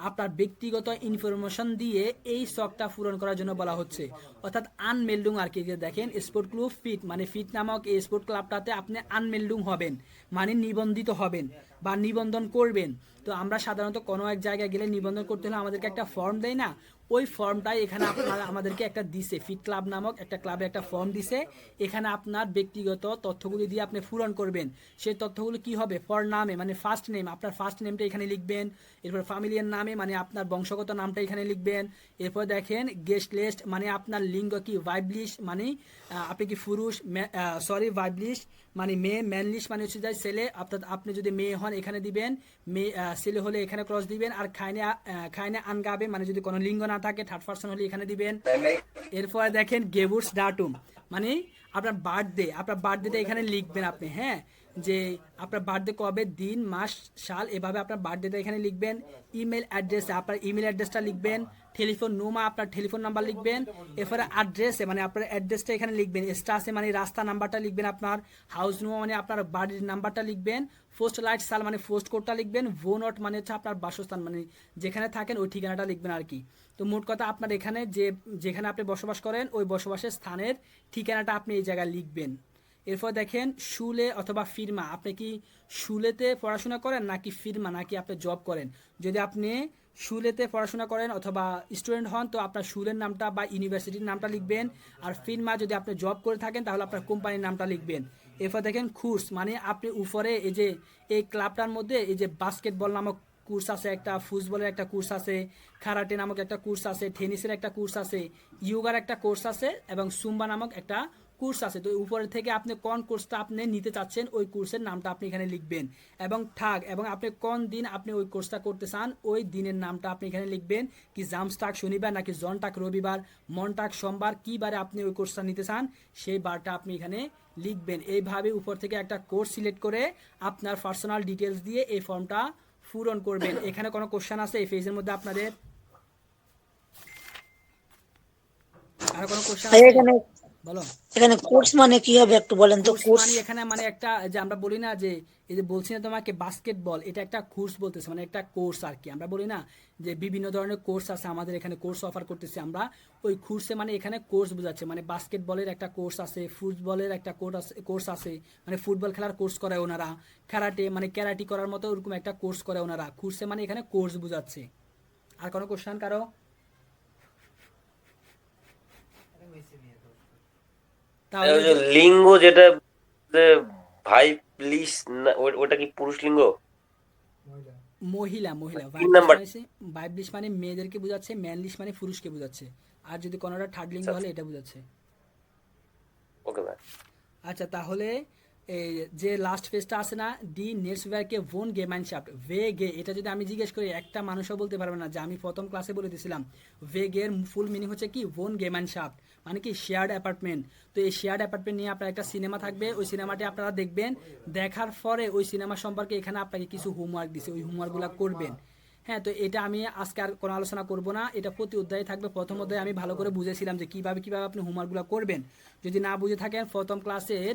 আপনার ব্যক্তিগত ইনফরমেশন দিয়ে এই শখটা পূরণ করার জন্য বলা হচ্ছে, অর্থাৎ আনমেল্ডুং আর কি। দেখেন স্পোর্ট ক্লুব ফিট মানে ফিট নামক এই স্পোর্ট ক্লাবটাতে আপনি আনমেল্ডুং হবেন মানে নিবন্ধিত হবেন বা নিবন্ধন করবেন। তো আমরা সাধারণত কোনো এক জায়গায় গেলে নিবন্ধন করতে হলে আমাদেরকে একটা ফর্ম দেয় না, ওই ফর্মটাই এখানে আপনারা আমাদেরকে একটা দিছে, ফিট ক্লাব নামক একটা ক্লাবে একটা ফর্ম দিছে, এখানে আপনার ব্যক্তিগত তথ্যগুলি দিয়ে আপনি পূরণ করবেন। সেই তথ্যগুলো কি হবে? ফর নামে মানে ফার্স্ট নেম, আপনার ফার্স্ট নেমটা এখানে লিখবেন। এরপর ফ্যামিলিয়ার নামে মানে আপনার বংশগত নামটা এখানে লিখবেন। এরপর দেখেন গেস্ট লিস্ট মানে আপনার লিঙ্গ কি, ভাইবলিশ মানে আপনি কি পুরুষ, ভাইবলিশ মানে মেয়ে, ম্যানলিশ মানে হচ্ছে যায় ছেলে, অর্থাৎ আপনি যদি মেয়ে হন এখানে দিবেন, মেয়ে ছেলে হলে এখানে ক্রস দিবেন। আর খাইনে আনগাবে মানে যদি কোনো লিঙ্গ না থাকে থার্ড পারসন হলে এখানে দিবেন। এরপর দেখেন গেবুটস ডাটুম মানে আপনার বার্থডে, আপনার বার্থডেটা এখানে লিখবেন আপনি। হ্যাঁ, যে আপনার বার্থডে কবে, দিন, মাস, সাল, এভাবে আপনার বার্থডেটা এখানে লিখবেন। ইমেল অ্যাড্রেসে আপনার ইমেল অ্যাড্রেসটা লিখবেন। টেলিফোন নোমা আপনার টেলিফোন নাম্বার লিখবেন। এরপরে অ্যাড্রেসে মানে আপনার অ্যাড্রেসটা এখানে লিখবেন। স্টাসে মানে রাস্তা নাম্বারটা লিখবেন আপনার। হাউস নোমা মানে আপনার বাড়ির নাম্বারটা লিখবেন। পোস্ট লাইট সাল মানে পোস্ট কোডটা লিখবেন। ভোনট মানে হচ্ছে আপনার বাসস্থান মানে যেখানে থাকেন ওই ঠিকানাটা লিখবেন আর কি। তো মোট কথা আপনার এখানে যেখানে আপনি বসবাস করেন ওই বসবাসের স্থানের ঠিকানাটা আপনি এই জায়গায় লিখবেন। এরপর দেখেন শুলে অথবা ফিরমা, আপনি কি শুলেতে পড়াশোনা করেন নাকি ফিরমা নাকি আপনি জব করেন? যদি আপনি শুলেতে পড়াশোনা করেন অথবা স্টুডেন্ট হন তো আপনার শুলের নামটা বা ইউনিভার্সিটির নামটা লিখবেন। আর ফিরমা যদি আপনি জব করে থাকেন তাহলে আপনার কোম্পানির নামটা লিখবেন। এরপর দেখেন কোর্স মানে আপনি উপরে এই যে এই ক্লাবটার মধ্যে এই যে বাস্কেটবল নামক কোর্স আছে, একটা ফুটবলের একটা কোর্স আছে, কারাটে নামক একটা কোর্স আছে, টেনিসের একটা কোর্স আছে, ইয়োগার একটা কোর্স আছে এবং সুম্বা নামক একটা কোর্স আছে। তো উপরে থেকে আপনি কোন কোর্সটা আপনি নিতে চাচ্ছেন ওই কোর্সের নামটা আপনি এখানে লিখবেন এবং ঠাগ এবং আপনি কোন দিন আপনি ওই কোর্সটা করতে চান ওই দিনের নামটা আপনি এখানে লিখবেন। কি জামস্টাক শনিবার নাকি জনটাক রবিবার, মনটাক সোমবার, কি বারে আপনি ওই কোর্সটা নিতে চান সেই বারটা আপনি এখানে লিখবেন। এইভাবে উপর থেকে একটা কোর্স সিলেক্ট করে আপনার পার্সোনাল ডিটেলস দিয়ে এই ফর্মটা পূরণ করবেন। এখানে কোনো কোশ্চেন আছে এই ফেজের মধ্যে আপনাদের? আর কোনো কোশ্চেন আছে? বলো। এখানে কোর্স মানে কি হবে একটু বলেন তো? কোর্স মানে এখানে মানে একটা যে আমরা বলি না যে এই যে বলছি না তোমাকে বাস্কেটবল, এটা একটা কোর্স বলতেছে মানে একটা কোর্স আর কি। আমরা বলি না যে বিভিন্ন ধরনের কোর্স আছে আমাদের এখানে, কোর্স অফার করতেছি আমরা, ওই কোর্সে মানে এখানে কোর্স বোঝাচ্ছে। মানে বাস্কেটবলের একটা কোর্স আছে, ফুটবলের একটা কোর্স আছে মানে ফুটবল খেলার কোর্স করে ওনারা, ক্যারাটে মানে ক্যারাটি করার মতো ওরকম একটা কোর্স করে ওনারা। কোর্সে মানে এখানে কোর্স বোঝাচ্ছে। আর কোনো কোশ্চেন কারো? তাহলে লিঙ্গ যেটা ভাই প্লিজ, ওটা কি পুরুষ লিঙ্গ? মহিলা মহিলা ভাইবলিশ মানে মেয়েদেরকে বোঝাচ্ছে, ম্যানলিশ মানে পুরুষকে বোঝাচ্ছে। আর যদি কোনোটা থার্ড লিঙ্গ হলে এটা বোঝাচ্ছে। ওকে ভাই। আচ্ছা তাহলে এই যে লাস্ট পেজটা আছে না, ডি নেটসওয়ার্কে ভোন গেমাইনশাফট ভেগে, এটা যদি আমি জিজ্ঞেস করি একটা মানুষও বলতে পারবে না। যে আমি প্রথম ক্লাসে বলে দিয়েছিলাম ভেগের ফুল মিনিং হচ্ছে কি ভোন গেমাইনশাফট মানে কি শেয়ার্ড অ্যাপার্টমেন্ট। তো এই শেয়ার্ড অ্যাপার্টমেন্ট নিয়ে আপনার একটা সিনেমা থাকবে, ওই সিনেমাটি আপনারা দেখবেন। দেখার পরে ওই সিনেমা সম্পর্কে এখানে আপনাকে কিছু হোমওয়ার্ক দিছে, ওই হোমওয়ার্কগুলো করবেন। হ্যাঁ, তো এটা আমি আজকে আর কোনো আলোচনা করব না, এটা প্রতি অধ্যায়ে থাকবে। প্রথম অধ্যায়ে আমি ভালো করে বুঝেছিলাম যে কীভাবে আপনি হোমওয়ার্কগুলো করবেন। যদি না বুঝে থাকেন প্রথম ক্লাসের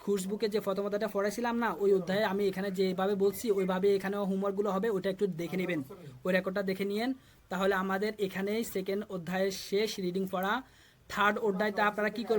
কোর্সবুকে যে প্রথম অধ্যায়টা পড়াইছিলাম না ওই অধ্যায়ে আমি এখানে যেভাবে বলছি ওইভাবে এখানেও হোমওয়ার্কগুলো হবে, ওটা একটু দেখে নেবেন, ওই রেকর্ডটা দেখে নিন। তাহলে আমাদের এখানেই সেকেন্ড অধ্যায়ের শেষ রিডিং পড়া। থার্ড অধ্যায়টা আপনারা কী করবেন?